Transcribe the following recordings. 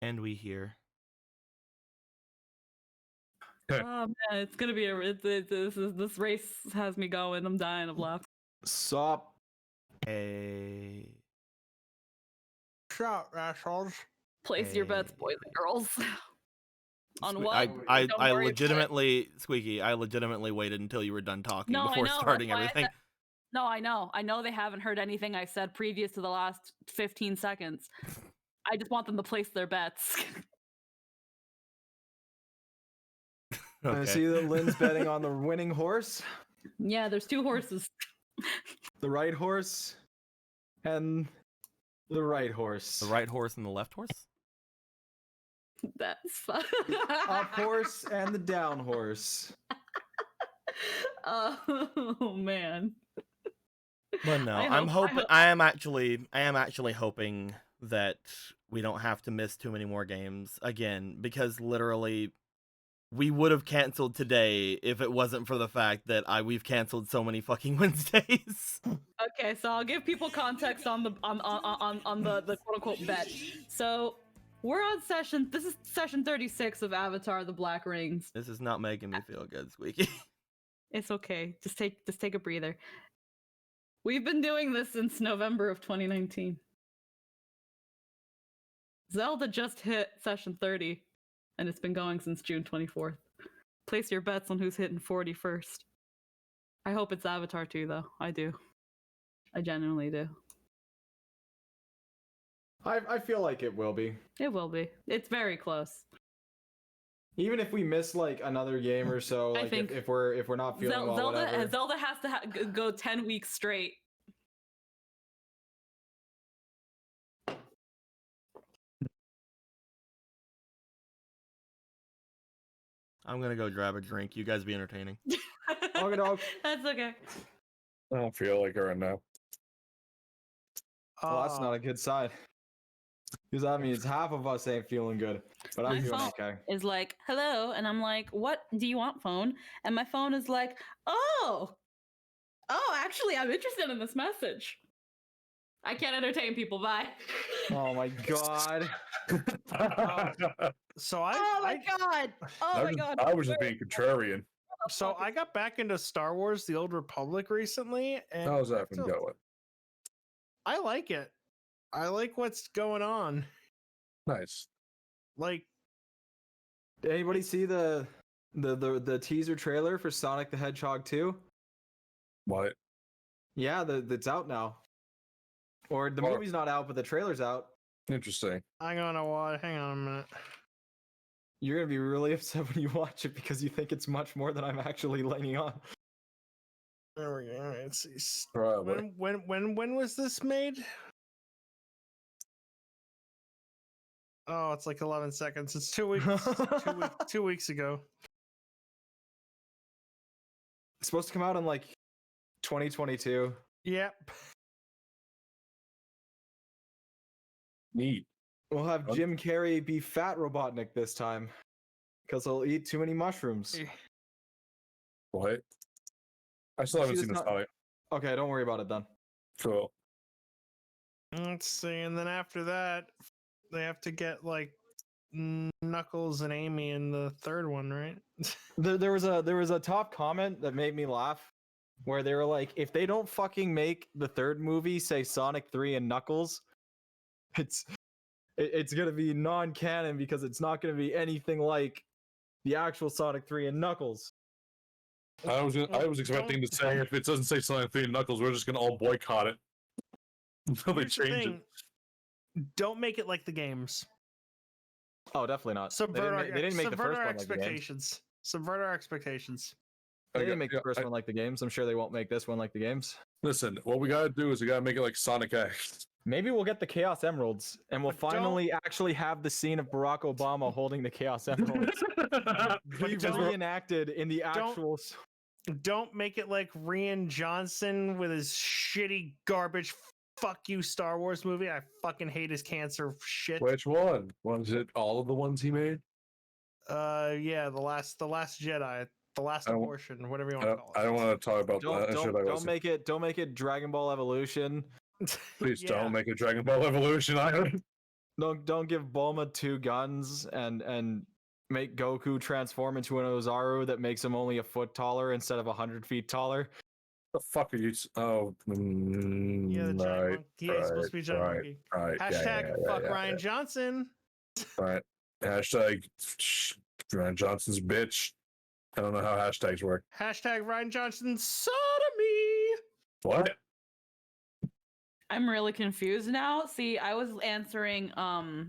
And we hear. Oh man, it's gonna be this race has me going. I'm dying of laughter. Sup? A Shut, assholes. Place your bets, boys and girls. On what? I Don't worry about it. legitimately, Squeaky, I legitimately waited until you were done talking No, I before know, starting that's why I everything. No, I know. I know they haven't heard anything I said previous to the last 15 seconds. I just want them to place their bets. I Okay. see that Lynn's betting on the winning horse, Yeah, there's two horses. the right horse, and the right horse. The right horse and the left horse? That's fun. Up horse and the down horse. Oh man. But no, I I'm hope- hoping. I am actually hoping that we don't have to miss too many more games again, because literally, we would have canceled today if it wasn't for the fact that we've canceled so many fucking Wednesdays. Okay, so I'll give people context on the the quote unquote bet. So we're on session. This is session 36 of Avatar: The Black Rings. This is not making me feel good, Squeaky. It's okay. Just take a breather. We've been doing this since November of 2019. Zelda just hit session 30, and it's been going since June 24th. Place your bets on who's hitting 40 first. I hope it's Avatar 2, though. I do. I genuinely do. I feel like it will be. It will be. It's very close. Even if we miss like another game or so, I like think if we're not feeling well, whatever. Zelda has to go 10 weeks straight. I'm gonna go grab a drink. You guys be entertaining. Dog dog. That's okay. I don't feel like it right now. Well, that's not a good sign. Because that means half of us ain't feeling good, but I'm My feeling phone okay. is like, hello, and I'm like, what do you want, phone? And my phone is like, oh, actually, I'm interested in this message. I can't entertain people. Bye. Oh my god. So I, Oh my I god. Oh my god. I was just being contrarian. so I got back into Star Wars: The Old Republic recently, and How's that been so- going? I like it. I like what's going on. Nice. Like, Did anybody see the teaser trailer for Sonic the Hedgehog 2? What? Yeah, it's out now. Or the Or- movie's not out, but the trailer's out. Interesting. hang on a minute. You're gonna be really upset when you watch it because you think it's much more than I'm actually letting on. There we go. Let's see. Probably. When was this made? Oh, it's like 11 seconds. It's 2 weeks. 2 weeks ago. It's supposed to come out in like 2022. Yep. Neat. We'll have Okay. Jim Carrey be Fat Robotnik this time. Because he'll eat too many mushrooms. What? I still haven't See, seen it's this not- comic. Okay, don't worry about it then. Cool. Let's see. And then after that, they have to get like Knuckles and Amy in the third one, right? There was a top comment that made me laugh where they were like, if they don't fucking make the third movie say Sonic 3 and Knuckles, it's gonna be non-canon because it's not gonna be anything like the actual Sonic 3 and Knuckles. I was expecting to say if it doesn't say Sonic 3 and Knuckles, we're just gonna all boycott it until they Here's the change it. thing. Don't make it like the games. Oh, definitely not. Subvert They didn't make the subvert first our one like the games. expectations. Subvert our expectations. They I didn't got- make the yeah, first I- one like the games. I'm sure they won't make this one like the games. Listen, what we gotta do is we gotta make it like Sonic X. Maybe we'll get the Chaos Emeralds, and we'll But don't- finally actually have the scene of Barack Obama holding the Chaos Emeralds be don't- reenacted in the don't- actual. Don't make it like Rian Johnson with his shitty garbage fuck you Star Wars movie. I fucking hate his cancer shit. Which one? Was it all of the ones he made? Yeah, the last Jedi, the last I don't- abortion, whatever you want to call it. I don't want to talk about that. Don't make it Dragon Ball Evolution. Please Yeah. don't make a Dragon Ball Evolution either. Don't give Bulma 2 guns and make Goku transform into an Ozaru that makes him only a foot taller instead of 100 feet taller. The fuck are you? Oh, Yeah, the giant right, monkey. Yeah, he's supposed to be a giant monkey. right. Hashtag fuck Ryan Johnson. Right. Hashtag Ryan Johnson's bitch. I don't know how hashtags work. Hashtag Ryan Johnson sodomy. What? I'm really confused now. See, I was answering not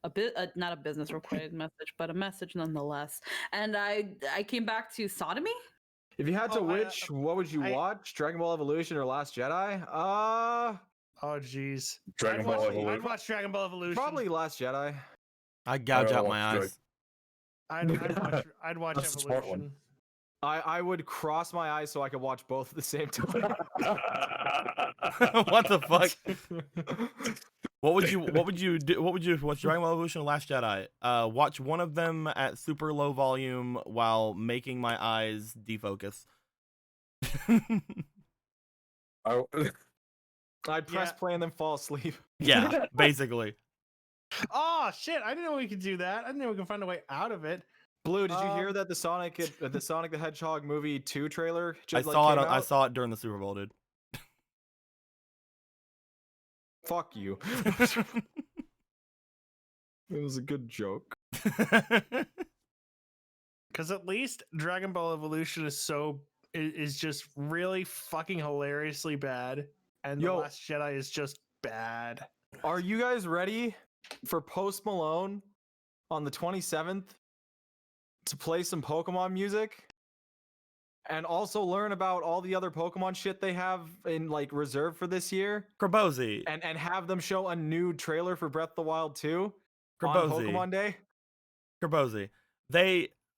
a business required message, but a message nonetheless. And I came back to sodomy. If you had to Oh, what would you watch? Dragon Ball Evolution or Last Jedi? Oh jeez. Dragon Ball I'd Evolution. watch Dragon Ball Evolution. Probably Last Jedi. I gouge out my Good. eyes. I'd watch That's the smart one. Evolution. I would cross my eyes so I could watch both at the same time. What the fuck? What would you do? What would you watch Dragon Ball Evolution or Last Jedi? Watch one of them at super low volume while making my eyes defocus. I'd press play and then fall asleep. Yeah, basically. Oh shit! I didn't know we could do that. I didn't know we could find a way out of it. Blue, did you hear that the Sonic the Hedgehog movie 2 trailer I just saw it. came I out? saw it during the Super Bowl, dude. Fuck you. It was a good joke. Because at least Dragon Ball Evolution is just really fucking hilariously bad, and The Last Jedi is just bad. Are you guys ready for Post Malone on the 27th to play some Pokemon music? And also learn about all the other Pokemon shit they have in like reserve for this year. Krabozy. And have them show a new trailer for Breath of the Wild 2 on Krabozy. Pokemon Day. Krabozy.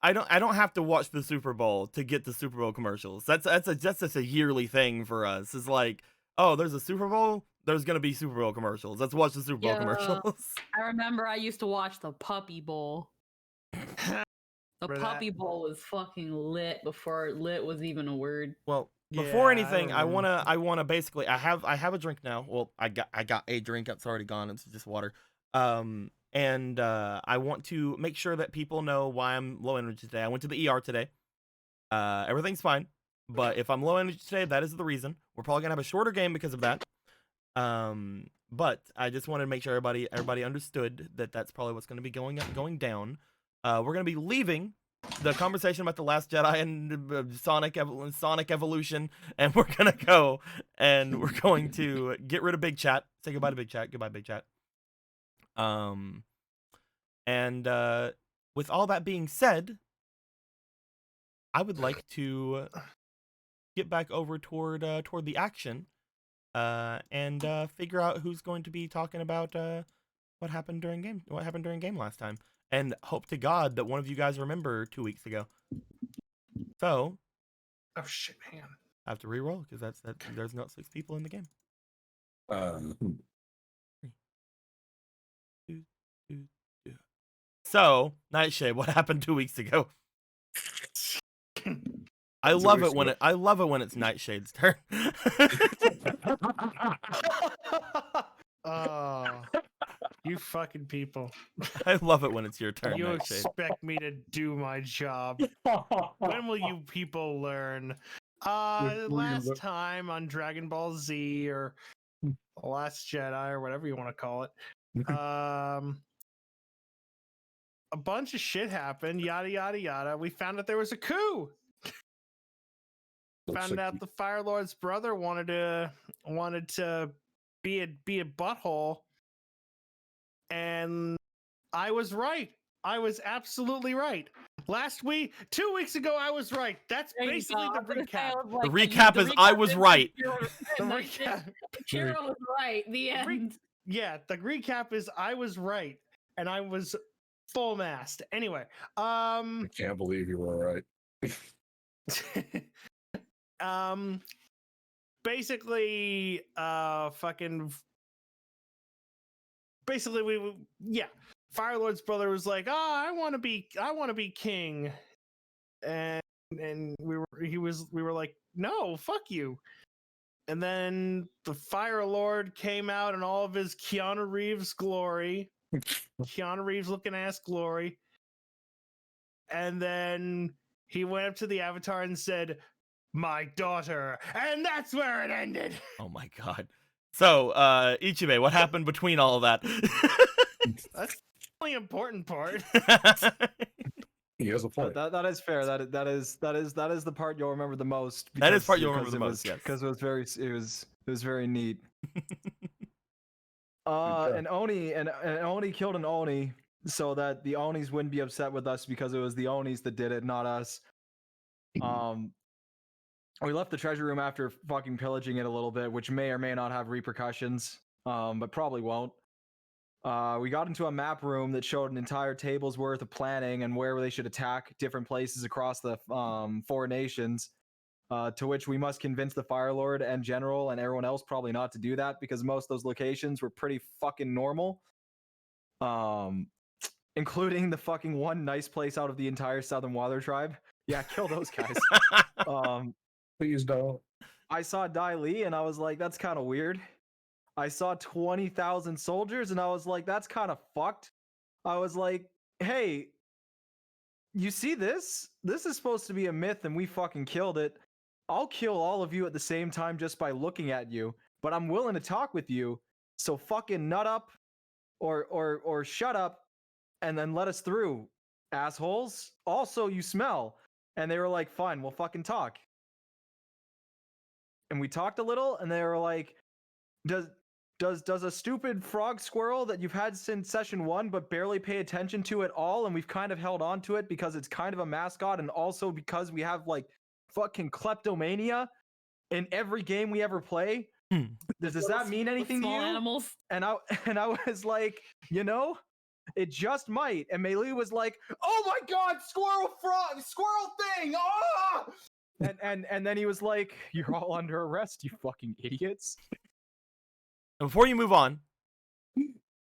I don't have to watch the Super Bowl to get the Super Bowl commercials. That's just a yearly thing for us. It's like, oh, there's a Super Bowl, there's gonna be Super Bowl commercials. Let's watch the Super Bowl commercials. I remember I used to watch the Puppy Bowl. The Puppy Bowl was fucking lit before lit was even a word. Well, before Yeah, anything, I I wanna basically I have a drink now. Well, I got a drink. It's already gone. It's just water. And I want to make sure that people know why I'm low energy today. I went to the ER today. Everything's fine, but if I'm low energy today, that is the reason. We're probably gonna have a shorter game because of that. But I just wanted to make sure everybody understood that that's probably what's gonna be going down. We're gonna be leaving the conversation about The Last Jedi and Sonic Evolution, and we're gonna go and we're going to get rid of Big Chat. Say goodbye to Big Chat. Goodbye, Big Chat. And with all that being said, I would like to get back over toward the action, and figure out who's going to be talking about what happened during game last time, and hope to God that one of you guys remember 2 weeks ago. So, oh shit, man, I have to re-roll because there's not 6 people in the game. 3, 2, 2. So, Nightshade, what happened 2 weeks ago? I love it when it's Nightshade's turn. Oh, you fucking people! I love it when it's your turn, You Nightshade. expect me to do my job? When will you people learn? Last time on Dragon Ball Z or Last Jedi or whatever you want to call it, a bunch of shit happened. Yada yada yada. We found out there was a coup. Found out the Fire Lord's brother wanted to be a butthole, and I was right. I was absolutely right. 2 weeks ago, I was right. That's basically the recap. The recap is I was right. The recap. Kira was right. The end. Yeah, the recap is I was right, and I was full mast. Anyway, I can't believe you were right. Basically, Firelord's brother was like, "Oh, I want to be king," and we were like, "No, fuck you." And then the Fire Lord came out in all of his Keanu Reeves glory, Keanu Reeves looking ass glory. And then he went up to the Avatar and said, "My daughter," and that's where it ended. Oh my god. So, Ichibei, what happened between all of that? That's the only important part. He has a But point. that is fair. That is the part you'll remember the most. That is because- part you'll remember because the it most, was- yes. Because it was very neat. job. And Oni killed an Oni so that the Onis wouldn't be upset with us because it was the Onis that did it, not us. We left the treasure room after fucking pillaging it a little bit, which may or may not have repercussions, but probably won't. We got into a map room that showed an entire table's worth of planning and where they should attack different places across the 4 nations. To which we must convince the Fire Lord and General and everyone else probably not to do that because most of those locations were pretty fucking normal. Including the fucking one nice place out of the entire Southern Water Tribe. Yeah, kill those guys. Please don't. I saw Dai Li and I was like, that's kind of weird. I saw 20,000 soldiers and I was like, that's kind of fucked. I was like, hey, you see this? This is supposed to be a myth and we fucking killed it. I'll kill all of you at the same time just by looking at you, but I'm willing to talk with you. So fucking nut up or shut up and then let us through, assholes. Also, you smell. And they were like, fine, we'll fucking talk. And we talked a little and they were like, does a stupid frog squirrel that you've had since session 1 but barely pay attention to at all, and we've kind of held on to it because it's kind of a mascot and also because we have like fucking kleptomania in every game we ever play, does that mean anything to Small you? animals. And I was like, you know, it just might. And Meili was like, oh my god, squirrel thing, ah! And then he was like, you're all under arrest, you fucking idiots. Before you move on,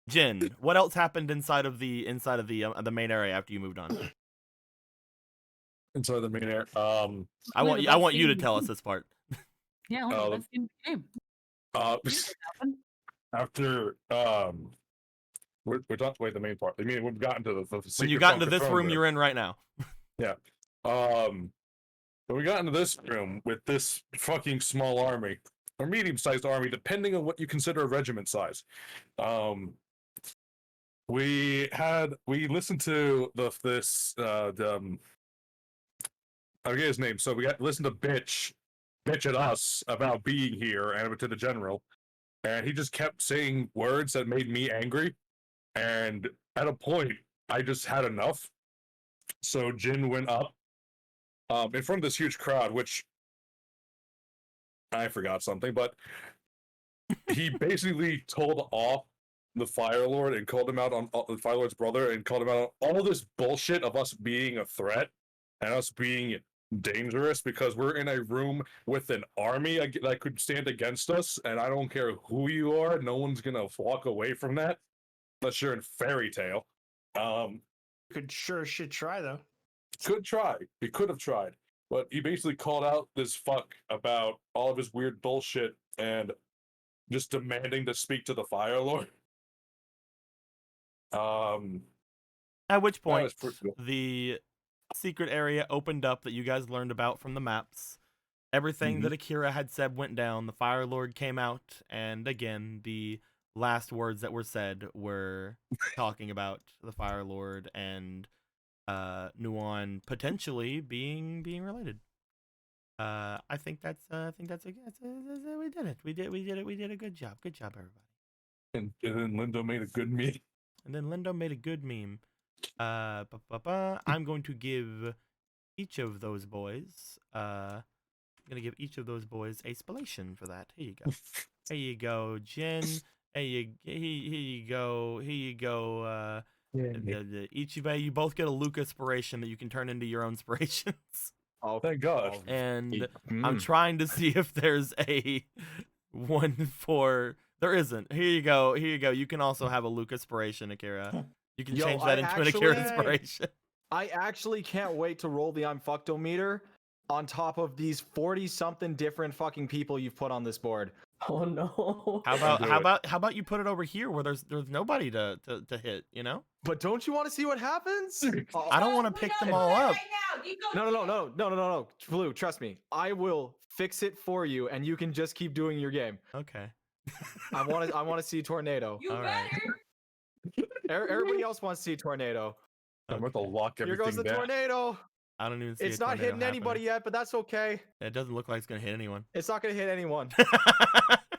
Jin, what else happened inside of the main area after you moved on? Inside the main air. I Only want the you, I best want you to scene. tell us this part. Yeah, only Oh, the best scene in the game. Uh, after we're not wait the main part. I mean, we've gotten to the When you secret got into bunker this throne room there. you're in right now. But we got into this room with this fucking small army, or medium-sized army, depending on what you consider a regiment size. We listened to I forget his name. So we got listened to bitch at us about being here and to the general, and he just kept saying words that made me angry. And at a point, I just had enough. So Jin went up in front of this huge crowd, which I forgot something, but he basically told off the Fire Lord and called him out on the Fire Lord's brother and called him out on all this bullshit of us being a threat and us being dangerous because we're in a room with an army that could stand against us, and I don't care who you are, no one's gonna walk away from that unless you're in Fairy Tale. Could sure as shit try though. Could try. He could have tried. But he basically called out this fuck about all of his weird bullshit and just demanding to speak to the Fire Lord. At which That was point, pretty cool. the secret area opened up that you guys learned about from the maps. Everything that Akira had said went down. The Fire Lord came out, and again, the last words that were said were talking about the Fire Lord and Nuon potentially being related. I think that's we did it. We did a good job. Good job, everybody. And then Lindo made a good meme. And then Lindo made a good meme. I'm going to give each of those boys a spellation for that. Here you go. Here you go, Jin. Here you go. Each of you both get a Luca inspiration that you can turn into your own inspirations. Oh, thank God. And I'm trying to see if there's a one for. There isn't. Here you go. You can also have a Luca inspiration, Akira. You can change that into an Akira inspiration. I actually can't wait to roll the I'm fucked-o-meter on top of these 40-something different fucking people you've put on this board. Oh no. How about you put it over here where there's nobody to hit, you know? But don't you want to see what happens? I don't want to pick them all up. No. Blue, trust me. I will fix it for you, and you can just keep doing your game. Okay. I want to see tornado. You All right. Everybody else wants to see tornado. I'm about to lock Here everything goes the down. tornado. I don't even see It's a not tornado hitting anybody happening. yet, but that's okay. It doesn't look like it's gonna hit anyone. It's not gonna hit anyone.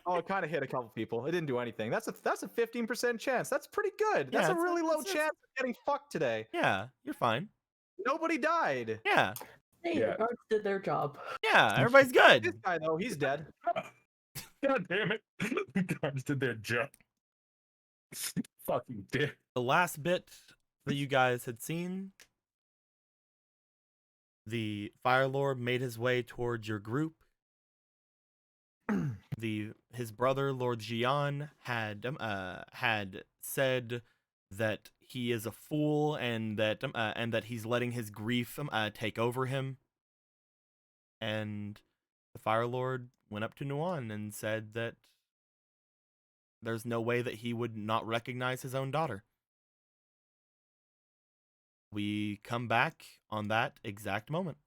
Oh, it kind of hit a couple people. It didn't do anything. That's a 15% chance. That's pretty good. Yeah, That's a it's- really low it's- chance of getting fucked today. Yeah, you're fine. Nobody died. Yeah, Hey, Yeah. the guards did their job. yeah, everybody's This good. guy though, he's dead. God damn it! The guards did their job. Fucking dick. The last bit that you guys had seen, the Fire Lord made his way towards your group. His brother Lord Jian had said that he is a fool and that he's letting his grief take over him. And the Fire Lord went up to Nuan and said that there's no way that he would not recognize his own daughter. We come back on that exact moment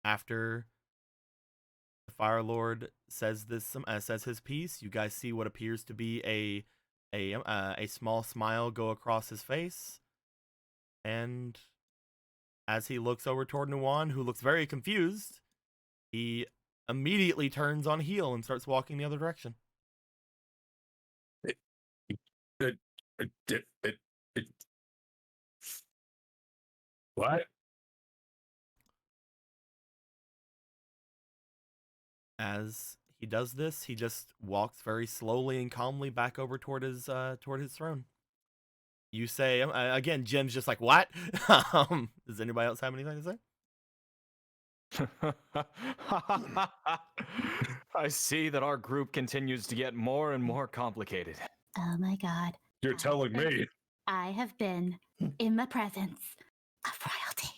after the Fire Lord says his piece. You guys see what appears to be a small smile go across his face, and as he looks over toward Nuan, who looks very confused, he immediately turns on heel and starts walking the other direction. What? As he does this, he just walks very slowly and calmly back over toward his throne. You say again, Jim's just like, what? Does anybody else have anything to say? I see that our group continues to get more and more complicated. Oh my god. You're telling me. I have been in the presence of royalty.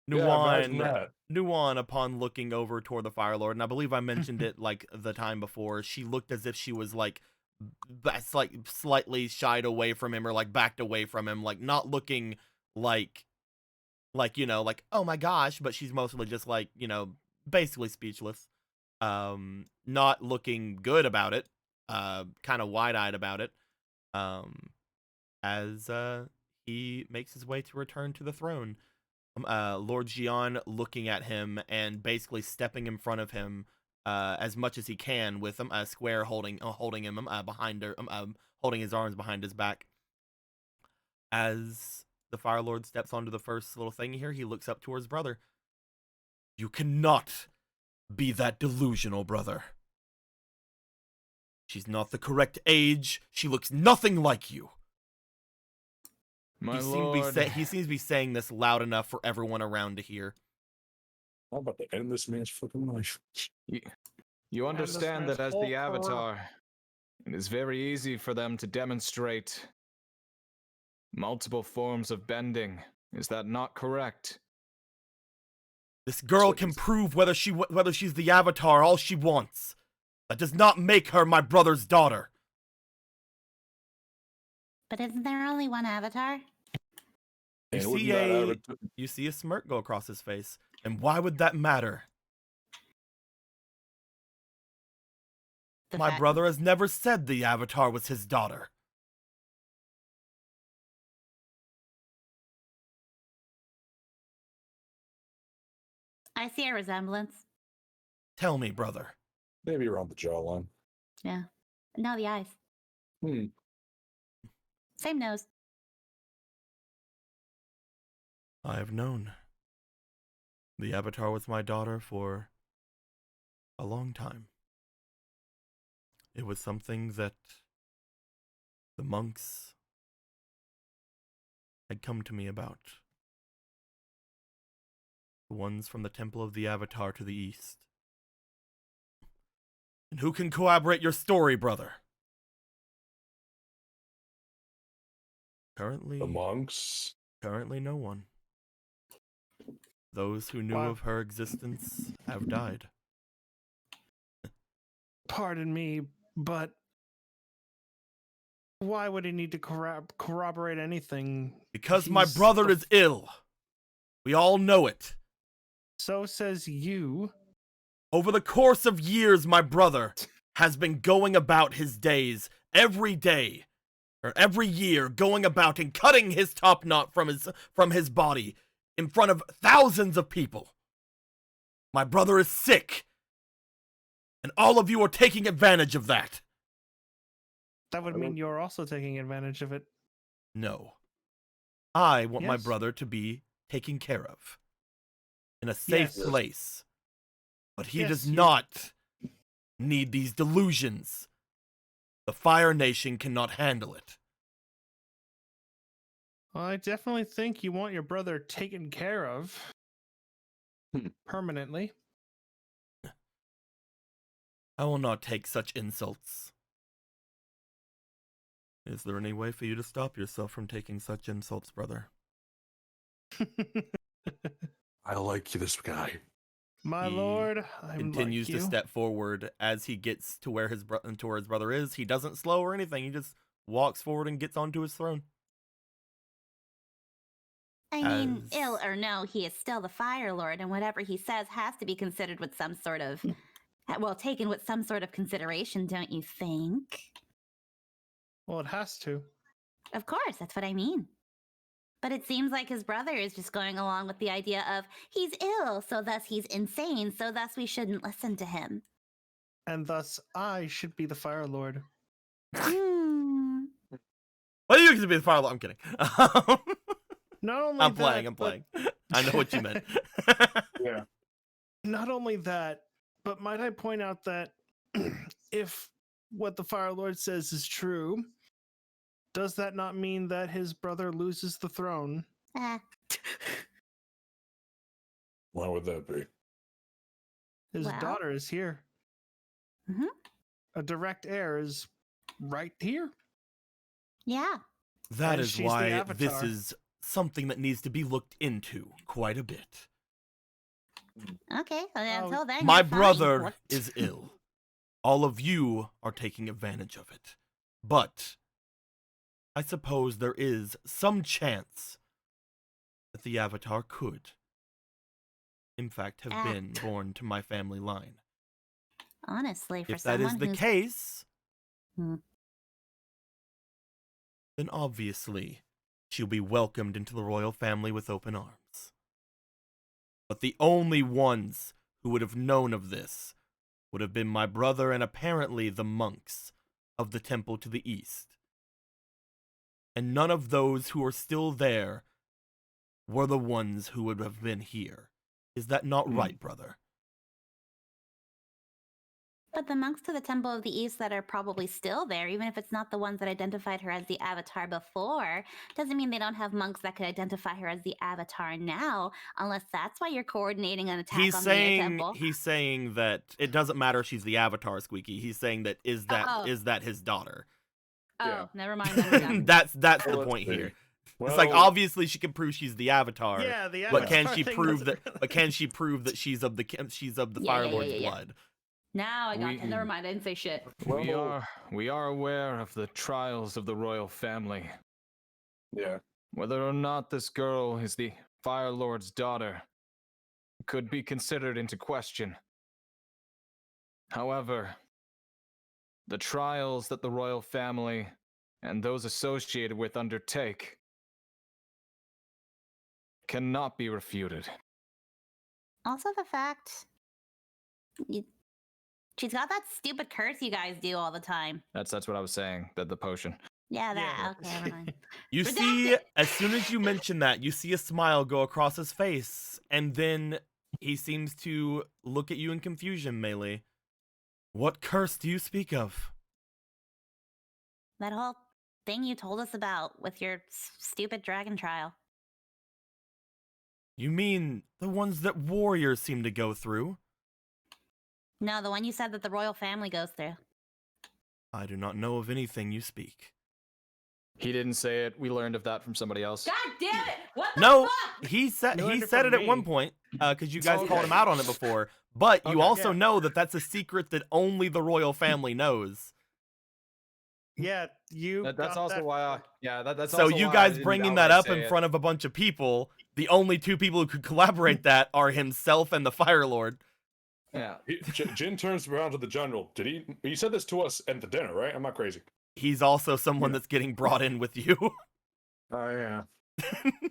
Yeah, imagine that. Nuan, upon looking over toward the Fire Lord, and I believe I mentioned it like the time before, she looked as if she was like slightly shied away from him or like backed away from him, like not looking like oh my gosh, but she's mostly just like, basically speechless. Not looking good about it. Kind of wide-eyed about it. As he makes his way to return to the throne. Lord Jian looking at him and basically stepping in front of him as much as he can, with Square holding him behind her, holding his arms behind his back. As the Fire Lord steps onto the first little thing here, he looks up to his brother. You cannot be that delusional, brother. She's not the correct age. She looks nothing like you. My he lord. He seems to be saying this loud enough for everyone around to hear. I'm about to end this man's fucking life. You understand that as the whole Avatar, it is very easy for them to demonstrate multiple forms of bending. Is that not correct? This girl So can he's- prove whether she's the Avatar all she wants. That does not make her my brother's daughter. But isn't there only one avatar? And You wouldn't see that a Avatar- you see a smirk go across his face. And why would that matter? The My fact- brother has never said the Avatar was his daughter. I see a resemblance. Tell me, brother. Maybe around the jawline. Yeah. No, the eyes. Hmm. Same nose. I have known. The Avatar was my daughter for a long time. It was something that the monks had come to me about. The ones from the Temple of the Avatar to the east. And who can corroborate your story, brother? The monks. Currently no one. Those who knew Wow. of her existence have died. pardon me, but why would he need to corroborate anything? Because my He's brother the is ill. We all know it. So says you. Over the course of years, my brother has been going about his days every day, or every year, going about and cutting his top knot from his body in front of thousands of people. My brother is sick, and all of you are taking advantage of that. That would mean you're also taking advantage of it. No. I want my Yes. brother to be taken care of in a safe Yes. place. But he Yes, does you- not need these delusions. The Fire Nation cannot handle it. Well, I definitely think you want your brother taken care of permanently. I will not take such insults. Is there any way for you to stop yourself from taking such insults, brother? I like this guy. My He lord, I Continues like to you. step forward as he gets to where his brother is. He doesn't slow or anything. He just walks forward and gets onto his throne. I mean, As- ill or no, he is still the Fire Lord, and whatever he says has to be considered with some sort of, well, taken with some sort of consideration, don't you think? Well, it has to. Of course, that's what I mean. But it seems like his brother is just going along with the idea of he's ill, so thus he's insane, so thus we shouldn't listen to him. And thus, I should be the Fire Lord. Hmm. Well, you can be the Fire Lord. I'm kidding. Not only I'm that, playing. I'm but- playing. I know what you meant. Yeah. Not only that, but might I point out that if what the Fire Lord says is true, does that not mean that his brother loses the throne? Why would that be? His Well. daughter is here. Mhm. A direct heir is right here. Yeah. That And is she's the why this Avatar. is something that needs to be looked into quite a bit. Okay. Well, Oh, until then, My you're fine. brother What? is ill. All of you are taking advantage of it. But I suppose there is some chance that the Avatar could, in fact, have been Act. born to my family line. Honestly, for If that is someone the who's case, Hmm. then obviously she'll be welcomed into the royal family with open arms. But the only ones who would have known of this would have been my brother and apparently the monks of the temple to the east. And none of those who are still there were the ones who would have been here. Is that not right, brother? But the monks to the Temple of the East that are probably still there, even if it's not the ones that identified her as the Avatar before, doesn't mean they don't have monks that could identify her as the Avatar now, unless that's why you're coordinating an attack He's on the Air saying Temple. he's saying that it doesn't matter if she's the Avatar, Squeaky. He's saying that is Oh. that his daughter? Oh, Yeah. never mind. Then we're done. that's Well, the let's point see. here. It's like Well, obviously she can prove she's the Avatar. Yeah, the But can Avatar she thing prove doesn't that? really- But can she prove that she's of the Yeah, Fire yeah, Lord's yeah, yeah. blood? Now I got We- that. Never mind. I didn't say shit. We are aware of the trials of the royal family. Yeah. Whether or not this girl is the Fire Lord's daughter could be considered into question. However, the trials that the royal family and those associated with undertake cannot be refuted. Also, the fact she's got that stupid curse you guys do all the time. That's what I was saying. The potion. Yeah, that. Yeah. Okay, never mind. You Redacted. see, as soon as you mention that, you see a smile go across his face, and then he seems to look at you in confusion, Melee. What curse do you speak of? That whole thing you told us about with your stupid dragon trial. You mean the ones that warriors seem to go through? No, the one you said that the royal family goes through. I do not know of anything you speak. He didn't say it. We learned of that from somebody else. God damn it! What the No, fuck? he said You learned it it from at one me. point because you guys Okay. called him out on it before. But you Okay. also Yeah. know that that's a secret that only the royal family knows. Yeah, you. That's got also that why. far. That's So also you why I guys didn't bringing that outright up say in it. front of a bunch of people, the only two people who could collaborate that are himself and the Fire Lord. Yeah. Jin turns around to the general. Did he said this to us at the dinner, right? I'm not crazy. He's also someone Yeah. that's getting brought in with you. Oh yeah.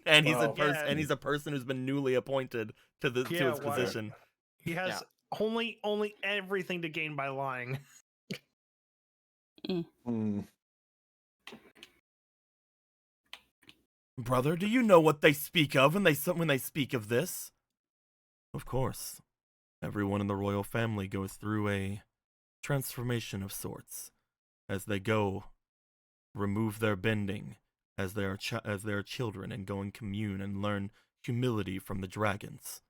And he's Well, and he's a person who's been newly appointed to to Yeah, his why- position. He has only everything to gain by lying. Hmm. Brother, do you know what they speak of when they speak of this? Of course. Everyone in the royal family goes through a transformation of sorts as they go remove their bending as they are children and go and commune and learn humility from the dragons.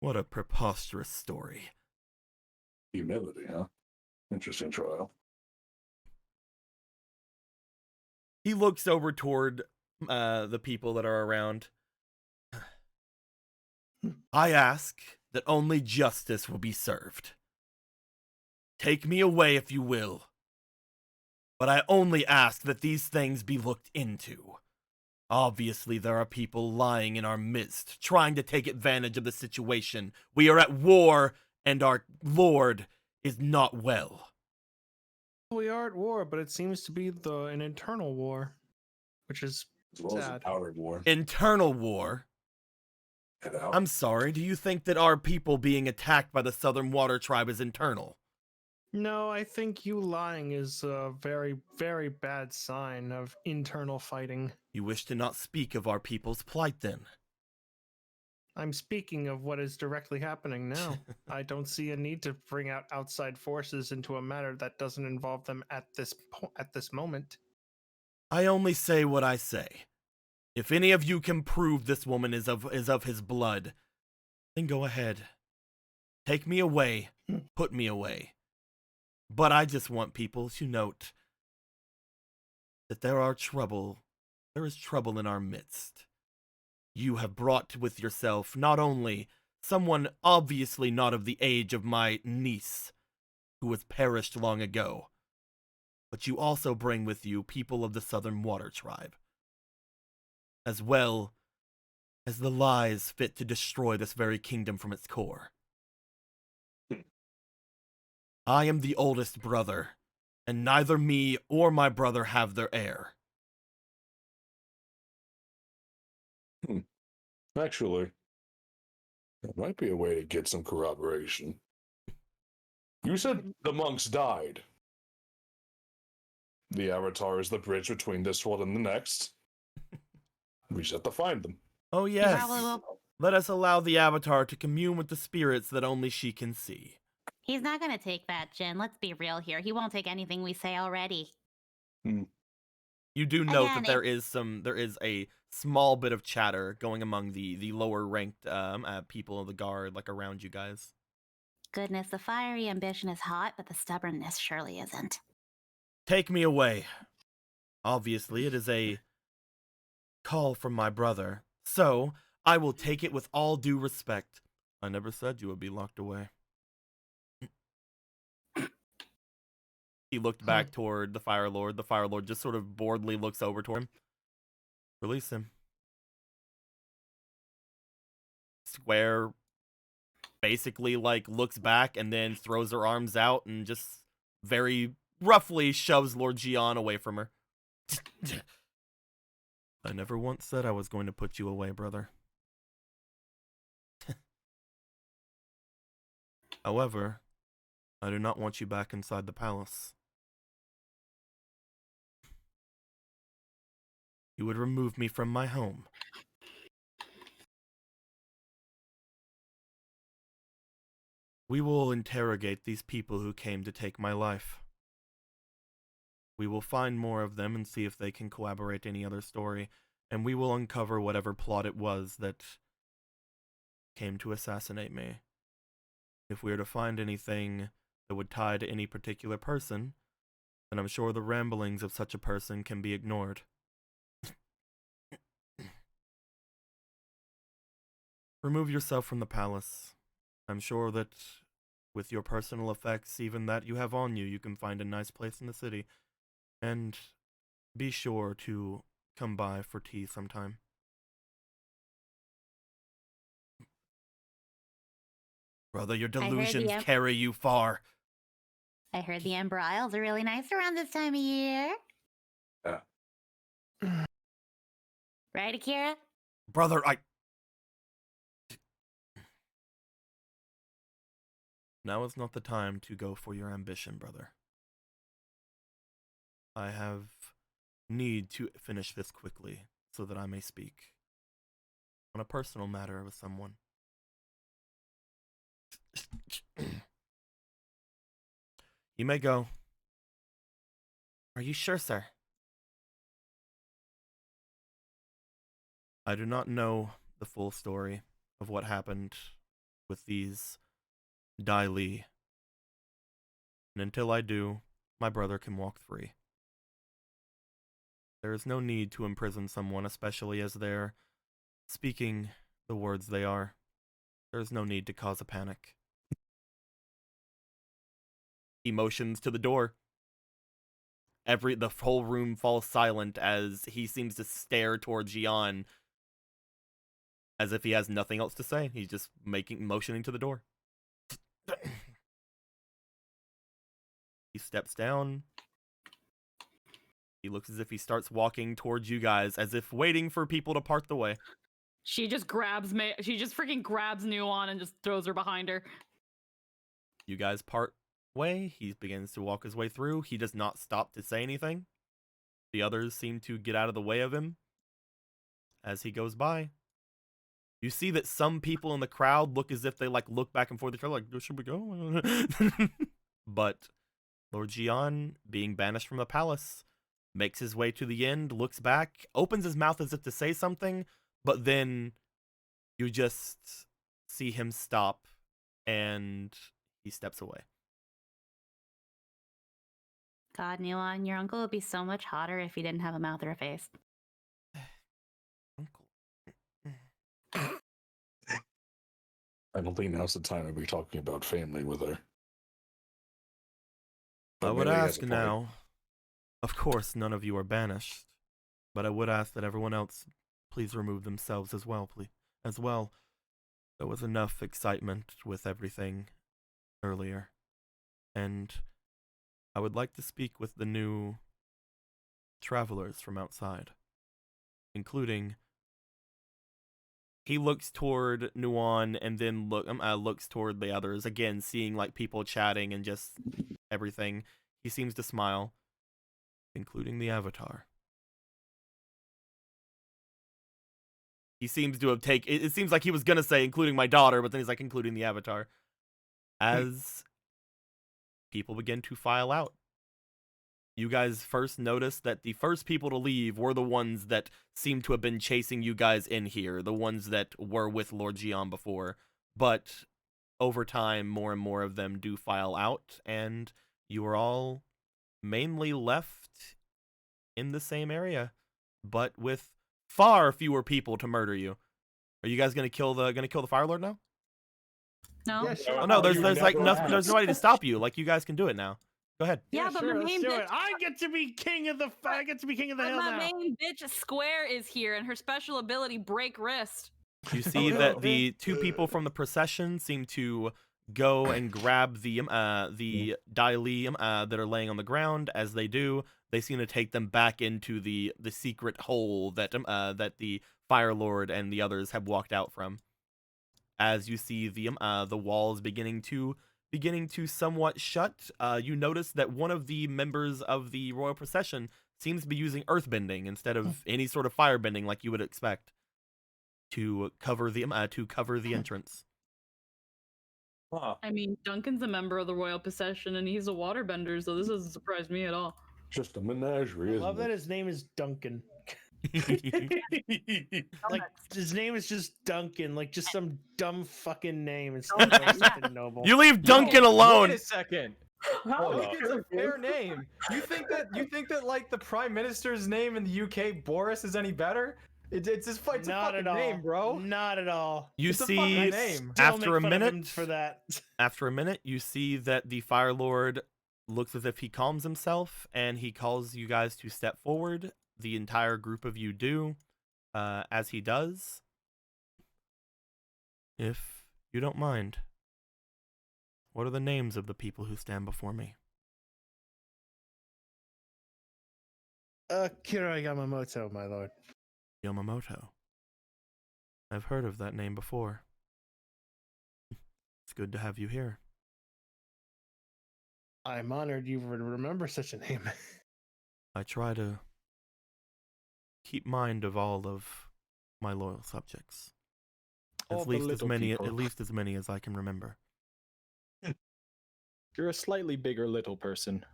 What a preposterous story. Humility, huh? Interesting trial. He looks over toward the people that are around. I ask that only justice will be served. Take me away if you will. But I only ask that these things be looked into. Obviously, there are people lying in our midst, trying to take advantage of the situation. We are at war, and our lord is not well. We are at war, but it seems to be an internal war, which is As well as sad. a outer war. Internal war? Head out. I'm sorry, do you think that our people being attacked by the Southern Water Tribe is internal? No, I think you lying is a very, very bad sign of internal fighting. You wish to not speak of our people's plight, then? I'm speaking of what is directly happening now. I don't see a need to bring out outside forces into a matter that doesn't involve them at this moment. I only say what I say. If any of you can prove this woman is of his blood, then go ahead. Take me away. Put me away. But I just want people to note that there is trouble in our midst. You have brought with yourself not only someone obviously not of the age of my niece, who has perished long ago, but you also bring with you people of the Southern Water Tribe, as well as the lies fit to destroy this very kingdom from its core. I am the oldest brother, and neither me or my brother have their heir. Actually, that might be a way to get some corroboration. You said the monks died. The Avatar is the bridge between this world and the next. We just have to find them. Oh You yes, probably will. let us allow the Avatar to commune with the spirits that only she can see. He's not going to take that, Jin. Let's be real here. He won't take anything we say already. You do note Again, that there is a small bit of chatter going among the lower ranked people of the guard, like around you guys. Goodness, the fiery ambition is hot, but the stubbornness surely isn't. Take me away. Obviously, it is a call from my brother, so I will take it with all due respect. I never said you would be locked away. He looked back toward the Fire Lord. The Fire Lord just sort of boredly looks over toward him. Release him. Square basically like looks back and then throws her arms out and just very roughly shoves Lord Gian away from her. I never once said I was going to put you away, brother. However, I do not want you back inside the palace. You would remove me from my home. We will interrogate these people who came to take my life. We will find more of them and see if they can corroborate any other story, and we will uncover whatever plot it was that came to assassinate me. If we are to find anything that would tie to any particular person, then I'm sure the ramblings of such a person can be ignored. Remove yourself from the palace. I'm sure that with your personal effects, even that you have on you, you can find a nice place in the city. And be sure to come by for tea sometime. Brother, your heard the delusions em- carry you far. I heard the Ember Isles are really nice around this time of year. Right, Akira? Brother, Now is not the time to go for your ambition, brother. I have need to finish this quickly so that I may speak on a personal matter with someone. You may go. Are you sure, sir? I do not know the full story of what happened with these Dai Li. And until I do, my brother can walk free. There is no need to imprison someone, especially as they're speaking the words they are. There is no need to cause a panic. He motions to the door. The whole room falls silent as he seems to stare toward Jian as if he has nothing else to say. He's just motioning to the door. He steps down. He looks as if he starts walking towards you guys, as if waiting for people to part the way. She just grabs me. She just freaking grabs Nuon and just throws her behind her. You guys part way. He begins to walk his way through. He does not stop to say anything. The others seem to get out of the way of him as he goes by. You see that some people in the crowd look as if they look back and forth at each other, like, should we go? But Lord Jian, being banished from the palace, makes his way to the end, looks back, opens his mouth as if to say something, but then you just see him stop and he steps away. God, Nuon, your uncle would be so much hotter if he didn't have a mouth or a face. Uncle. I don't think now's the time to be talking about family with her. I But would maybe he has ask a point. now, of course none of you are banished, but I would ask that everyone else please remove themselves as well, please. There was enough excitement with everything earlier, and I would like to speak with the new travelers from outside, including... He looks toward Nuon and then looks toward the others, again, seeing people chatting and just everything. He seems to smile, including the Avatar. He seems to have it seems like he was gonna say including my daughter, but then he's like including the Avatar. As people begin to file out. You guys first noticed that the first people to leave were the ones that seemed to have been chasing you guys in here, the ones that were with Lord Jian before. But over time, more and more of them do file out, and you are all mainly left in the same area, but with far fewer people to murder you. Are you guys gonna kill the Fire Lord now? No. Yeah, sure. Oh no, there's you like never nothing. asked. There's nobody to stop you. You guys can do it now. Go ahead. Yeah, but sure, my let's main do bitch. it. I get to be king of the. I get to be king of the But hill my now. main bitch Square is here, and her special ability break wrist. You see that the two people from the procession seem to go and grab the Dai Li that are laying on the ground. As they do, they seem to take them back into the secret hole that that the Fire Lord and the others have walked out from. As you see the walls beginning to somewhat shut, you notice that one of the members of the royal procession seems to be using earthbending instead of any sort of firebending like you would expect to cover the entrance. Huh. I mean, Duncan's a member of the royal procession, and he's a waterbender, so this doesn't surprise me at all. Just a menagerie, I isn't love that it? his name is Duncan. Like his name is just Duncan, like just some dumb fucking name. It's not like something noble. You leave Duncan alone. Wait a second. Hold up. It's a fair name. You think that like the prime minister's name in the UK, Boris, is any better? It's a Not fucking at all, name, bro. Not at all. You It's a fucking see, name. Still after a make fun of him minute, for that. after a minute, you see that the Fire Lord looks as if he calms himself, and he calls you guys to step forward. The entire group of you do. As he does, if you don't mind, what are the names of the people who stand before me? Kira Yamamoto, my lord. Yamamoto. I've heard of that name before. It's good to have you here. I'm honored you would remember such a name. I try to keep mind of all of my loyal subjects. All At the least as little many people. at least as many as I can remember. You're a slightly bigger little person,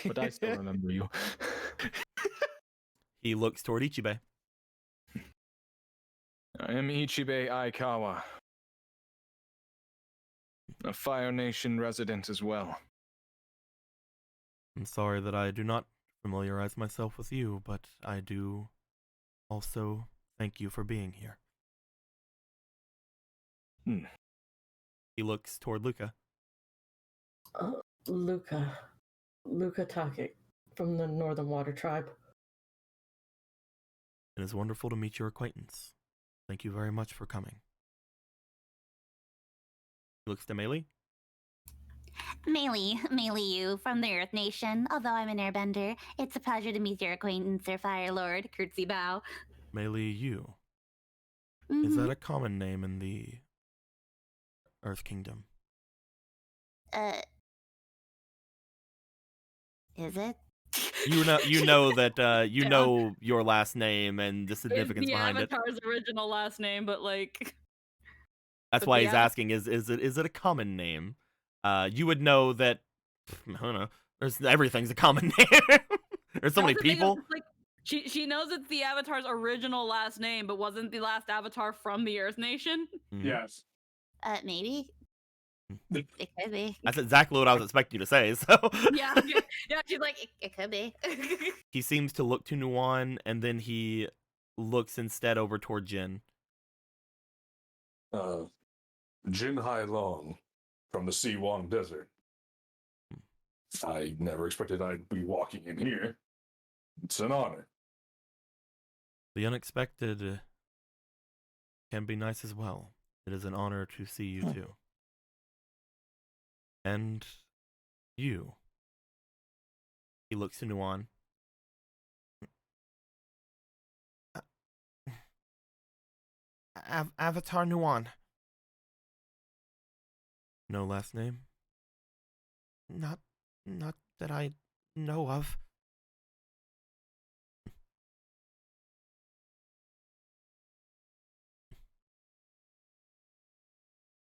but I still remember you. He looks toward Ichibe. I am Ichibe Aikawa, a Fire Nation resident as well. I'm sorry that I do not familiarize myself with you, but I do also thank you for being here. He looks toward Luca. Luca Take from the Northern Water Tribe. It is wonderful to meet your acquaintance. Thank you very much for coming. He looks to Meili. Meili Yu from the Earth Nation. Although I'm an airbender, it's a pleasure to meet your acquaintance, Sir Fire Lord. Curtsy bow. Meili Yu. Is Mhm. that a common name in the Earth Kingdom? Is it? You know that you Yeah. know your last name and the It's significance the behind it. Avatar's original last name, but like That's but why the he's Ava- asking: is it a common name? You would know that. I don't know. Everything's a common name. There's so many that's the thing, is people. it's like she knows it's the Avatar's original last name, but wasn't the last Avatar from the Earth Nation? Mhm. Yes. Maybe. It could be. That's exactly what I was expecting you to say. So Yeah, yeah. She's like, it could be. he seems to look to Nuan, and then he looks instead over toward Jin. Jin Hai Long from the Siwang Desert. I never expected I'd be walking in here. It's an honor. The unexpected can be nice as well. It is an honor to see you too. And you. He looks to Nuan. Avatar Nuan. No last name? Not that I know of.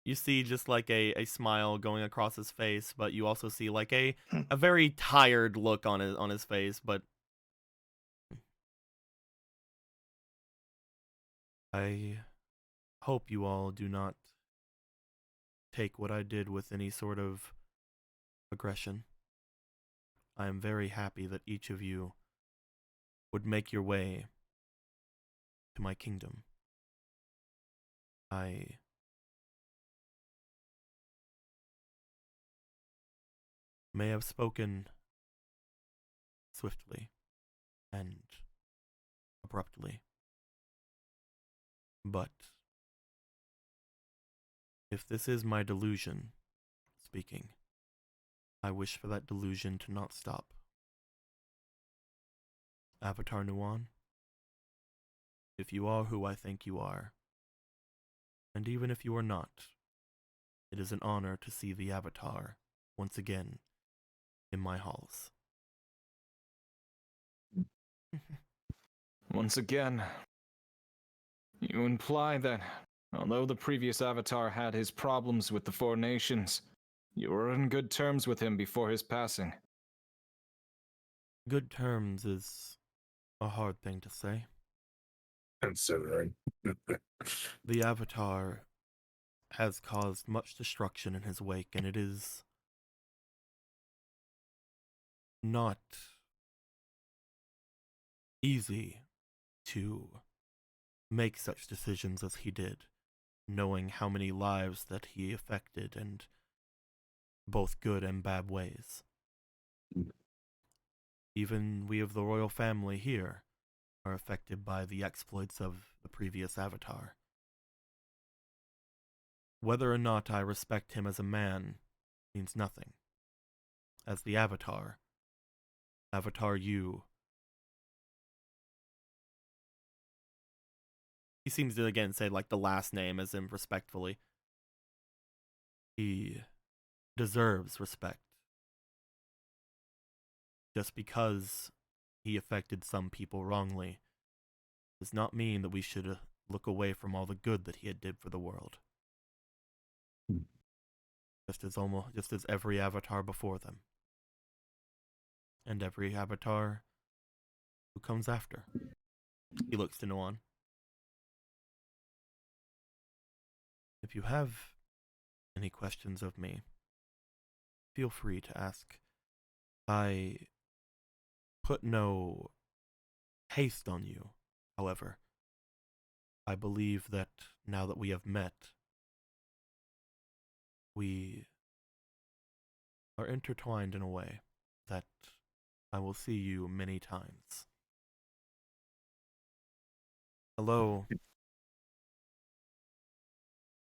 You see just like a smile going across his face, but you also see like a very tired look on his face, but I hope you all do not take what I did with any sort of aggression. I am very happy that each of you would make your way to my kingdom. I may have spoken swiftly and abruptly, but if this is my delusion speaking, I wish for that delusion to not stop. Avatar Nuan, if you are who I think you are, and even if you are not, it is an honor to see the Avatar once again in my halls. Once again, you imply that although the previous Avatar had his problems with the Four Nations, you were in good terms with him before his passing. Good terms is a hard thing to say. Considering. The Avatar has caused much destruction in his wake, and it is not easy to make such decisions as he did, knowing how many lives that he affected in both good and bad ways. Even we of the royal family here are affected by the exploits of the previous Avatar. Whether or not I respect him as a man means nothing. As the Avatar, Avatar you. He seems to again say like the last name as in respectfully. He deserves respect. Just because he affected some people wrongly does not mean that we should look away from all the good that he had did for the world. Just as every Avatar before them. And every Avatar who comes after. He looks to Nuan. If you have any questions of me, feel free to ask. I put no haste on you, however. I believe that now that we have met, we are intertwined in a way that I will see you many times. Hello,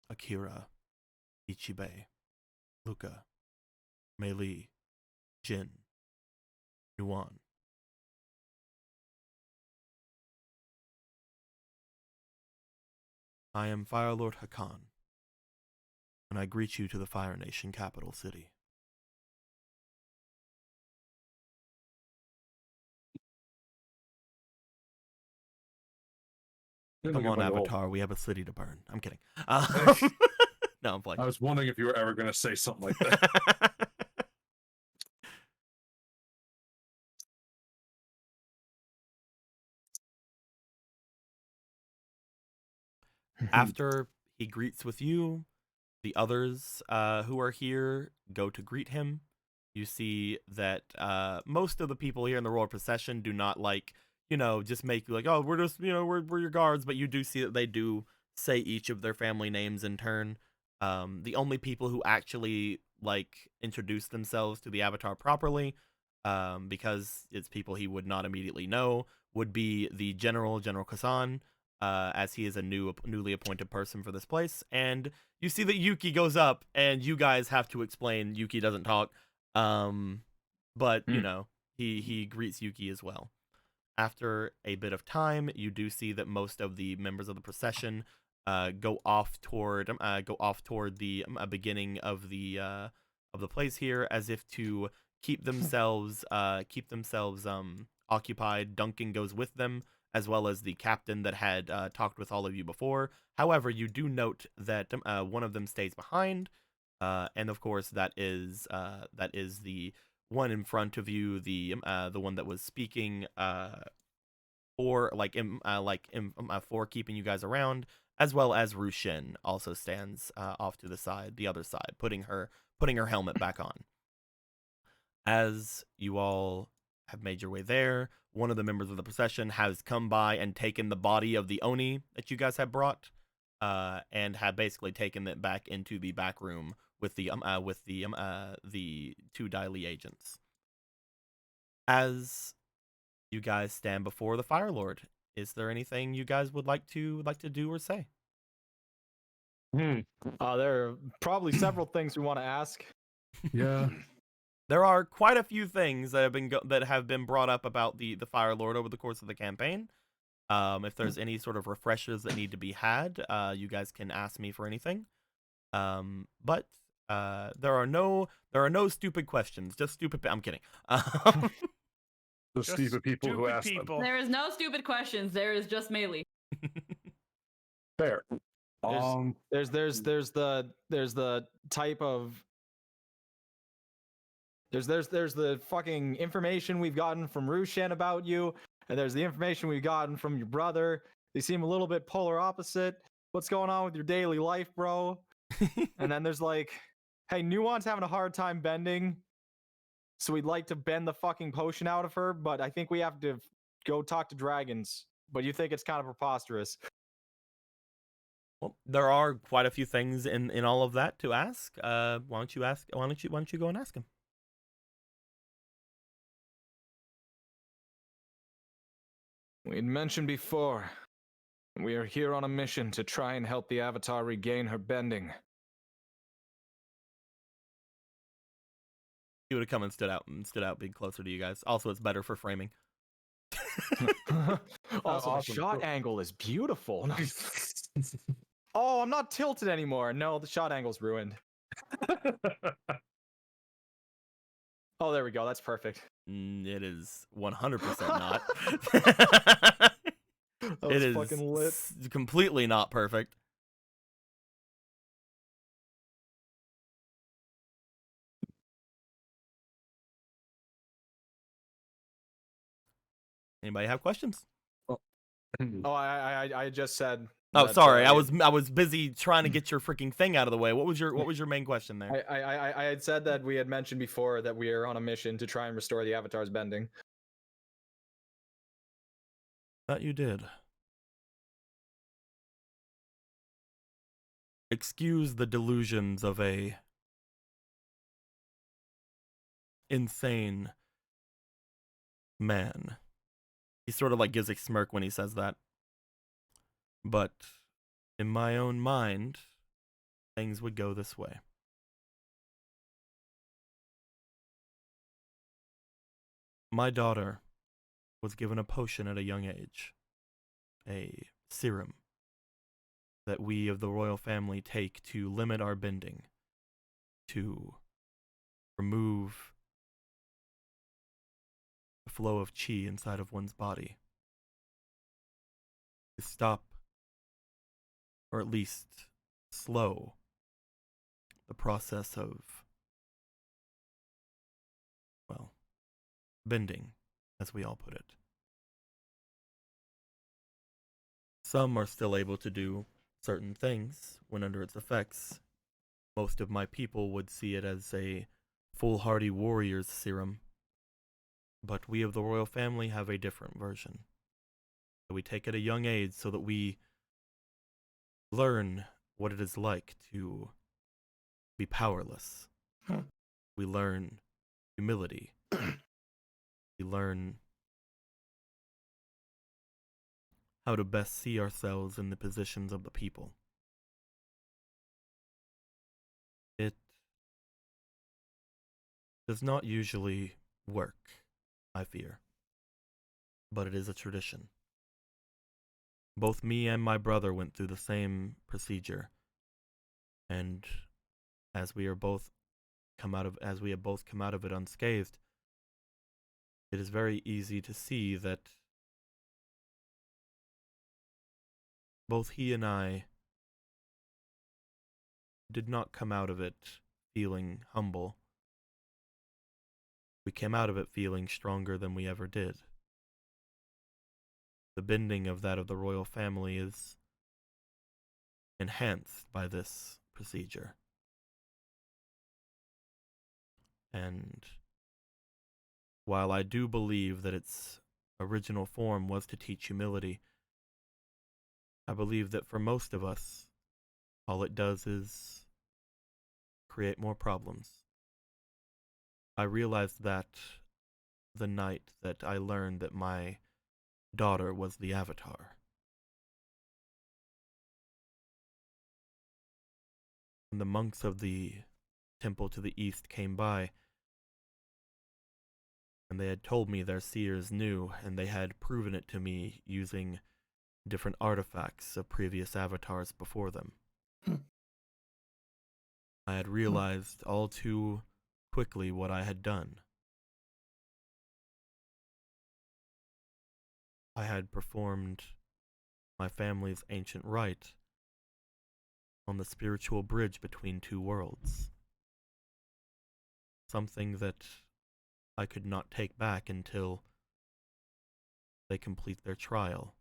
Akira, Ichibe, Luca, Mei Li, Jin, Nuan. I am Fire Lord Hakan, and I greet you to the Fire Nation capital city. Come on, Avatar, we have a city to burn. I'm kidding. No, I'm playing. I was wondering if you were ever going to say something like that. After he greets with you, the others who are here go to greet him. You see that most of the people here in the royal procession do not just make you like, oh, we're just, we're your guards. But you do see that they do say each of their family names in turn. The only people who actually introduce themselves to the Avatar properly, because it's people he would not immediately know, would be the General Kasan, as he is a newly appointed person for this place. And you see that Yuki goes up, and you guys have to explain. Yuki doesn't talk, but he greets Yuki as well. After a bit of time, you do see that most of the members of the procession go off toward the beginning of the place here, as if to keep themselves occupied. Duncan goes with them, as well as the captain that had talked with all of you before. However, you do note that one of them stays behind, and of course that is the one in front of you, the one that was speaking for keeping you guys around, as well as Rushin also stands off to the other side, putting her helmet back on. As you all have made your way there, one of the members of the procession has come by and taken the body of the Oni that you guys had brought, and have basically taken it back into the back room with the two Dai Li agents. As you guys stand before the Fire Lord, is there anything you guys would like to do or say? There are probably several things we want to ask. Yeah. There are quite a few things that have been brought up about the Fire Lord over the course of the campaign. If there's any sort of refreshers that need to be had, you guys can ask me for anything. But there are no stupid questions, just stupid. I'm kidding. The stupid people who ask them. There is no stupid questions. There is just melee. Fair. There's the type of there's the fucking information we've gotten from Rushan about you, and there's the information we've gotten from your brother. They seem a little bit polar opposite. What's going on with your daily life, bro? And then there's hey, Nuan's having a hard time bending, so we'd like to bend the fucking potion out of her, but I think we have to go talk to dragons. But you think it's kind of preposterous. Well, there are quite a few things in all of that to ask. Why don't you ask? Why don't you go and ask him? We'd mentioned before, we are here on a mission to try and help the Avatar regain her bending. He would have come and stood out, being closer to you guys. Also, it's better for framing. Also, awesome. the shot angle is beautiful. Oh, I'm not tilted anymore. No, the shot angle's ruined. Oh, there we go. That's perfect. It is 100% not. That was It is fucking lit. completely not perfect. Anybody have questions? Oh, I just said. Oh, that, sorry. I was busy trying to get your freaking thing out of the way. What was your main question there? I had said that we had mentioned before that we are on a mission to try and restore the Avatar's bending. That you did. Excuse the delusions of a insane man. He sort of like gives a smirk when he says that. But in my own mind, things would go this way. My daughter was given a potion at a young age, a serum that we of the royal family take to limit our bending, to remove the flow of chi inside of one's body, to stop, or at least slow, the process of, well, bending, as we all put it. Some are still able to do certain things when under its effects. Most of my people would see it as a foolhardy warrior's serum, but we of the royal family have a different version. We take at a young age so that we learn what it is like to be powerless. We learn humility. We learn how to best see ourselves in the positions of the people. It does not usually work, I fear, but it is a tradition. Both me and my brother went through the same procedure, and as we have both come out of it unscathed, it is very easy to see that both he and I did not come out of it feeling humble. We came out of it feeling stronger than we ever did. The bending of that of the royal family is enhanced by this procedure. And while I do believe that its original form was to teach humility, I believe that for most of us, all it does is create more problems. I realized that the night that I learned that my daughter was the Avatar. When the monks of the temple to the east came by, and they had told me their seers knew, and they had proven it to me using different artifacts of previous avatars before them. I had realized all too quickly what I had done. I had performed my family's ancient rite on the spiritual bridge between two worlds. Something that I could not take back until they complete their trial,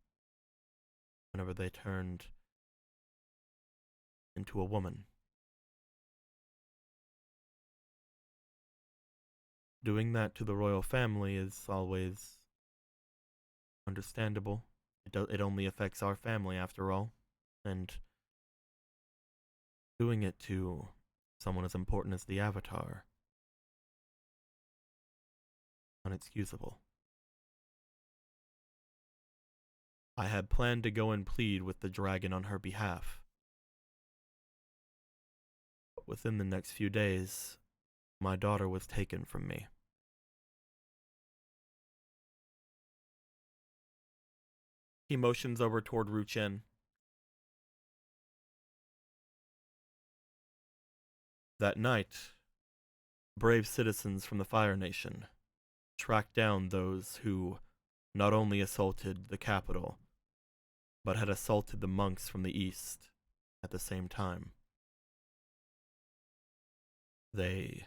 whenever they turned into a woman. Doing that to the royal family is always understandable. It only affects our family after all, and Doing it to someone as important as the Avatar. Unexcusable. I had planned to go and plead with the dragon on her behalf. But within the next few days, my daughter was taken from me. He motions over toward Ru Chen. That night, brave citizens from the Fire Nation tracked down those who not only assaulted the capital, but had assaulted the monks from the east at the same time. They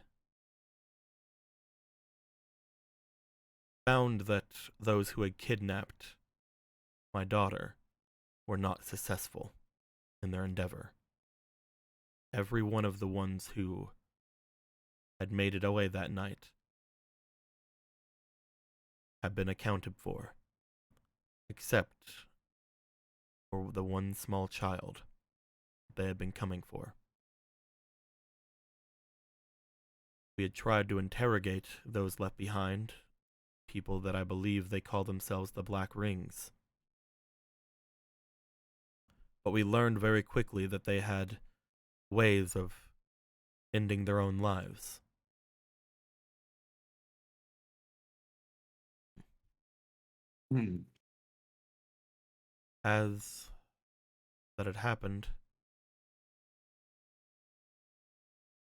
found that those who had kidnapped my daughter were not successful in their endeavor. Every one of the ones who had made it away that night had been accounted for, except for the one small child they had been coming for. We had tried to interrogate those left behind, people that I believe they call themselves the Black Rings. But we learned very quickly that they had ways of ending their own lives. As that had happened,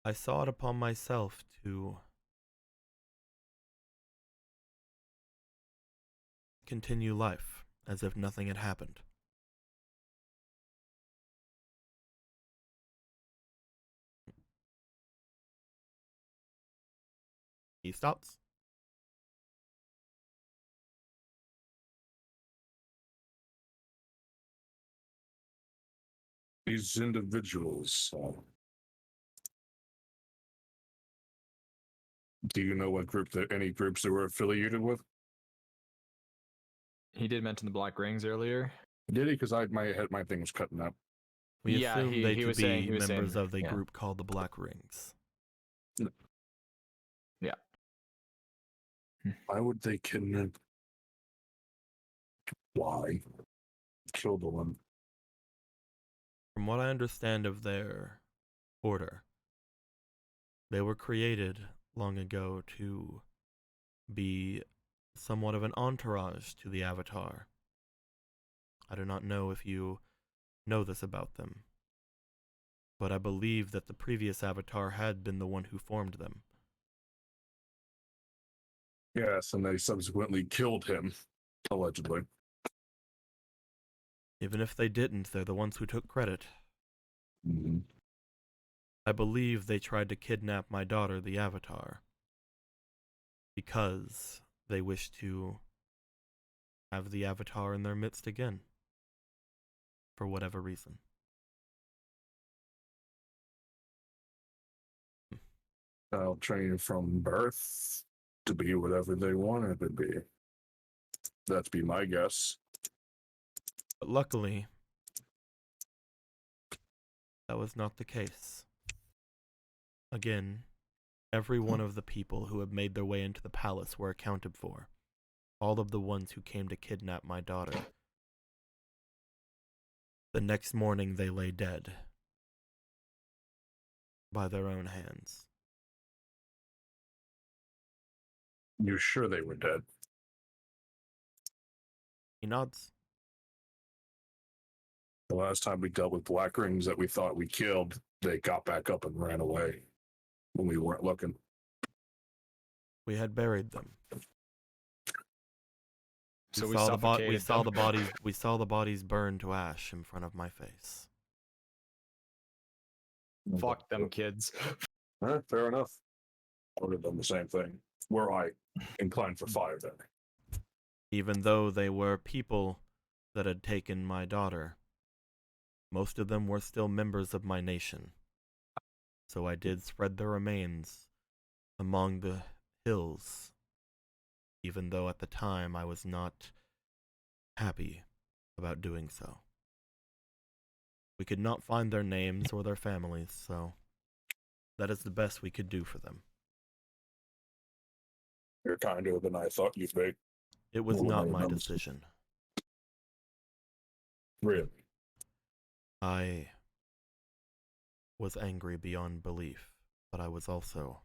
I saw it upon myself to continue life as if nothing had happened. He stops. These individuals. Do you know what any groups they were affiliated with? He did mention the Black Rings earlier. Did he? Because my thing was cutting out. We Yeah, assumed he they to was be saying- he was members saying- of the yeah. group called the Black Rings. Yeah. Why would they kidnap? Why? Kill the one. From what I understand of their order, they were created long ago to be somewhat of an entourage to the Avatar. I do not know if you know this about them, but I believe that the previous Avatar had been the one who formed them. Yes, and they subsequently killed him, allegedly. Even if they didn't, they're the ones who took credit. Mm-hmm. I believe they tried to kidnap my daughter, the Avatar, because they wish to have the Avatar in their midst again, for whatever reason. I'll train from birth to be whatever they wanted to be. That'd be my guess. But luckily, that was not the case. Again, every one of the people who had made their way into the palace were accounted for. All of the ones who came to kidnap my daughter. The next morning they lay dead. By their own hands. You're sure they were dead? He nods. The last time we dealt with Black Rings that we thought we killed, they got back up and ran away when we weren't looking. We had buried them. So we we suffocated saw them. the bodies. We saw the bodies burn to ash in front of my face. Fuck them kids. Fair enough. I would have done the same thing. Were I inclined for fire then? Even though they were people that had taken my daughter, most of them were still members of my nation. So I did spread their remains among the hills, even though at the time I was not happy about doing so. We could not find their names or their families, so that is the best we could do for them. You're kinder than I thought you'd be. It was Well, not I my remember. decision. Really? I was angry beyond belief, but I was also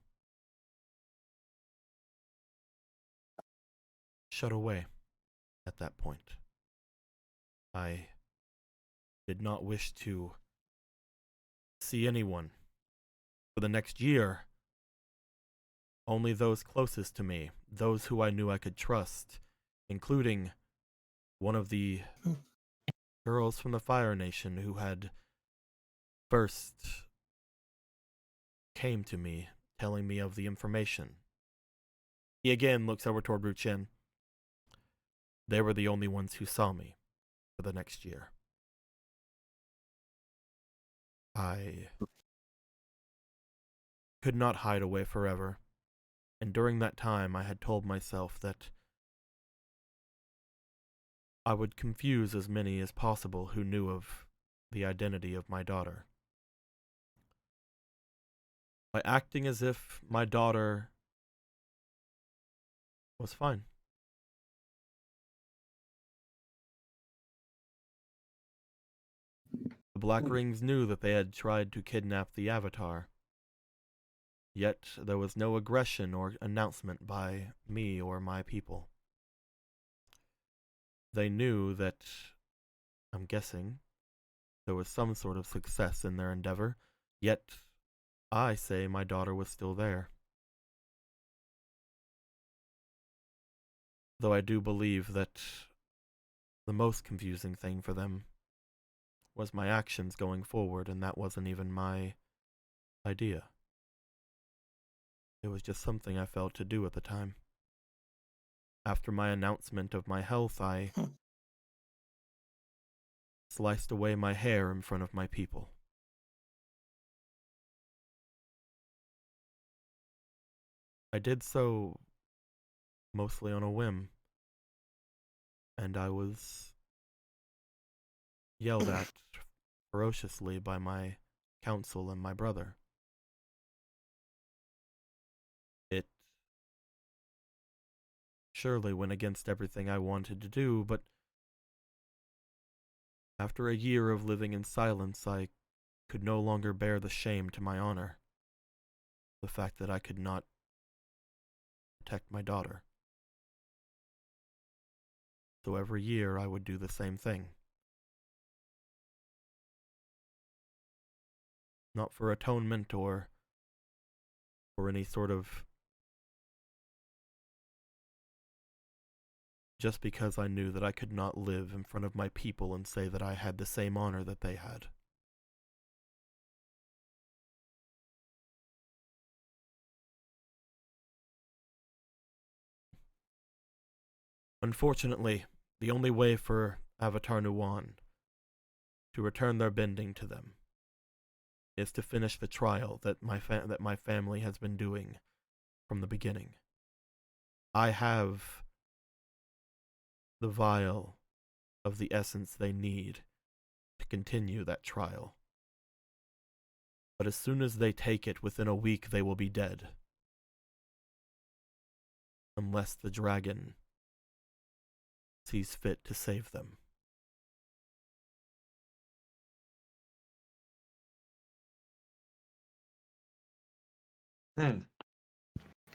shut away at that point. I did not wish to see anyone for the next year. Only those closest to me, those who I knew I could trust, including one of the girls from the Fire Nation who had first came to me telling me of the information. He again looks over toward Ruchen. They were the only ones who saw me for the next year. I could not hide away forever, and during that time I had told myself that I would confuse as many as possible who knew of the identity of my daughter. By acting as if my daughter was fine. The Black Rings knew that they had tried to kidnap the Avatar, yet there was no aggression or announcement by me or my people. They knew that, I'm guessing, there was some sort of success in their endeavor, yet I say my daughter was still there. Though I do believe that the most confusing thing for them was my actions going forward, and that wasn't even my idea. It was just something I felt to do at the time. After my announcement of my health, I sliced away my hair in front of my people. I did so mostly on a whim, and I was yelled at ferociously by my council and my brother. It surely went against everything I wanted to do, but after a year of living in silence, I could no longer bear the shame to my honor. The fact that I could not protect my daughter. So every year I would do the same thing. Not for atonement or for any sort of... just because I knew that I could not live in front of my people and say that I had the same honor that they had. Unfortunately, the only way for Avatar Nuwan to return their bending to them is to finish the trial that my family has been doing from the beginning. I have the vial of the essence they need to continue that trial. But as soon as they take it, within a week they will be dead. Unless the dragon sees fit to save them.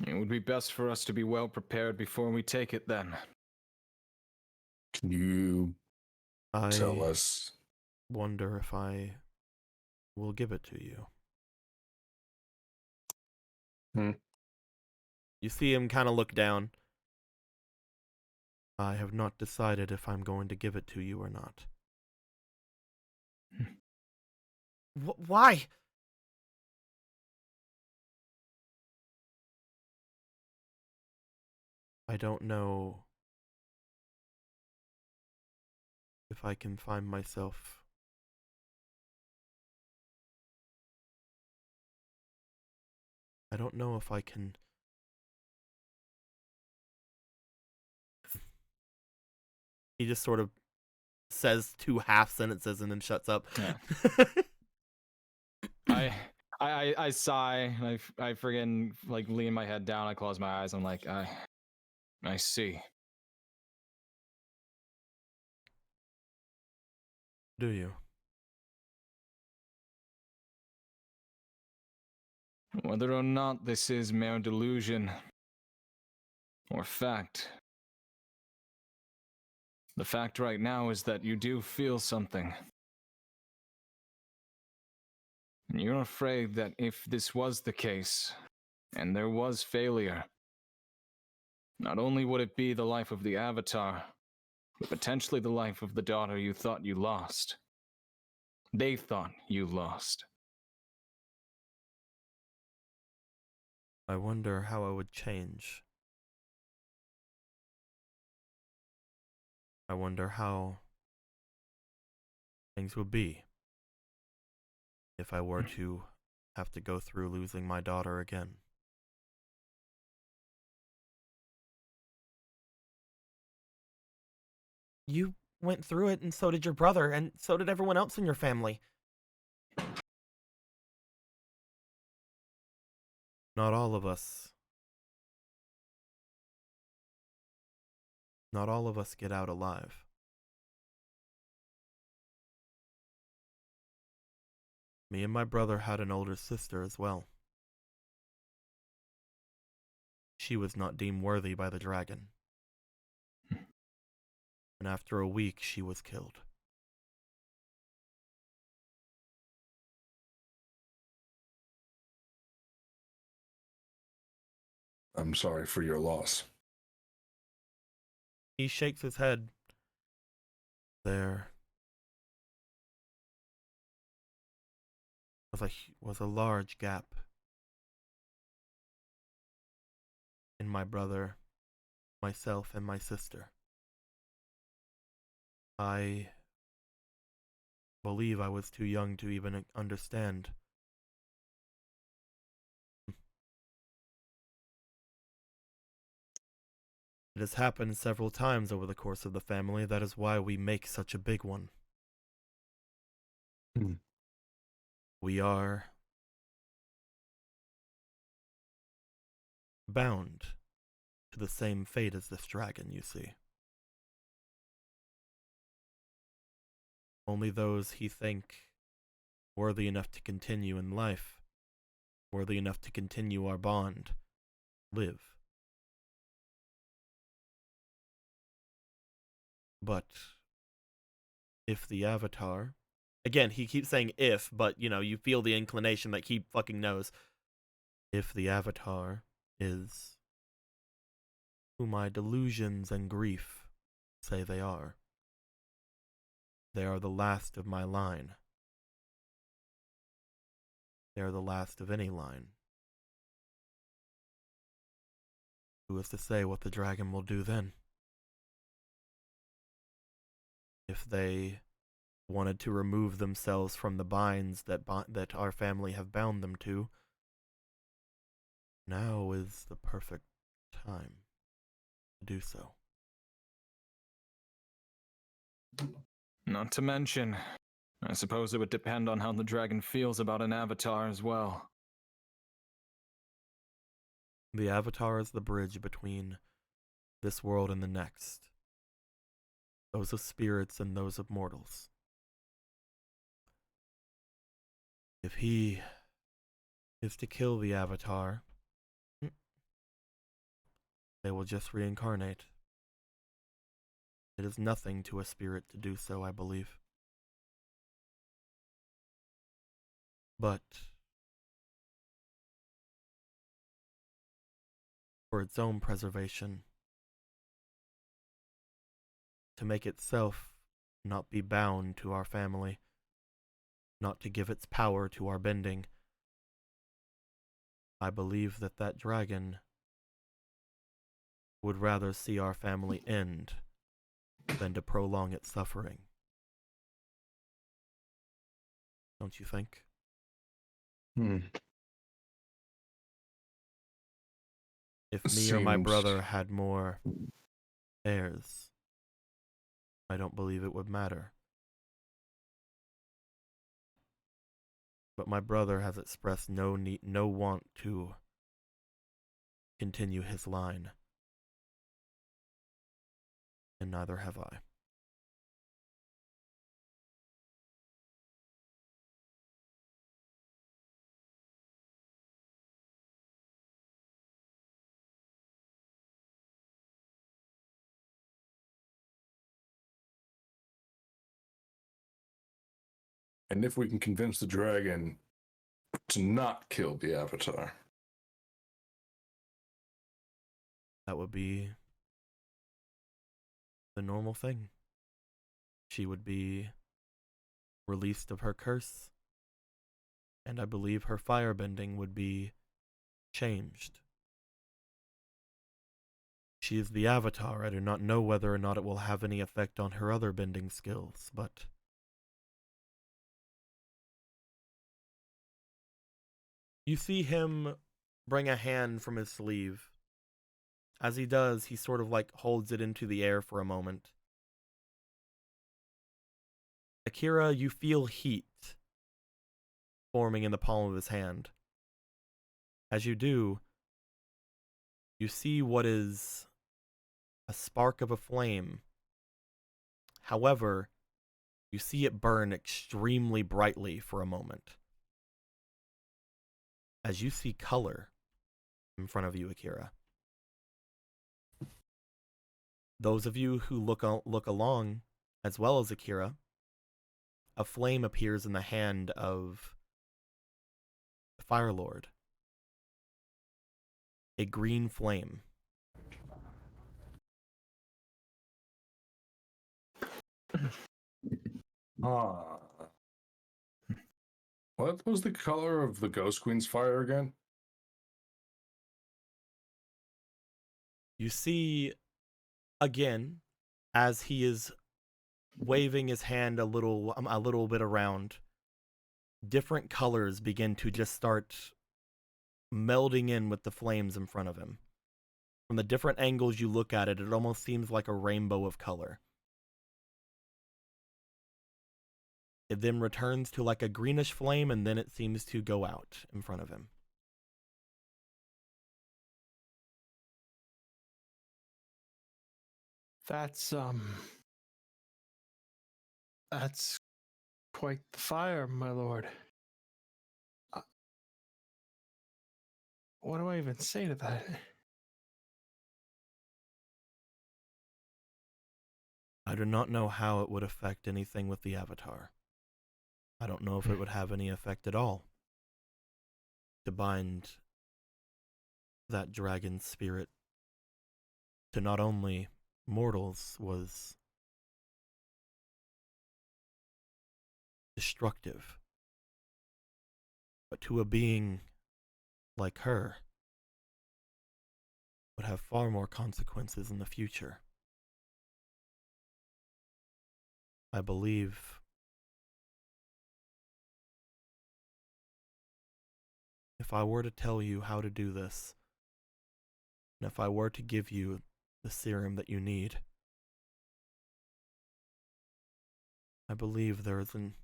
It would be best for us to be well prepared before we take it then. Can you tell I us? wonder if I will give it to you. You see him kind of look down. I have not decided if I'm going to give it to you or not. Why? I don't know if I can find myself I don't know if I can he just sort of says 2 half sentences and then shuts up. Yeah. I sigh. I friggin' like lean my head down. I close my eyes. I'm like, I see. Do you? Whether or not this is mere delusion or fact, the fact right now is that you do feel something. And you're afraid that if this was the case, and there was failure, not only would it be the life of the Avatar, but potentially the life of the daughter you thought you lost. They thought you lost. I wonder how I would change. I wonder how things would be if I were to have to go through losing my daughter again. You went through it, and so did your brother, and so did everyone else in your family. Not all of us. Not all of us get out alive. Me and my brother had an older sister as well. She was not deemed worthy by the dragon. And after a week, she was killed. I'm sorry for your loss. He shakes his head. There was a large gap in my brother, myself, and my sister. I believe I was too young to even understand. It has happened several times over the course of the family. That is why we make such a big one. We are bound to the same fate as this dragon, you see. Only those he think worthy enough to continue in life, worthy enough to continue our bond, live. But if the Avatar, again, he keeps saying if, but you feel the inclination that he fucking knows. If the Avatar is who my delusions and grief say they are the last of my line. They are the last of any line. Who is to say what the dragon will do then? If they wanted to remove themselves from the binds that our family have bound them to, now is the perfect time to do so. Not to mention, I suppose it would depend on how the dragon feels about an Avatar as well. The Avatar is the bridge between this world and the next. Those of spirits and those of mortals. If he is to kill the Avatar, they will just reincarnate. It is nothing to a spirit to do so, I believe. But for its own preservation, to make itself not be bound to our family, not to give its power to our bending, I believe that dragon would rather see our family end than to prolong its suffering. Don't you think? If me or my brother had more heirs, I don't believe it would matter. But my brother has expressed no want to continue his line. And neither have I. And if we can convince the dragon to not kill the Avatar, That would be the normal thing. She would be released of her curse, and I believe her firebending would be changed. She is the Avatar. I do not know whether or not it will have any effect on her other bending skills, but you see him bring a hand from his sleeve. As he does, he sort of like holds it into the air for a moment. Akira, you feel heat forming in the palm of his hand. As you do, you see what is a spark of a flame. However, you see it burn extremely brightly for a moment. As you see color in front of you, Akira. Those of you who look along, as well as Akira, a flame appears in the hand of the Fire Lord. A green flame. What was the color of the Ghost Queen's fire again? You see, again, as he is waving his hand a little bit around, different colors begin to just start melding in with the flames in front of him. From the different angles you look at it, it almost seems like a rainbow of color. It then returns to like a greenish flame, and then it seems to go out in front of him. That's quite the fire, my lord. What do I even say to that? I do not know how it would affect anything with the Avatar. I don't know if it would have any effect at all to bind that dragon spirit to not only mortals was destructive, but to a being like her would have far more consequences in the future. I believe if I were to tell you how to do this, and if I were to give you the serum that you need, I believe there is an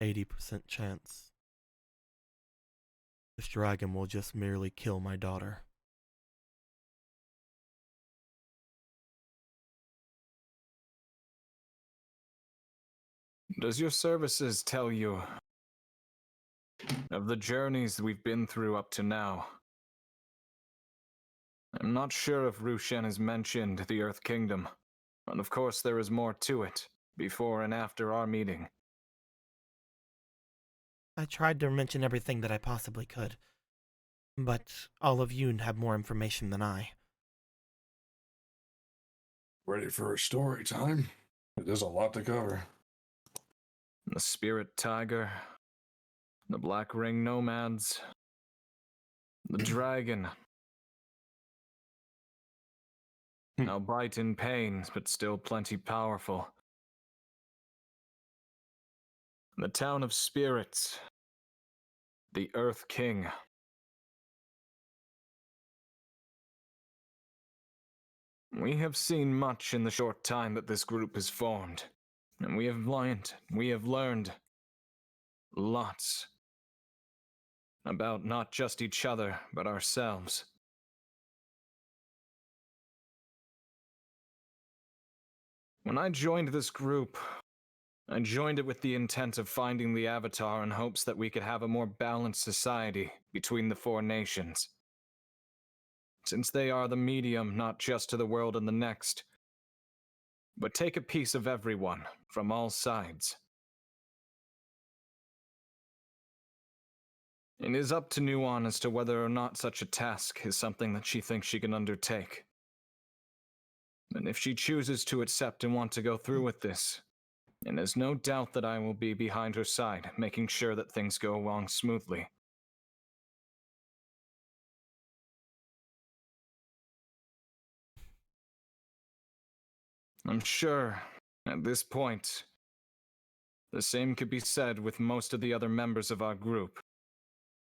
80% chance this dragon will just merely kill my daughter. Does your services tell you of the journeys we've been through up to now? I'm not sure if Rushen has mentioned the Earth Kingdom, and of course there is more to it, before and after our meeting. I tried to mention everything that I possibly could, but all of you have more information than I. Ready for a story time? There's a lot to cover. The Spirit Tiger, the Black Ring Nomads, the Dragon. Now bite in pain, but still plenty powerful. The Town of Spirits, the Earth King. We have seen much in the short time that this group has formed, and we have learned lots about not just each other, but ourselves. When I joined this group, I joined it with the intent of finding the Avatar in hopes that we could have a more balanced society between the four nations. Since they are the medium not just to the world and the next, but take a piece of everyone from all sides. It is up to Nuon as to whether or not such a task is something that she thinks she can undertake. And if she chooses to accept and want to go through with this, and there's no doubt that I will be behind her side, making sure that things go along smoothly. I'm sure, at this point, the same could be said with most of the other members of our group.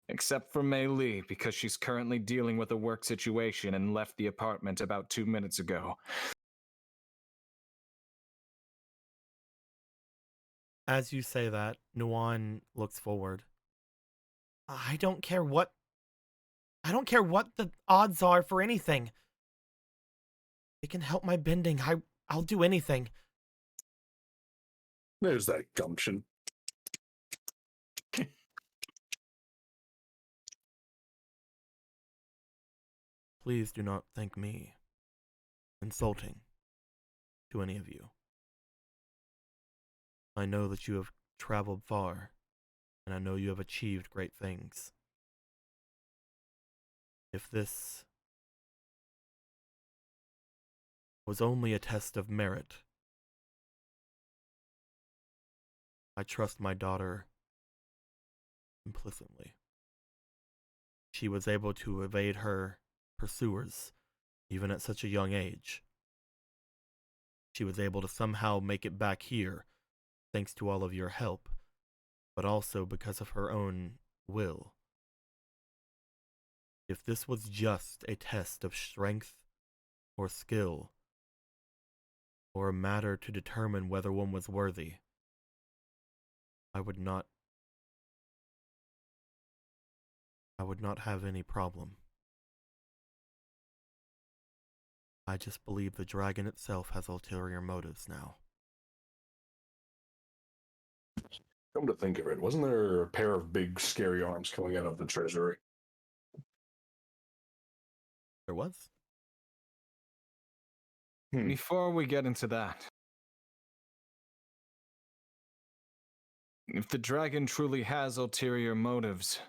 Except for Mei Li, because she's currently dealing with a work situation and left the apartment about 2 minutes ago. As you say that, Nuon looks forward. I don't care what the odds are for anything. It can help my bending. I'll do anything. There's that gumption. Please do not think me insulting to any of you. I know that you have traveled far, and I know you have achieved great things. If this was only a test of merit, I trust my daughter implicitly. She was able to evade her pursuers, even at such a young age. She was able to somehow make it back here, thanks to all of your help, but also because of her own will. If this was just a test of strength or skill, or a matter to determine whether one was worthy, I would not have any problem. I just believe the dragon itself has ulterior motives now. Come to think of it, wasn't there a pair of big scary arms coming out of the treasury? There was? Before we get into that, if the dragon truly has ulterior motives,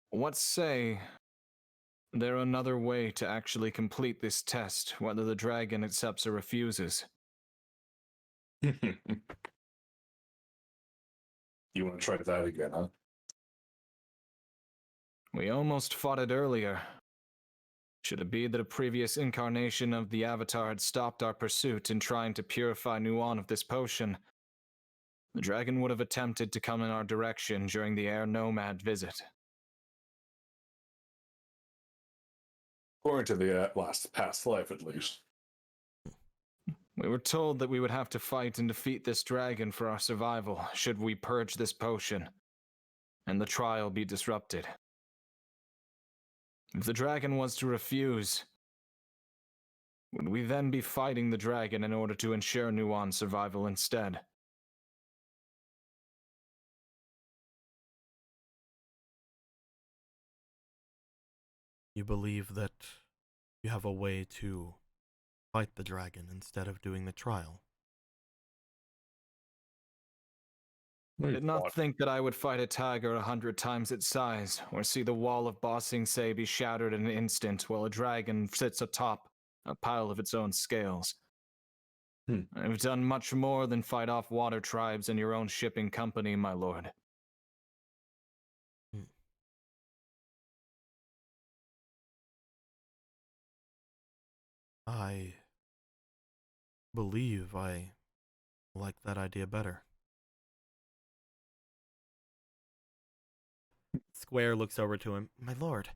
what say there another way to actually complete this test, whether the dragon accepts or refuses? You want to try that again, huh? We almost fought it earlier. Should it be that a previous incarnation of the Avatar had stopped our pursuit in trying to purify Nuon of this potion, the dragon would have attempted to come in our direction during the Air Nomad visit. According to the past life, at least. We were told that we would have to fight and defeat this dragon for our survival should we purge this potion, and the trial be disrupted. If the dragon was to refuse, would we then be fighting the dragon in order to ensure Nuon's survival instead? You believe that you have a way to fight the dragon instead of doing the trial? I did not think that I would fight a tiger 100 times its size, or see the wall of Ba Sing Se be shattered in an instant while a dragon sits atop a pile of its own scales. I've done much more than fight off water tribes in your own shipping company, my lord. I believe I like that idea better. Square looks over to him. My lord,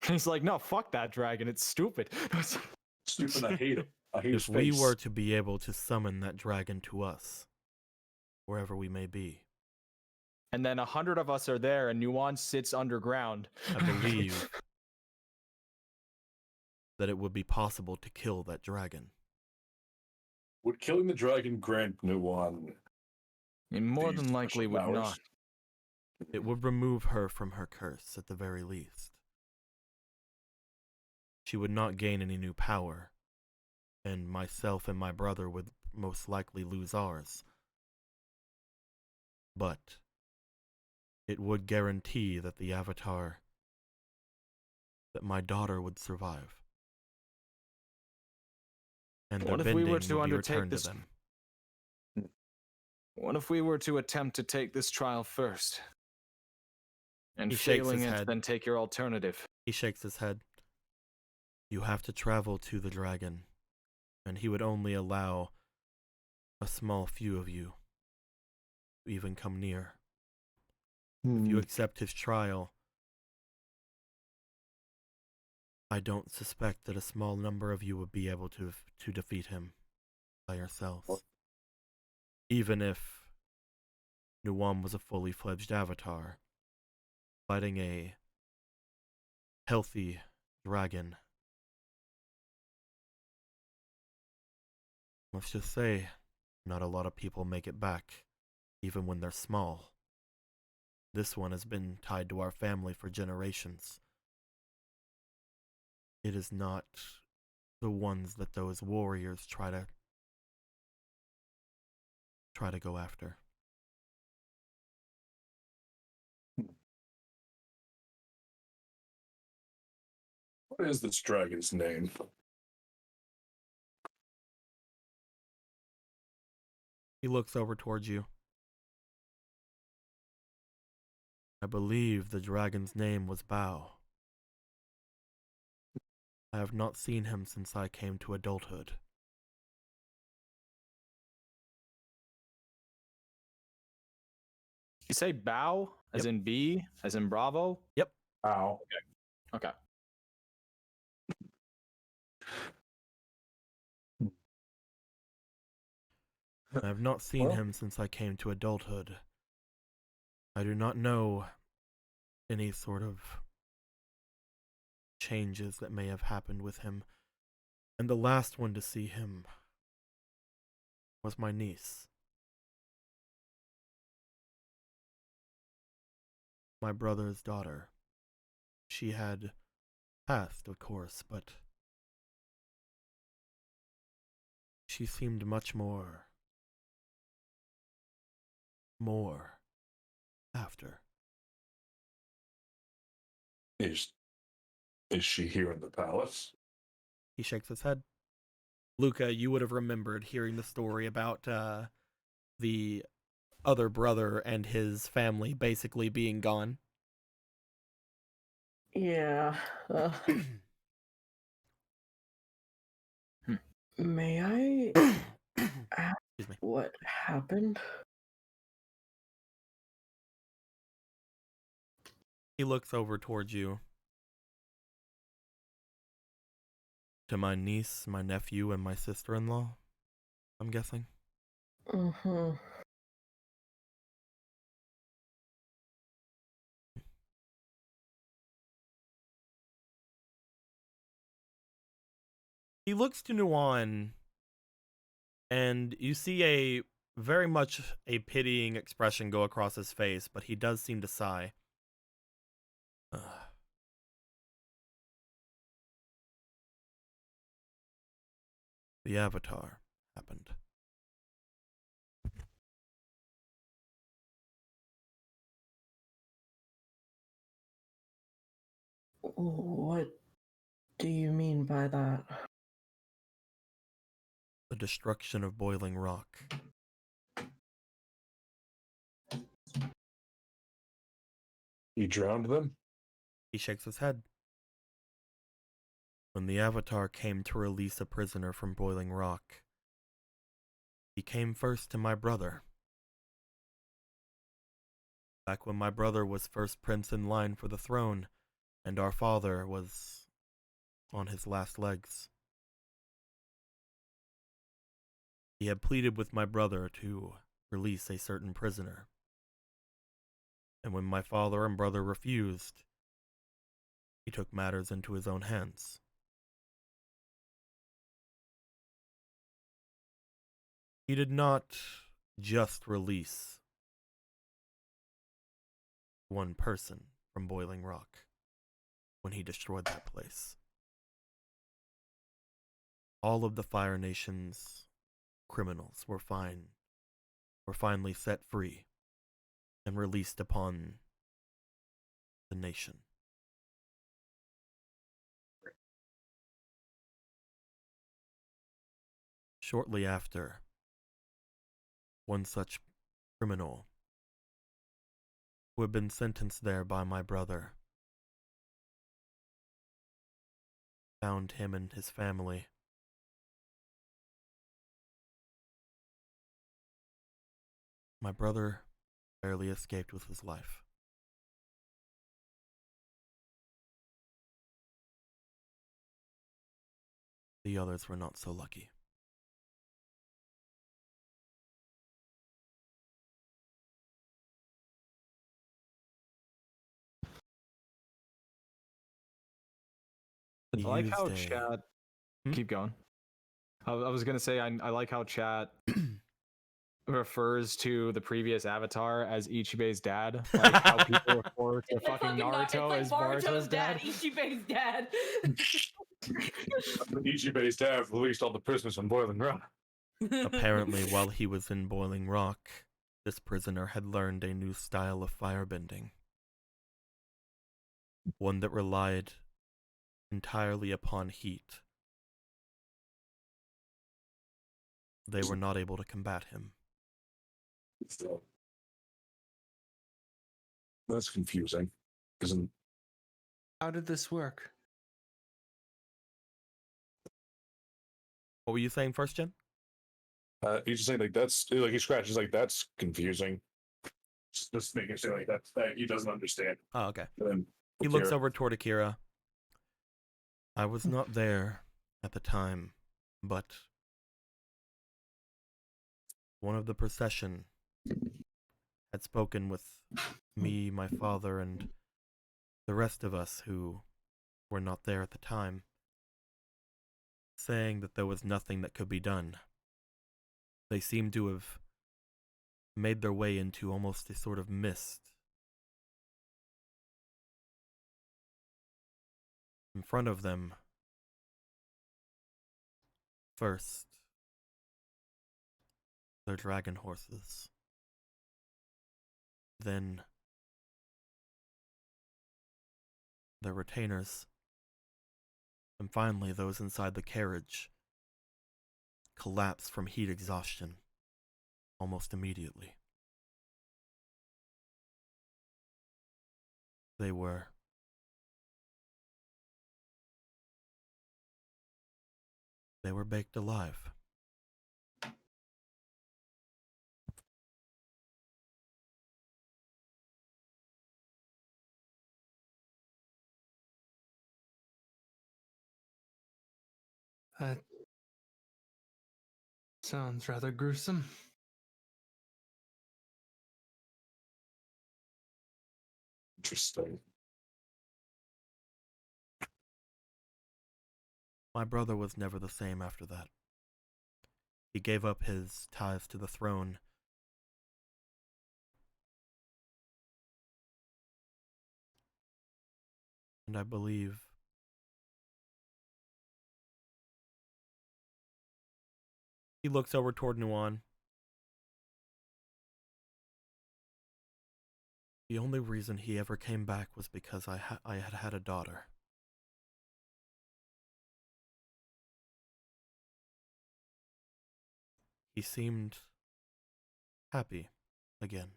He's like, no, fuck that dragon. It's stupid. Stupid, I hate him. I hate his If we face. were to be able to summon that dragon to us, wherever we may be, And then 100 of us are there, and Nuan sits underground. I believe that it would be possible to kill that dragon. Would killing the dragon grant Nuwan And more these than likely special would powers? not. It would remove her from her curse at the very least. She would not gain any new power, and myself and my brother would most likely lose ours. But it would guarantee that the Avatar, that my daughter would survive. And What their if we were bending to would be undertake returned this- to them. What if we were to attempt to take this trial first? And He shakes failing his it, head. then take your alternative. He shakes his head. You have to travel to the dragon, and he would only allow a small few of you to even come near. If you accept his trial, I don't suspect that a small number of you would be able to defeat him by yourselves. Even if Nuwan was a fully fledged Avatar, fighting a healthy dragon. Let's just say, not a lot of people make it back, even when they're small. This one has been tied to our family for generations. It is not the ones that those warriors try to go after. What is this dragon's name? He looks over towards you. I believe the dragon's name was Bao. I have not seen him since I came to adulthood. You say bow, as in B, as in Bravo? Ow. Okay. I have not seen Well- him since I came to adulthood. I do not know any sort of changes that may have happened with him. And the last one to see him was my niece. My brother's daughter. She had passed, of course, but she seemed much more after. Is she here in the palace? He shakes his head. Luca, you would have remembered hearing the story about the other brother and his family basically being gone. Yeah. May I ask Excuse me. what happened? He looks over towards you. To my niece, my nephew, and my sister-in-law, I'm guessing. Mm-hmm. He looks to Nuwan, and you see a very much a pitying expression go across his face, but he does seem to sigh. The Avatar happened. What do you mean by that? The destruction of Boiling Rock. He drowned them? He shakes his head. When the Avatar came to release a prisoner from Boiling Rock, he came first to my brother. Back when my brother was first prince in line for the throne, and our father was on his last legs. He had pleaded with my brother to release a certain prisoner. And when my father and brother refused, he took matters into his own hands. He did not just release one person from Boiling Rock when he destroyed that place. All of the Fire Nation's criminals were finally set free and released upon the nation. Shortly after, one such criminal who had been sentenced there by my brother found him and his family. My brother barely escaped with his life. The others were not so lucky. I like how Used a- chat. Hmm? Keep going. I was gonna say I like how chat refers to the previous avatar as Ichibe's dad, like how people refer to fucking Naruto as Boruto's dad. Ichibe's dad. Ichibe's dad released all the prisoners from Boiling Rock. Apparently, while he was in Boiling Rock, this prisoner had learned a new style of firebending. One that relied entirely upon heat. They were not able to combat him. So, that's confusing, isn't? How did this work? What were you saying first, Jen? He's just saying like that's like he scratches like that's confusing. Just making sure like that he doesn't understand. Oh, okay. And then He looks Akira, over toward Akira. I was not there at the time, but one of the procession had spoken with me, my father, and the rest of us who were not there at the time, saying that there was nothing that could be done. They seemed to have made their way into almost a sort of mist. In front of them, first, their dragon horses. Then, their retainers. And finally, those inside the carriage collapse from heat exhaustion almost immediately. They were baked alive. That sounds rather gruesome. interesting. My brother was never the same after that. He gave up his ties to the throne. And I believe he looks over toward Nuan. The only reason he ever came back was because I had had a daughter. He seemed happy again.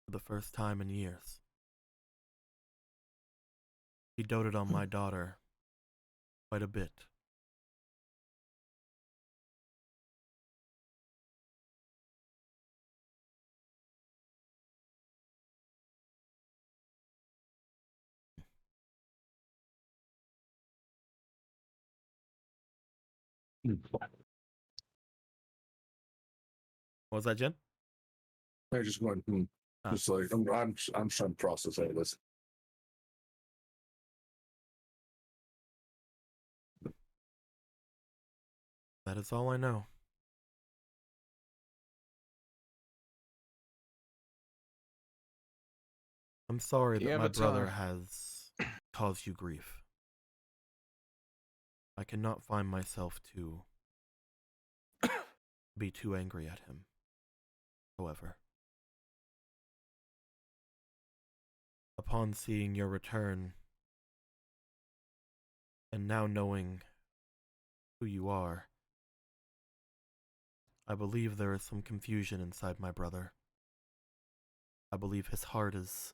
For the first time in years. He doted on my daughter quite a bit. What was that, Jen? I just went, Ah. just like I'm trying to process all this. That is all I know. I'm sorry The that my brother Avatar. has caused you grief. I cannot find myself to be too angry at him. However, upon seeing your return, and now knowing who you are, I believe there is some confusion inside my brother. I believe his heart is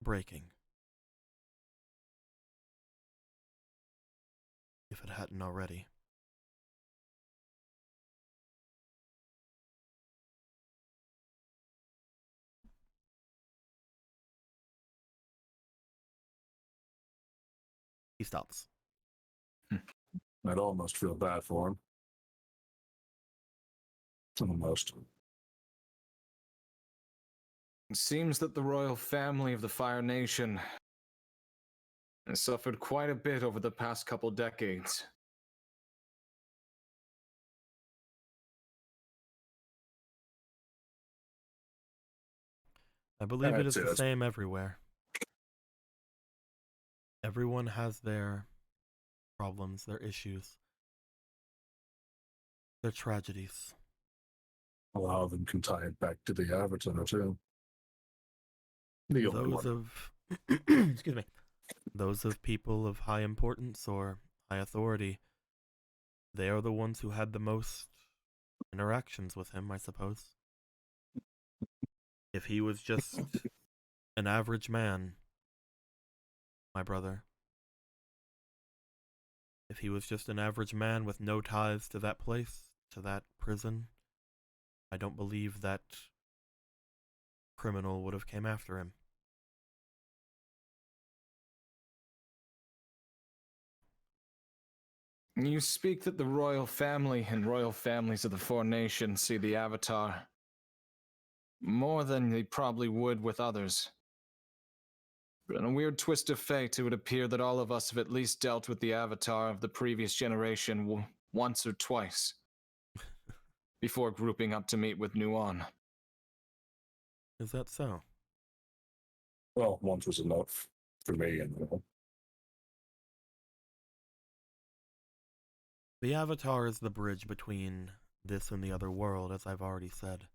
breaking. If it hadn't already. He stops. I'd almost feel bad for him. Almost. It seems that the royal family of the Fire Nation has suffered quite a bit over the past couple decades. I believe it is That's the it. same everywhere. Everyone has their problems, their issues, their tragedies. A lot of them can tie it back to the Avatar too. The only Those one. of excuse me. Those of people of high importance or high authority, they are the ones who had the most interactions with him, I suppose. If he was just an average man, my brother, if he was just an average man with no ties to that place, to that prison, I don't believe that criminal would have came after him. You speak that the royal family and royal families of the Four Nations see the Avatar more than they probably would with others. But in a weird twist of fate, it would appear that all of us have at least dealt with the Avatar of the previous generation once or twice, before grouping up to meet with Nuon. Is that so? Well, once was enough for me, and The Avatar is the bridge between this and the other world, as I've already said.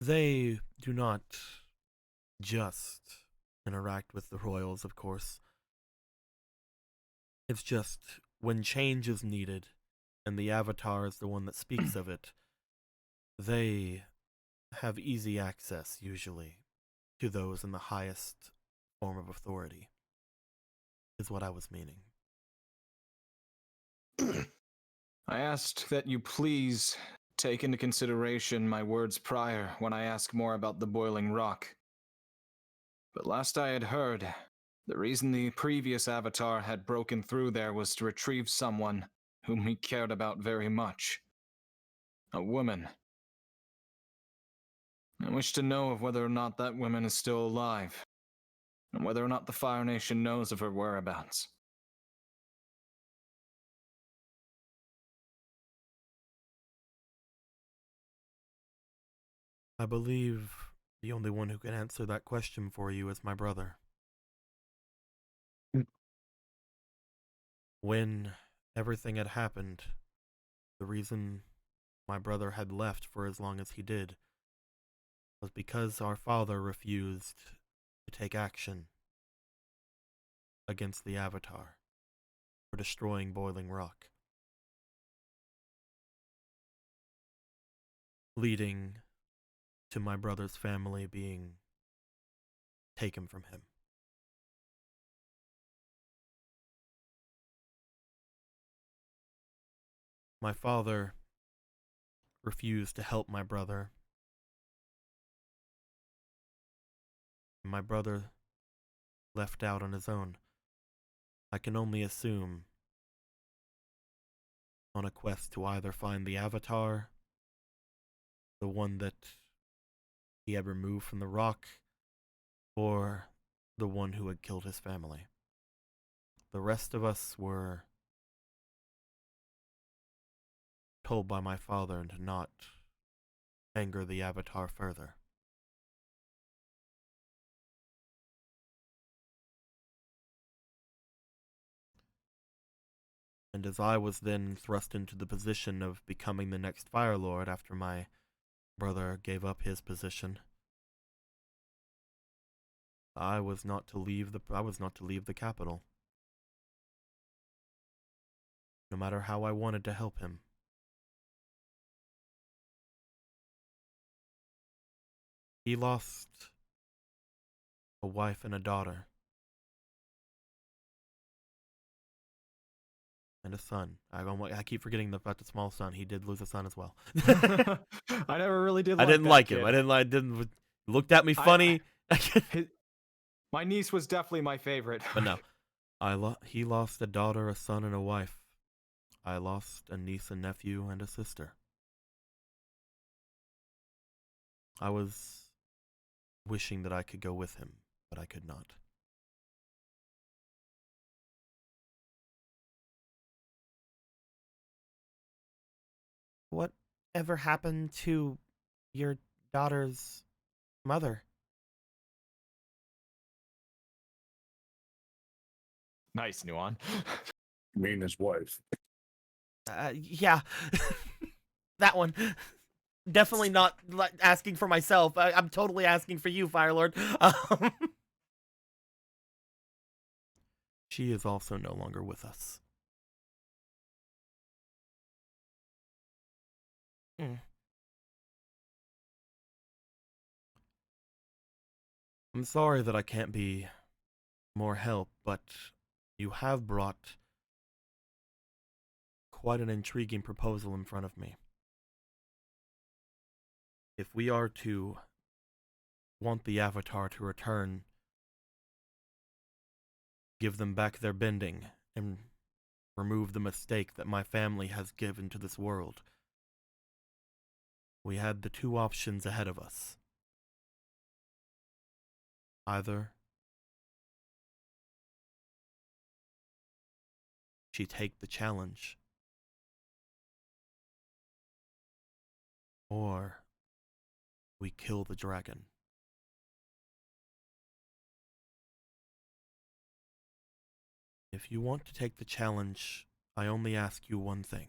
They do not just interact with the royals, of course. It's just when change is needed, and the Avatar is the one that speaks of it, they have easy access, usually, to those in the highest form of authority, is what I was meaning. I asked that you please take into consideration my words prior when I ask more about the Boiling Rock. But last I had heard, the reason the previous Avatar had broken through there was to retrieve someone whom he cared about very much. A woman. I wish to know of whether or not that woman is still alive, and whether or not the Fire Nation knows of her whereabouts. I believe the only one who can answer that question for you is my brother. When everything had happened, the reason my brother had left for as long as he did was because our father refused to take action against the Avatar for destroying Boiling Rock, leading to my brother's family being taken from him. My father refused to help my brother. My brother left out on his own. I can only assume on a quest to either find the Avatar, the one that he had removed from the rock, or the one who had killed his family. The rest of us were told by my father to not anger the Avatar further. And as I was then thrust into the position of becoming the next Fire Lord after my brother gave up his position, I was not to leave the capital. No matter how I wanted to help him. He lost a wife and a daughter. And a son. I keep forgetting about the small son. He did lose a son as well. I never really did. I didn't that like kid. him. I didn't. Looked at me funny. My niece was definitely my favorite. But no, he lost a daughter, a son, and a wife. I lost a niece, a nephew, and a sister. I was wishing that I could go with him, but I could not. Whatever happened to your daughter's mother? Nice, Nuan. mean his wife. Yeah. That one. Definitely not asking for myself. I'm totally asking for you, Firelord. She is also no longer with us. I'm sorry that I can't be more help, but you have brought quite an intriguing proposal in front of me. If we are to want the Avatar to return, give them back their bending, and remove the mistake that my family has given to this world, we had the two options ahead of us. Either she take the challenge, or we kill the dragon. If you want to take the challenge, I only ask you one thing.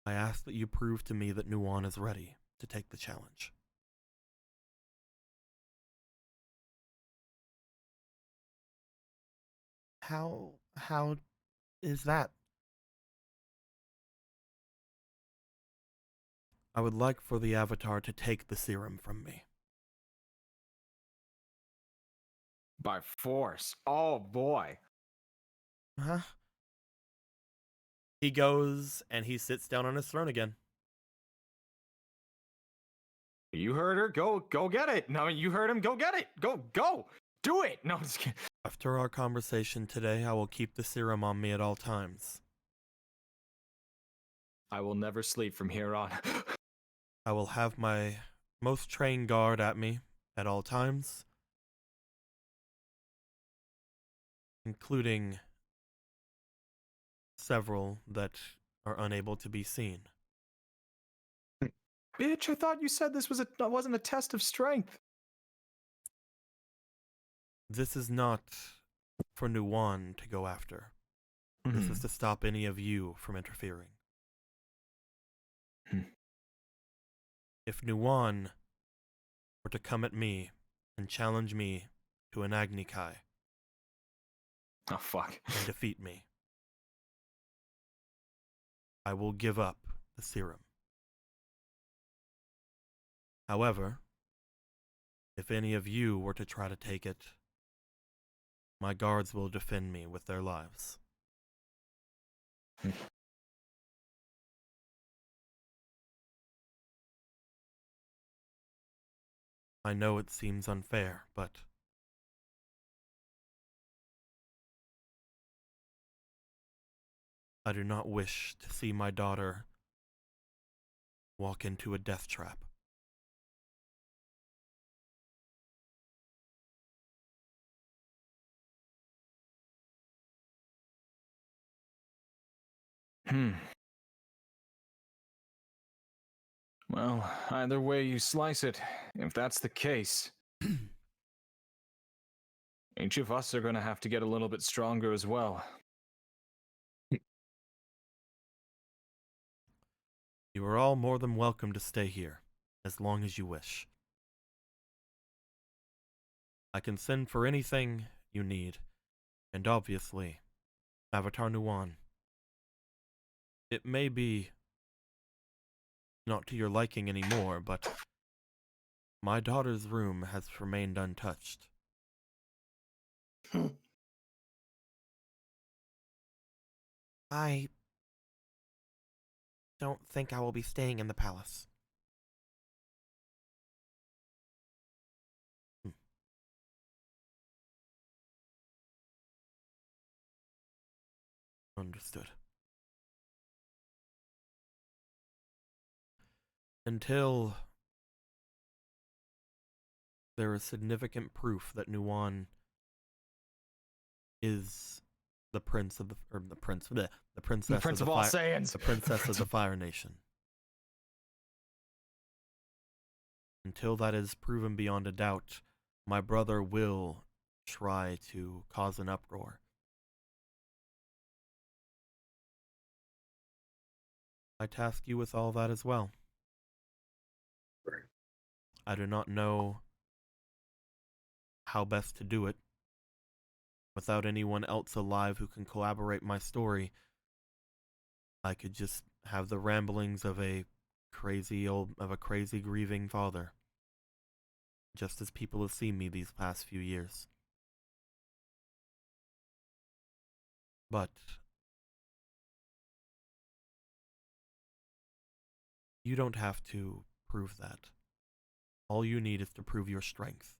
I ask that you prove to me that Nuan is ready to take the challenge. How is that? I would like for the Avatar to take the serum from me. By force. Oh boy. Huh? He goes and he sits down on his throne again. You heard her. Go get it. No, you heard him. Go get it. Go. Do it. No, I'm just kidding. After our conversation today, I will keep the serum on me at all times. I will never sleep from here on. I will have my most trained guard at me at all times, including several that are unable to be seen. Bitch, I thought you said this wasn't a test of strength. This is not for Nuan to go after. This is to stop any of you from interfering. If Nuan were to come at me and challenge me to an Agni Kai Oh, fuck. and defeat me, I will give up the serum. However, if any of you were to try to take it, my guards will defend me with their lives. I know it seems unfair, but I do not wish to see my daughter walk into a death trap. Well, either way you slice it, if that's the case, each of us are going to have to get a little bit stronger as well. You are all more than welcome to stay here, as long as you wish. I can send for anything you need, and obviously, Avatar Nuwan. It may be not to your liking anymore, but my daughter's room has remained untouched. I don't think I will be staying in the palace. Understood. Until there is significant proof that Nuwan is the prince of the princess of all Saiyans. the princess of the Fire Nation. Until that is proven beyond a doubt, my brother will try to cause an uproar. I task you with all that as well. I do not know how best to do it. Without anyone else alive who can collaborate my story, I could just have the ramblings of a crazy grieving father, just as people have seen me these past few years. But you don't have to prove that. All you need is to prove your strength.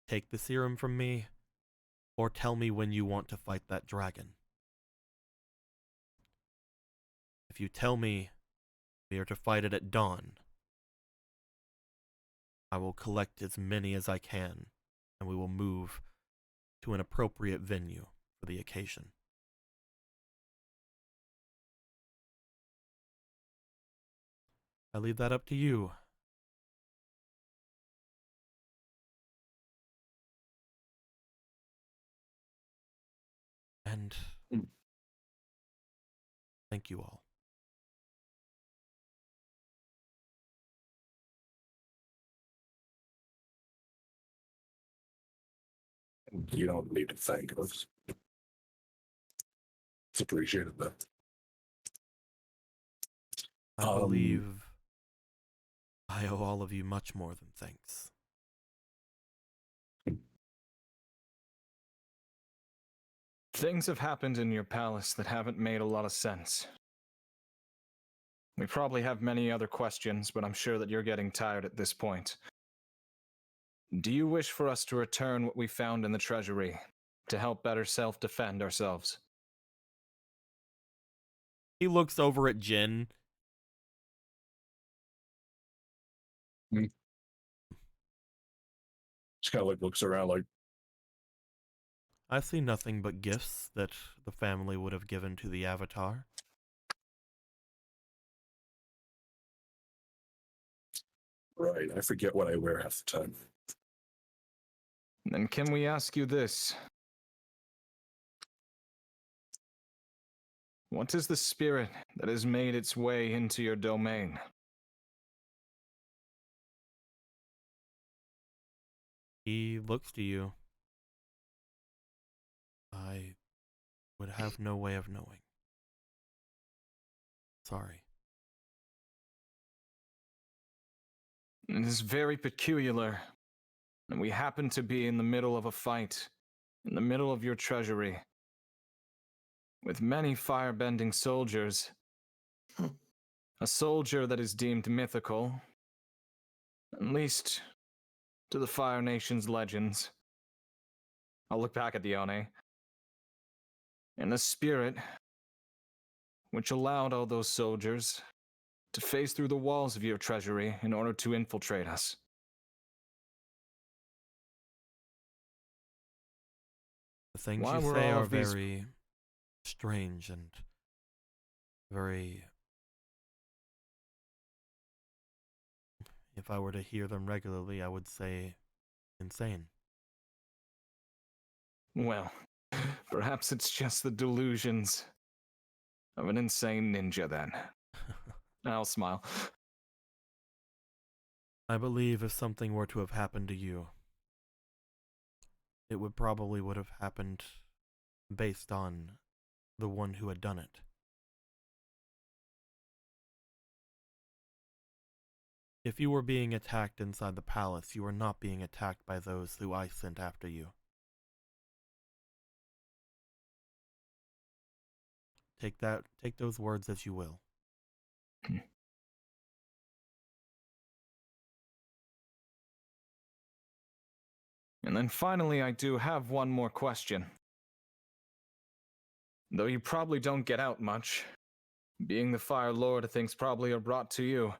Take the serum from me, or tell me when you want to fight that dragon. If you tell me we are to fight it at dawn, I will collect as many as I can, and we will move to an appropriate venue for the occasion. I leave that up to you. And thank you all. You don't need to thank us. It's appreciated, though. I believe I owe all of you much more than thanks. Things have happened in your palace that haven't made a lot of sense. We probably have many other questions, but I'm sure that you're getting tired at this point. Do you wish for us to return what we found in the treasury to help better self-defend ourselves? He looks over at Jin. Just kind of like looks around like, I see nothing but gifts that the family would have given to the Avatar. right, I forget what I wear half the time. Then can we ask you this? What is the spirit that has made its way into your domain? He looks to you. I would have no way of knowing. Sorry. It is very peculiar. And we happen to be in the middle of a fight, in the middle of your treasury, with many firebending soldiers. a soldier that is deemed mythical, at least to the Fire Nation's legends. I'll look back at the One. And a spirit which allowed all those soldiers to phase through the walls of your treasury in order to infiltrate us. The things Why you were say all are of these- very strange and very... If I were to hear them regularly, I would say insane. Well, perhaps it's just the delusions of an insane ninja then. I'll smile. I believe if something were to have happened to you, it would have happened based on the one who had done it. If you were being attacked inside the palace, you were not being attacked by those who I sent after you. Take those words as you will. And then finally, I do have one more question. Though you probably don't get out much, being the Fire Lord, things probably are brought to you.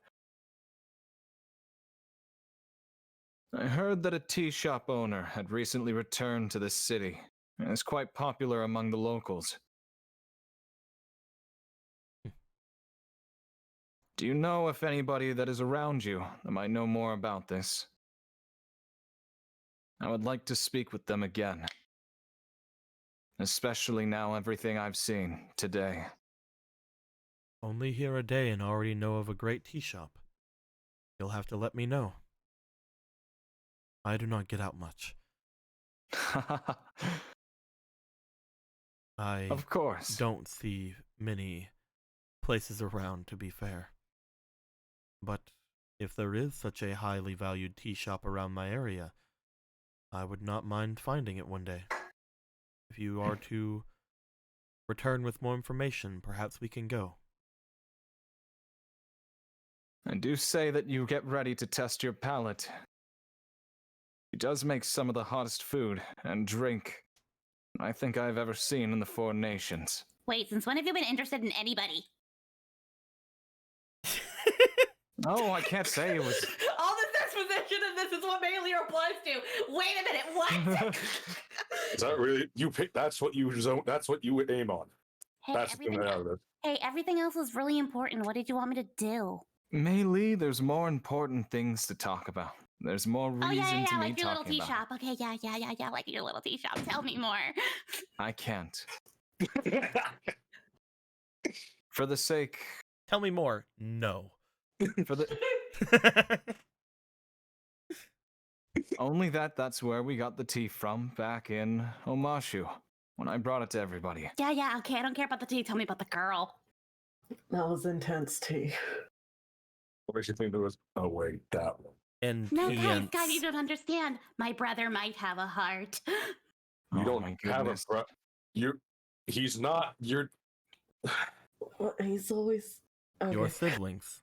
I heard that a tea shop owner had recently returned to this city, and is quite popular among the locals. Do you know if anybody that is around you that might know more about this? I would like to speak with them again. Especially now everything I've seen today. Only here a day and already know of a great tea shop. You'll have to let me know. I do not get out much. I Of course. don't see many places around, to be fair. But if there is such a highly valued tea shop around my area, I would not mind finding it one day. If you are to return with more information, perhaps we can go. I do say that you get ready to test your palate. He does make some of the hottest food and drink I think I've ever seen in the Four Nations. Wait, since when have you been interested in anybody? Oh, I can't say it was... All this exposition and this is what Bailey replies to. Wait a minute, what? Is that really you pick? That's what you zone. That's what you would aim on. Hey, That's the thing everything, out of it. hey, everything else was really important. What did you want me to do? Mei Lee, there's more important things to talk about. There's more reason Oh, yeah, to me like your little talking tea about. shop. Okay, yeah, like your little tea shop. Tell me more. I can't. For the sake... Tell me more. No. For the... Only that's where we got the tea from back in Omashu, when I brought it to everybody. Yeah, okay, I don't care about the tea. Tell me about the girl. That was intense tea. What makes you think there was? Oh wait, that one. And No, guys, you don't understand. My brother might have a heart. You Oh don't my have a goodness. bro. He's not. You're. Well, he's always. Okay. your siblings.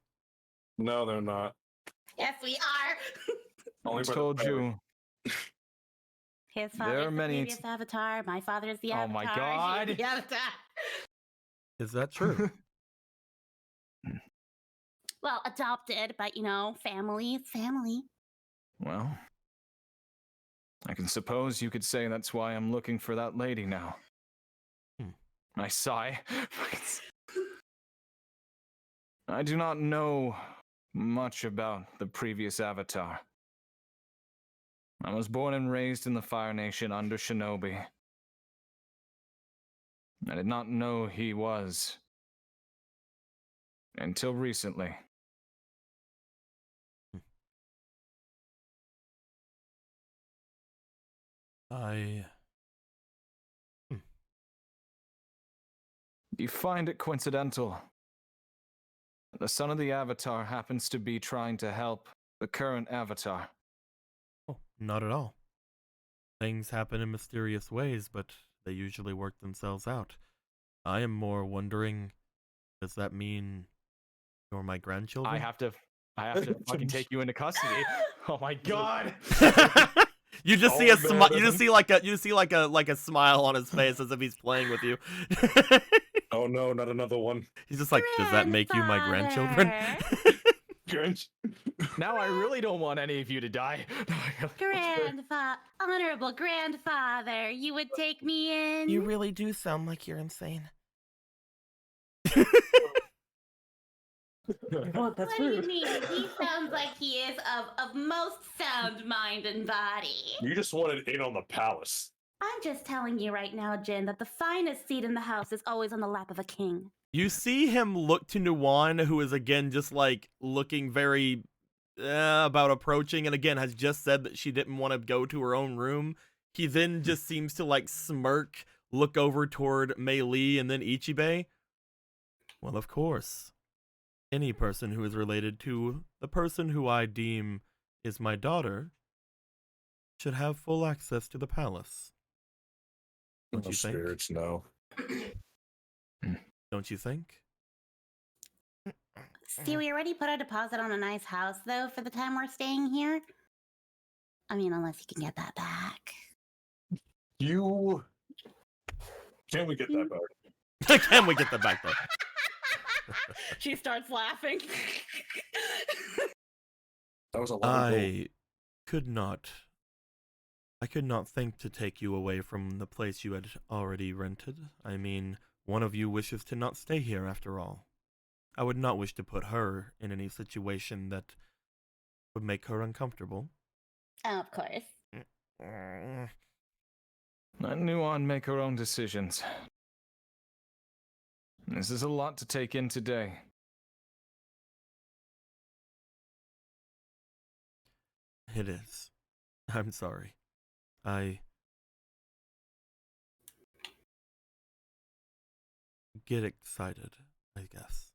No, they're not. Yes, we are. Only I by the told family. you. His There father are is the many previous avatar. My father is the Oh avatar. my She's God. the avatar. Is that true? Well, adopted, but family is family. Well, I can suppose you could say that's why I'm looking for that lady now. I sigh. I do not know much about the previous avatar. I was born and raised in the Fire Nation under Shinobi. I did not know he was until recently. Do you find it coincidental that the son of the Avatar happens to be trying to help the current Avatar? Oh, not at all. Things happen in mysterious ways, but they usually work themselves out. I am more wondering, does that mean You're my grandchildren. I have to fucking take you into custody. Oh my god. You just Oh, see a no, smile. it You just see like a smile on his face as if he's playing with you. Oh no, not another one. He's just like, does that make you my grandchildren? Grinch. Now I really don't want any of you to die. Honorable grandfather, you would take me in? You really do sound like you're insane. What? That's What do you rude. mean? He sounds like he is of most sound mind and body. You just wanted in on the palace. I'm just telling you right now, Jin, that the finest seat in the house is always on the lap of a king. You see him look to Nuwan, who is again just like looking very about approaching, and again has just said that she didn't want to go to her own room. He then just seems to like smirk, look over toward Mei Li and then Ichibei. Well, of course. Any person who is related to the person who I deem is my daughter should have full access to the palace. Don't The you think? spirits know. Don't you think? See, we already put our deposit on a nice house, though, for the time we're staying here. I mean, unless you can get that back. You. Can we get that back? Can we get the back though? She starts laughing. That was a lot of gold. I could not think to take you away from the place you had already rented. I mean, one of you wishes to not stay here after all. I would not wish to put her in any situation that would make her uncomfortable. Oh, of course. Let Nuwan make her own decisions. This is a lot to take in today. It is. I'm sorry. I get excited, I guess.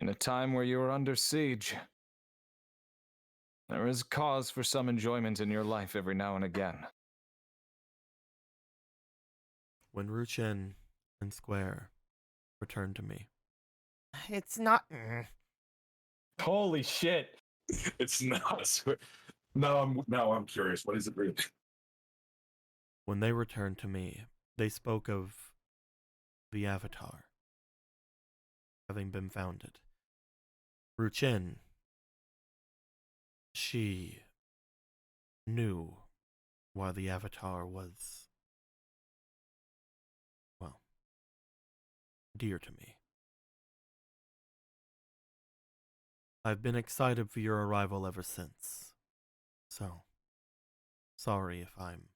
In a time where you are under siege, there is cause for some enjoyment in your life every now and again. When Ruchen and Square returned to me. It's not. Holy shit. It's not. Now I'm curious. What is it really? When they returned to me, they spoke of the Avatar having been founded. Ruchen, she knew why the Avatar was, well, dear to me. I've been excited for your arrival ever since. So, sorry if I'm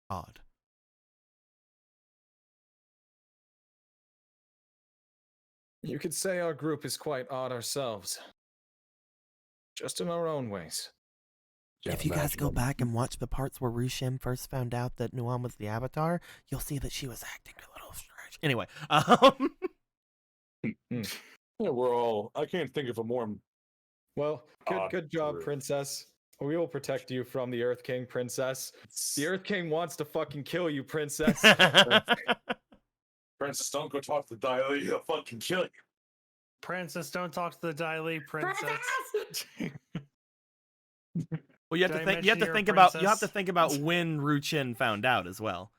odd. You could say our group is quite odd ourselves. Just in our own ways. If you guys go back and watch the parts where Ruchen first found out that Nuwan was the Avatar, you'll see that she was acting a little strange. Anyway, Yeah, we're all. I can't think of a more. Well, Ah, good job, true. princess. We will protect you from the Earth King, princess. The Earth King wants to fucking kill you, princess. Princess, don't go talk to Dai. He'll fucking kill you. Princess, don't talk to the Dai Li princess. Well, you have Did to I think. You have mention to you're a think about. You have to princess? think about when Ruchen found out as well,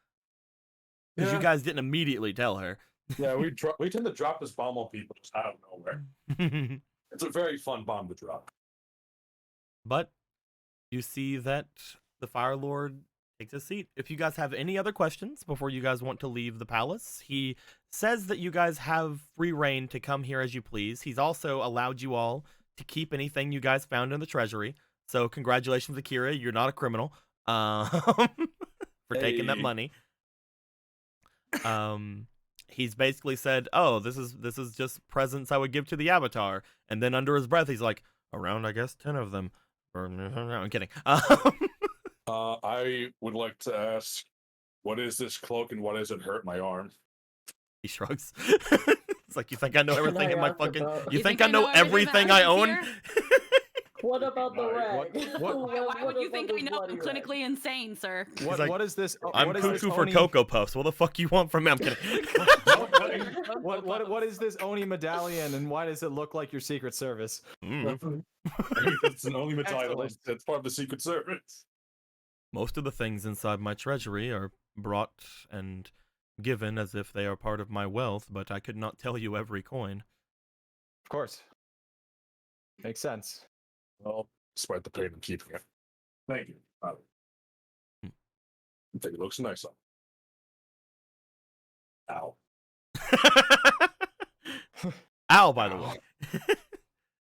because you Yeah. guys didn't immediately tell her. Yeah, we tend to drop this bomb on people just out of nowhere. It's a very fun bomb to drop. But you see that the Fire Lord takes a seat. If you guys have any other questions before you guys want to leave the palace, he says that you guys have free reign to come here as you please. He's also allowed you all to keep anything you guys found in the treasury. So congratulations, Akira. You're not a criminal for taking that Hey. money. He's basically said, "Oh, this is just presents I would give to the Avatar," and then under his breath, he's like, "Around, I guess, 10 of them." Or, no, I'm kidding. I would like to ask, what is this cloak and why does it hurt my arm? He shrugs. It's like, you think I know everything in my Now you're fucking? out You You think think I I know know everything everything that I happens own? here? What about the Alright, rag? what- Why would you about think the I know I'm bloody rag? clinically insane, sir? What, like, what is this? I'm what is this cuckoo for Oni- Cocoa Puffs. What the fuck you want from me? I'm kidding. What is this Oni medallion, and why does it look like your Secret Service? It's an only medallion. Excellent. It's part of the Secret Service. Most of the things inside my treasury are brought and given as if they are part of my wealth, but I could not tell you every coin. Of course. Makes sense. Well, despite the pain of keeping it. Thank you. I think it looks nice. Ow. Ow, by the way.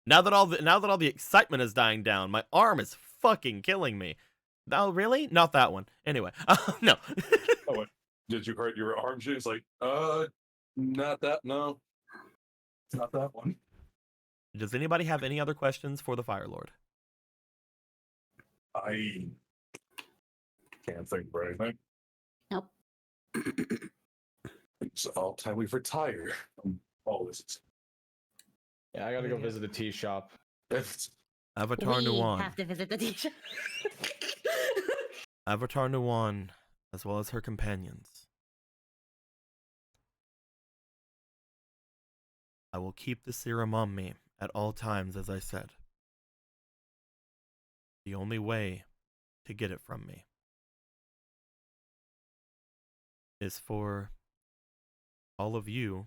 now that all the excitement is dying down, my arm is fucking killing me. Oh, really? Not that one. Anyway, no. Did you hurt your arm? She's like, not that. No, it's not that one. Does anybody have any other questions for the Fire Lord? I can't think of anything. Nope. It's all time we retire from all this. Yeah, I gotta go visit the tea shop. Avatar We Nuwan. have to visit the teacher. Avatar Nuwan, as well as her companions. I will keep the serum on me at all times, as I said. The only way to get it from me is for all of you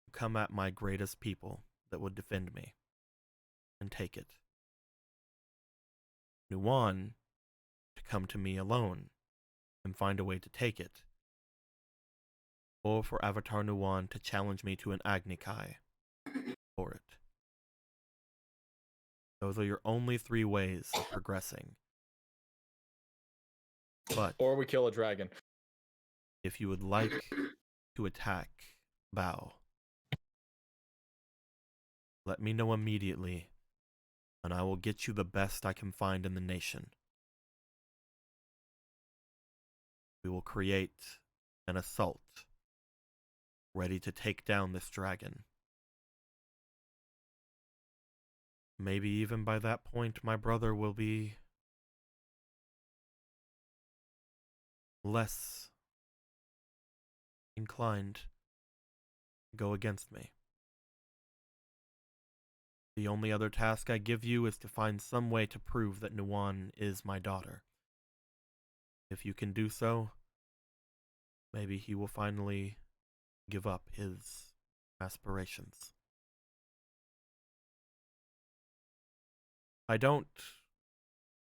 to come at my greatest people that would defend me and take it. Nuwan to come to me alone and find a way to take it. Or for Avatar Nuwan to challenge me to an Agni Kai for it. Those are your only 3 ways of progressing. But Or we kill a dragon. if you would like to attack Bao, let me know immediately, and I will get you the best I can find in the nation. We will create an assault, ready to take down this dragon. Maybe even by that point, my brother will be less inclined to go against me. The only other task I give you is to find some way to prove that Nuwan is my daughter. If you can do so, maybe he will finally give up his aspirations. I don't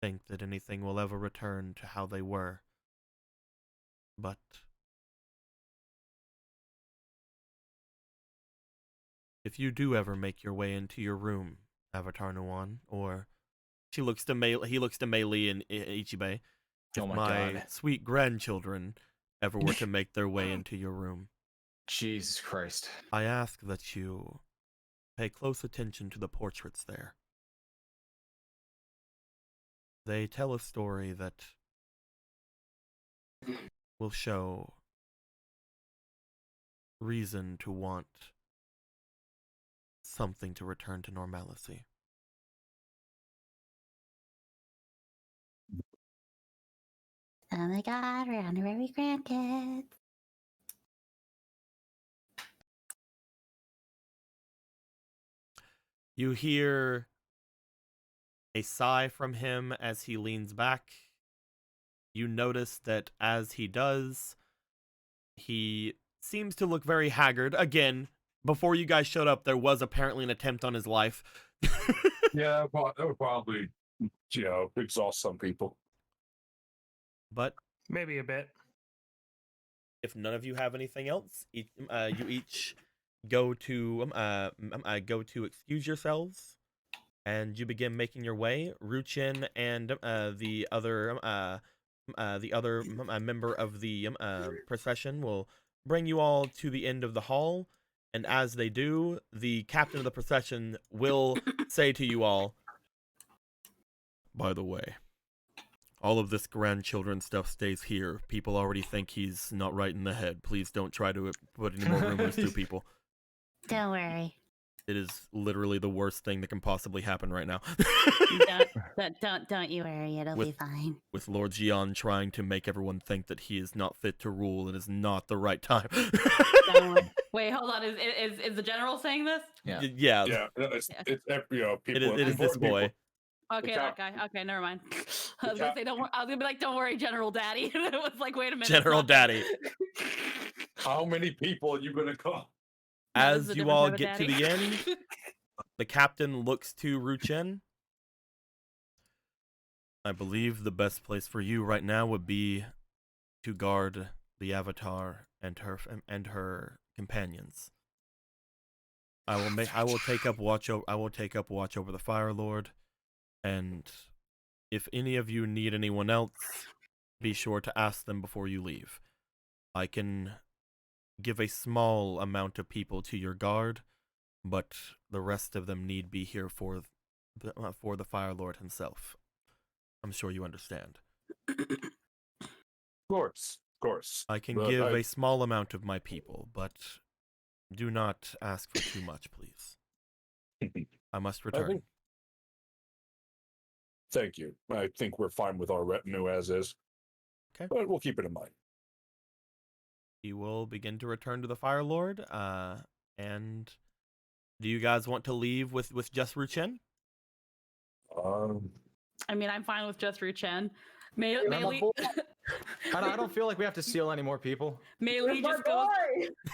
think that anything will ever return to how they were, but if you do ever make your way into your room, Avatar Nuwan, or he looks to Mei Li and Ichibei, if Oh my my God. sweet grandchildren ever were to make their way into your room, Jesus Christ. I ask that you pay close attention to the portraits there. They tell a story that will show reason to want something to return to normalcy. Oh my god, we're honorary grandkids. You hear a sigh from him as he leans back. You notice that as he does, he seems to look very haggard. Again, before you guys showed up, there was apparently an attempt on his life. Yeah, that would probably, exhaust some people. But Maybe a bit. if none of you have anything else, you each go to excuse yourselves, and you begin making your way. Ruchin and the other member of the procession will bring you all to the end of the hall, and as they do, the captain of the procession will say to you all, "By the way, all of this grandchildren stuff stays here. People already think he's not right in the head. Please don't try to put any more rumors to people. Don't worry. It is literally the worst thing that can possibly happen right now. Don't you worry, it'll be fine. With Lord Jian trying to make everyone think that he is not fit to rule, it is not the right time. Wait, hold on. Is the general saying this? Yeah. Yeah. Yeah, it's you know, people. It is this boy. Okay, that guy. Okay, never mind. I was gonna say, don't. I was gonna be like, don't worry, General Daddy. And it was like, wait a minute. General Daddy. How many people are you gonna call? As you all get to the end, the captain looks to Ruchen. I believe the best place for you right now would be to guard the Avatar and her companions. I will take up watch over the Fire Lord, and if any of you need anyone else, be sure to ask them before you leave. I can give a small amount of people to your guard, but the rest of them need be here for the Fire Lord himself. I'm sure you understand. Of course. I can give a small amount of my people, but do not ask for too much, please. I must return. Thank you. I think we're fine with our retinue as is. Okay. But we'll keep it in mind. He will begin to return to the Fire Lord. And do you guys want to leave with just Ruchen? I mean, I'm fine with just Ruchen. I don't feel like we have to steal any more people. Meili just goes.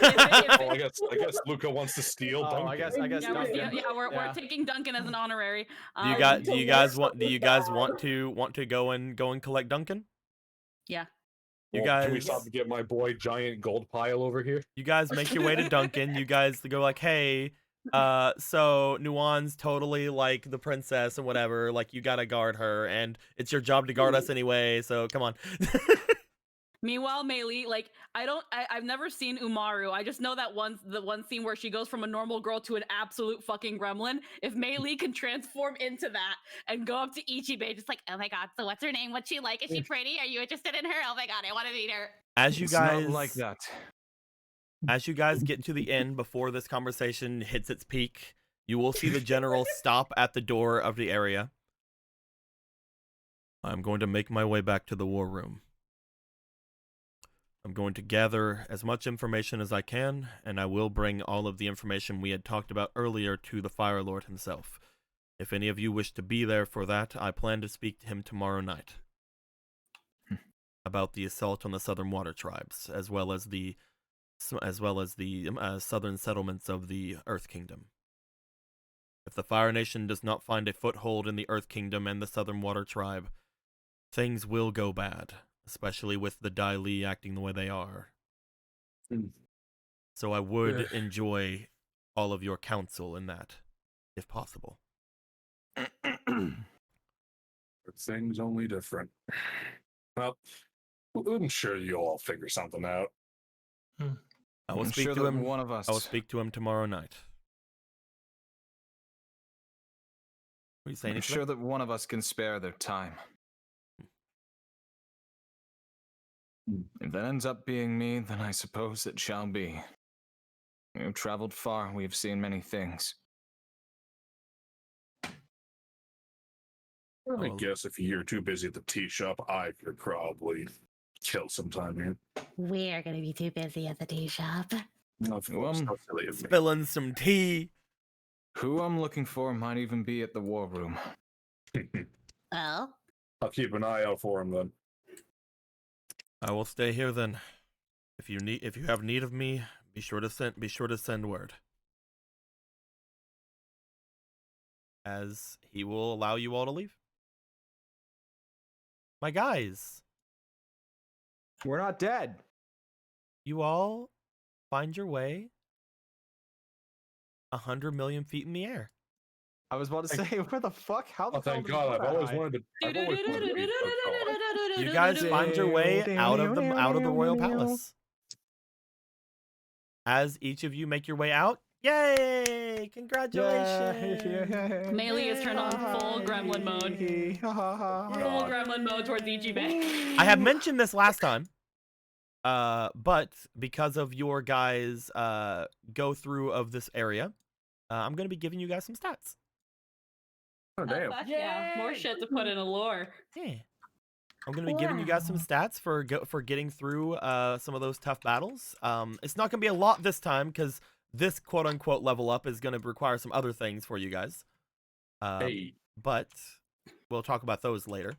I guess Luca wants to steal Duncan. I guess. We're taking Duncan as an honorary. Do you guys want to go and collect Duncan? Yeah. You guys, can we stop and get my boy giant gold pile over here? You guys make your way to Duncan. You guys go like, hey, so Nuan's totally like the princess and whatever. Like, you gotta guard her, and it's your job to guard us anyway. So come on. Meanwhile, Meili, like, I've never seen Umaru. I just know that the one scene where she goes from a normal girl to an absolute fucking gremlin. If Meili can transform into that and go up to Ichibe, just like, oh my god, so what's her name? What's she like? Is she pretty? Are you interested in her? Oh my god, I want to meet her. As you guys not like that. As you guys get to the end before this conversation hits its peak, you will see the general stop at the door of the area. I'm going to make my way back to the war room. I'm going to gather as much information as I can, and I will bring all of the information we had talked about earlier to the Fire Lord himself. If any of you wish to be there for that, I plan to speak to him tomorrow night about the assault on the Southern Water Tribes, as well as the southern settlements of the Earth Kingdom. If the Fire Nation does not find a foothold in the Earth Kingdom and the Southern Water Tribe, things will go bad, especially with the Dai Li acting the way they are. So I would enjoy all of your counsel in that, if possible. Things only different. Well, I'm sure you'll all figure something out. I will speak to him. One of us. I will speak to him tomorrow night. What are you saying? I'm sure that one of us can spare their time. If that ends up being me, then I suppose it shall be. We have traveled far, we have seen many things. I guess if you're too busy at the tea shop, I could probably kill some time here. We're gonna be too busy at the tea shop. Of course, how silly of me. Spilling some tea. Who I'm looking for might even be at the war room. Oh? I'll keep an eye out for him then. I will stay here then. If you have need of me, be sure to send word. As he will allow you all to leave. My guys. We're not dead. You all find your way 100 million feet in the air. I was about to say, where the fuck? How the thank God! I've always wanted to. You guys find your way out of the royal palace. As each of you make your way out, yay! Congratulations! Meili is turned on full gremlin mode. Full gremlin mode towards Ichibe. I have mentioned this last time, but because of your guys' go through of this area, I'm going to be giving you guys some stats. Oh damn! Yeah, more shit to put in a lore. Yeah. I'm going to be giving you guys some stats for getting through some of those tough battles. It's not going to be a lot this time because this quote-unquote level up is going to require some other things for you guys. Hey. But we'll talk about those later.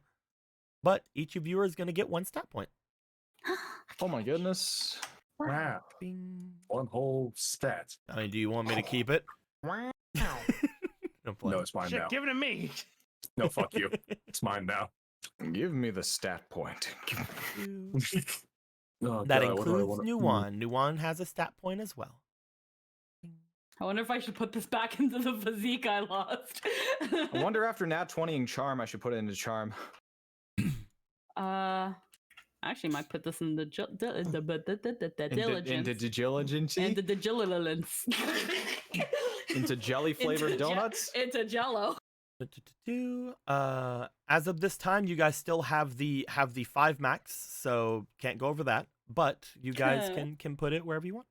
But each of you is going to get 1 stat point. Oh my goodness. Wow. Bing. 1 whole stat. I mean, do you want me to keep it? Wow. No, No, it's mine Shit, now. give it to me. No, fuck you. It's mine now. Give me the stat point. Oh, That God, what do I includes wanna- Nuwan. Nuwan has a stat point as well. I wonder if I should put this back into the physique I lost. I wonder after nat 20ing charm, I should put it into charm. Actually, might put this in the diligence. Into diligence. And the diligence. Into jelly flavored donuts. Into Jello. As of this time, you guys still have the 5 max, so can't go over that. But you guys can put it wherever you want.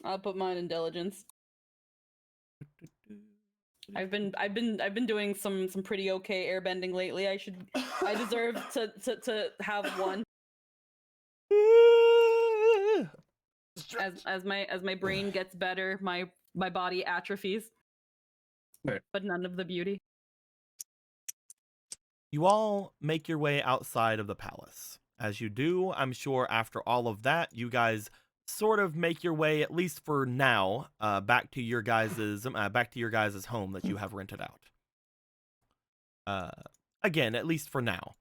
I'll put mine in diligence. I've been doing some pretty okay airbending lately. I deserve to have 1. As my brain gets better, my body atrophies. Right. But none of the beauty. You all make your way outside of the palace. As you do, I'm sure after all of that, you guys sort of make your way, at least for now, back to your guys's home that you have rented out. Again, at least for now.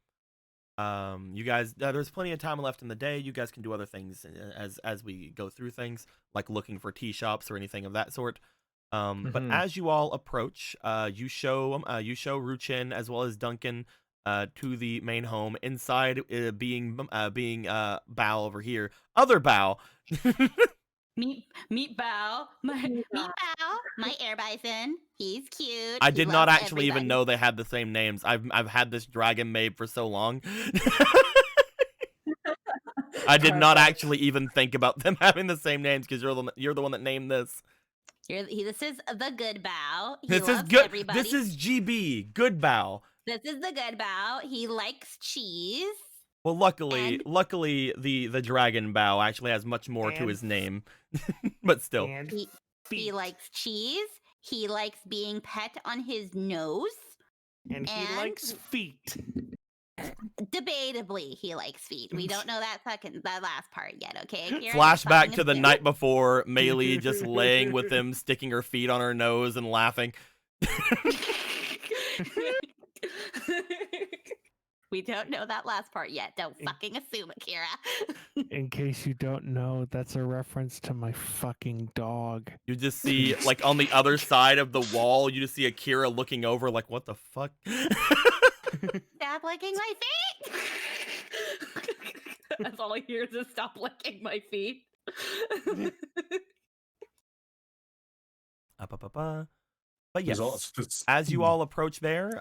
You guys, there's plenty of time left in the day. You guys can do other things as we go through things, like looking for tea shops or anything of that sort. But as you all approach, you show Ruchin as well as Duncan to the main home. Inside, being Bao over here, other Bao. Meet Bao. Meet Bao. My air bison. He's cute. I He did not loves actually even everybody. know they had the same names. I've had this dragon made for so long. I did not actually even think about them having the same names because you're the one that named this. This is the good Bao. He This is loves good. everybody. This is GB. Good Bao. This is the good Bao. He likes cheese. Well, luckily, And- luckily the dragon Bao actually has much more to And- his name, but still. And He feet. likes cheese. He likes being pet on his nose. and he and- likes feet. Debatably, he likes feet. We don't know that last part yet. Okay. Kira, you're Flashback fucking to the assume. night before, Meili just laying with him, sticking her feet on her nose and laughing. We don't know that last part yet. Don't fucking assume it, Kira. In case you don't know, that's a reference to my fucking dog. You just see, like, on the other side of the wall, you just see Akira looking over, like, what the fuck? Stop licking my feet. That's all I hear is stop licking my feet. But yes, There's it's- as you all approach there,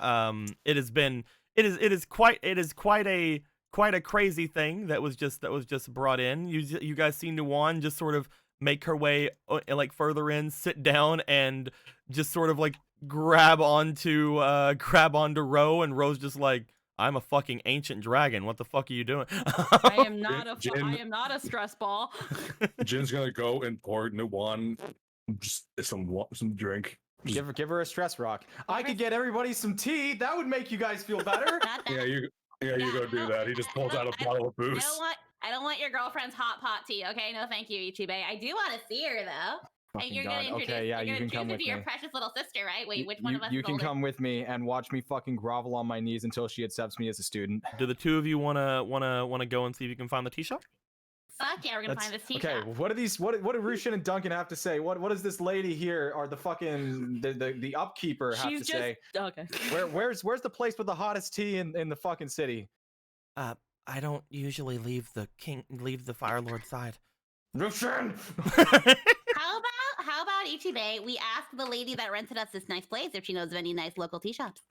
it is quite a crazy thing that was just brought in. You guys see Nuwan just sort of make her way like further in, sit down, and just sort of like grab onto Ro, and Ro's just like, I'm a fucking ancient dragon. What the fuck are you doing? I am not Jin- I am not a stress ball. Jin's gonna go and pour Nuwan just some drink. Give her a stress rock. I could get everybody some tea. That would make you guys feel better. Not that. Yeah, you go do that. He just pulls out a bottle of I booze. don't want your girlfriend's hot pot tea. Okay, no, thank you, Ichibe. I do want to see her though. And Fucking you're God. gonna introduce, Okay, yeah, you're you gonna can come introduce her with to your me. precious little sister, right? Wait, which one of us? You is can older? come with me and watch me fucking grovel on my knees until she accepts me as a student. Do the two of you wanna go and see if you can find the tea shop? Fuck yeah, we're gonna find this tea Okay, shop. what do Rushin and Duncan have to say? What does this lady here, or the fucking the upkeeper have She's to just say? okay. Where's the place with the hottest tea in the fucking city? I don't usually leave the Fire Lord's side. Rushin! How about Ichibe? We ask the lady that rented us this nice place if she knows of any nice local tea shops.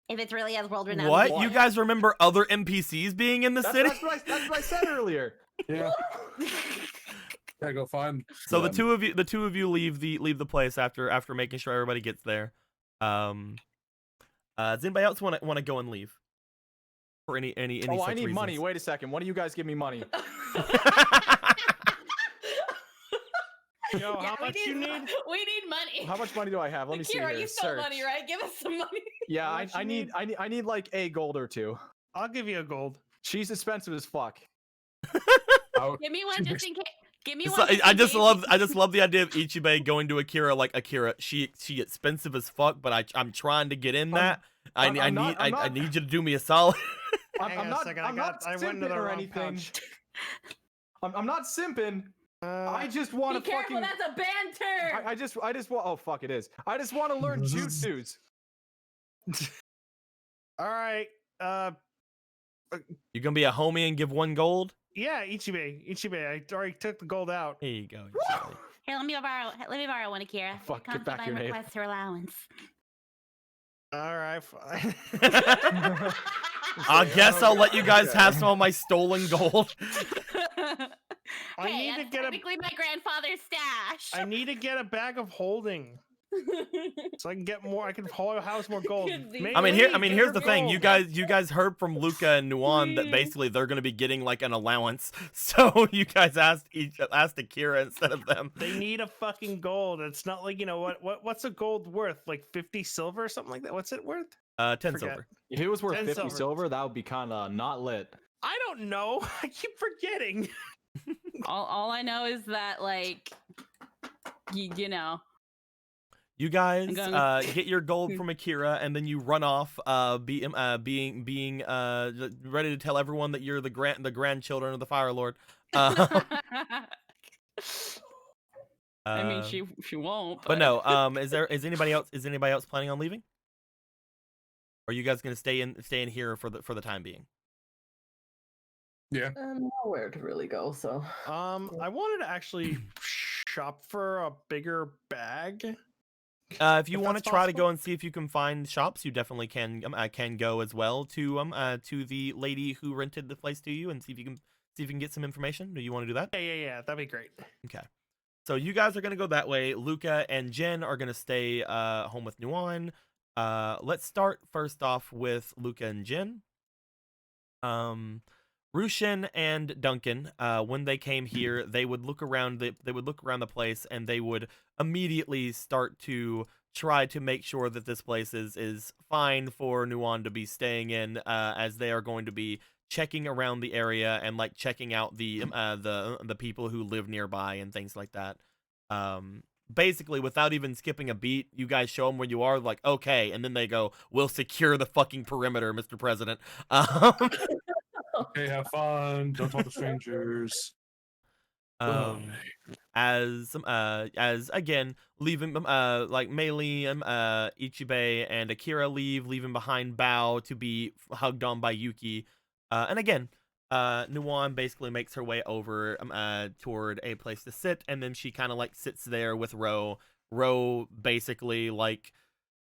If it's really as world renowned. What? as You it guys remember other NPCs being in the city? That's what I said earlier. Yeah. Gotta go find. So the them. two of you leave the place after making sure everybody gets there. Does anybody else want to go and leave? For any Oh, such I need money. reasons? Wait a second. One of you guys give me money. Yo, how much you need? We need money. How much money do I have? Let me see Kira, here. you stole Search. money, right? Give us some money. Yeah, How much I you need I need like a gold or two. I'll give you a gold. She's expensive as fuck. Oh, Give me one just in case. Give me It's one. like- just in I case. just love the idea of Ichibei going to Akira like, Akira, she expensive as fuck, but I'm trying to get in that. I need you to do me a solid. Hang on a second, I went into simping the or wrong anything. pouch. I'm not simping. I just want Be to careful, fucking. that's a banter. I just want. Oh fuck, it is. I just want to learn jutsus. All right. You gonna be a homie and give 1 gold? Yeah, Ichibei. I already took the gold out. Here you go. Ichibei. Here, let me borrow one, Akira. Fuck, Here get back my your name. request for allowance. All right, fine. I guess I'll let you guys have some of my stolen gold. I Hey, need to that's get a. technically my grandfather's stash. I need to get a bag of holding so I can get more. I can house more gold. Good I mean, Maybe here's the get thing. gold. You guys heard from Luca and Nuan that basically they're gonna be getting like an allowance. So you guys asked Akira instead of them. They need a fucking gold. It's not like, what's a gold worth? Like 50 silver or something like that? What's it worth? 10 Forget. silver. If it was worth 10 50 silver. silver, that would be kind of not lit. I don't know. I keep forgetting. all I know is that like, you know. You guys I'm going get your gold from Akira, and then you run off, being ready to tell everyone that you're the grandchildren of the Fire Lord. I mean, she won't. But no. Is anybody else planning on leaving? Or are you guys gonna stay in here for the time being? yeah. Nowhere to really go, so. I wanted to actually shop for a bigger bag. If you If want to that's try to possible. go and see if you can find shops, you definitely can go as well to the lady who rented the place to you and see if you can get some information. Do you want to do that? Yeah. That'd be great. Okay. So you guys are gonna go that way. Luca and Jen are gonna stay home with Nuan. Let's start first off with Luca and Jen. Rushin and Duncan, when they came here, they would look around the place and they would immediately start to try to make sure that this place is fine for Nuan to be staying in, as they are going to be checking around the area and like checking out the people who live nearby and things like that. Basically, without even skipping a beat, you guys show them where you are, like, okay, and then they go, "We'll secure the fucking perimeter, Mr. President." Hey, have fun. Don't talk to strangers. As again, leaving like Meili, Ichibei and Akira leaving behind Bao to be hugged on by Yuki, and again, Nuan basically makes her way over toward a place to sit, and then she kind of like sits there with Ro basically like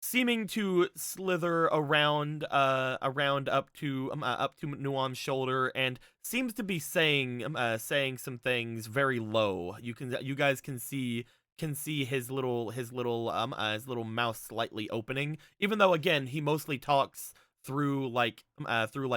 seeming to slither around up to Nuan's shoulder, and seems to be saying some things very low. You guys can see his little mouth slightly opening, even though again he mostly talks through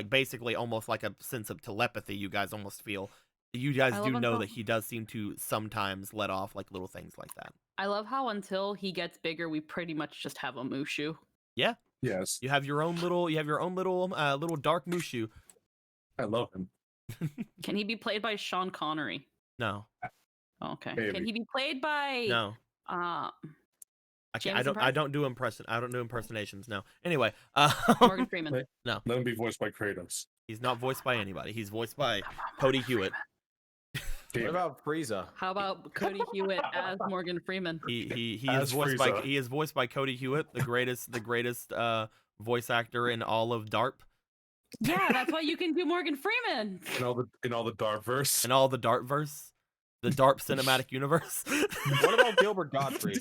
basically almost like a sense of telepathy. You guys almost feel. You guys do know that he does seem to sometimes let off like little things like that. I love how until he gets bigger, we pretty much just have a Mushu. Yeah. Yes. You have your own little dark Mushu. I love him. Can he be played by Sean Connery? No. Okay. Maybe. Can he be played by No. Jameson I don't do impersonations. No. Anyway, Morgan Freeman? No. Let him be voiced by Kratos. He's not voiced by anybody. He's voiced by Cody Hewitt. What about Frieza? How about Cody Hewitt as Morgan Freeman? He As is voiced by Cody Hewitt, the greatest voice actor in all of DARP Yeah, that's why you can do Morgan Freeman. In all the Darkverse. and all the DARPverse, the DARP cinematic universe. What about Gilbert Gottfried?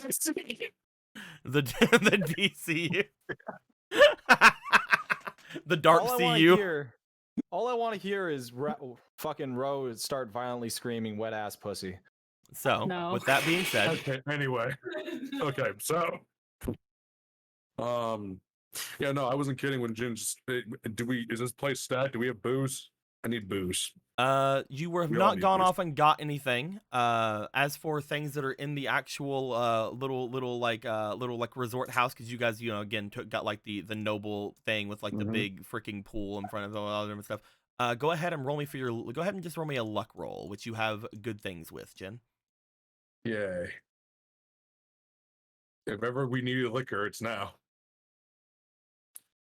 the DCU. The DARP CU. All I want to hear is fucking Ro start violently screaming "wet ass pussy." So, No. with that being said, Okay. Anyway. Okay. So. Yeah. No, I wasn't kidding when Jin just. Is this place stacked? Do we have booze? I need booze. you have We all not need gone booze. off and got anything. As for things that are in the actual little like resort house, because you guys, again got like the noble thing with like the Mhm. big freaking pool in front of all the different stuff. Go ahead and just roll me a luck roll, which you have good things with, Jen. Yay. If ever we needed liquor, it's now.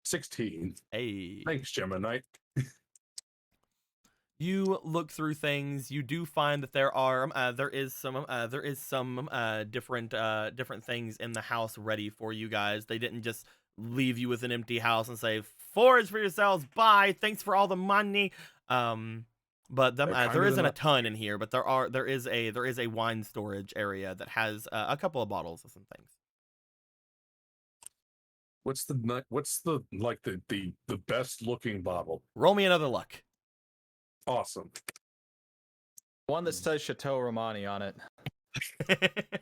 16. Hey. Thanks, Gemini. You look through things. You do find that there is some different things in the house ready for you guys. They didn't just leave you with an empty house and say, "Forage for yourselves. Bye. Thanks for all the money." But there isn't a ton in here. But there is a wine storage area that has a couple of bottles of some things. What's the best looking bottle? Roll me another luck. Awesome. One that says Chateau Romani on it.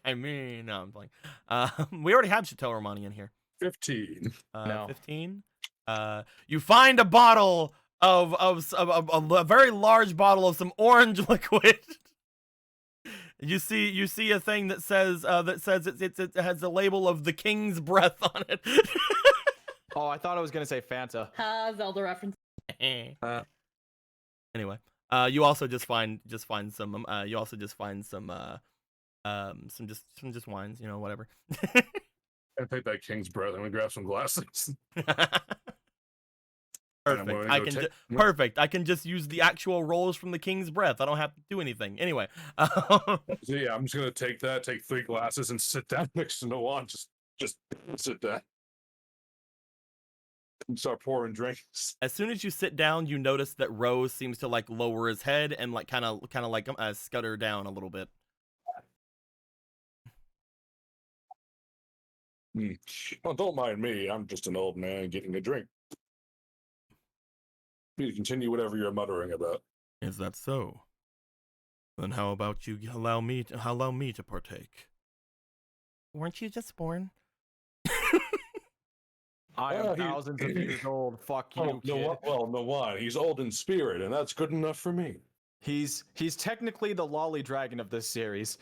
I mean, no, I'm playing. We already have Chateau Romani in here. 15. No. 15. You find a bottle of a very large bottle of some orange liquid. You see a thing that says it has the label of the King's Breath on it. Oh, I thought I was gonna say Fanta. Zelda reference. Anyway, you also just find some just wines, whatever. I take that King's Breath. I'm gonna grab some glasses. Perfect. Perfect. I can just use the actual rolls from the King's Breath. I don't have to do anything. Anyway. So yeah, I'm just gonna take 3 glasses and sit down next to Noan. Just sit down. And start pouring drinks. As soon as you sit down, you notice that Rose seems to like lower his head and like kind of like scutter down a little bit. Well, don't mind me. I'm just an old man getting a drink. Please continue whatever you're muttering about. Is that so? Then how about you allow me to partake? Weren't you just born? I am thousands of years old. Fuck you, kid. No one. He's old in spirit, and that's good enough for me. He's technically the lolly dragon of this series.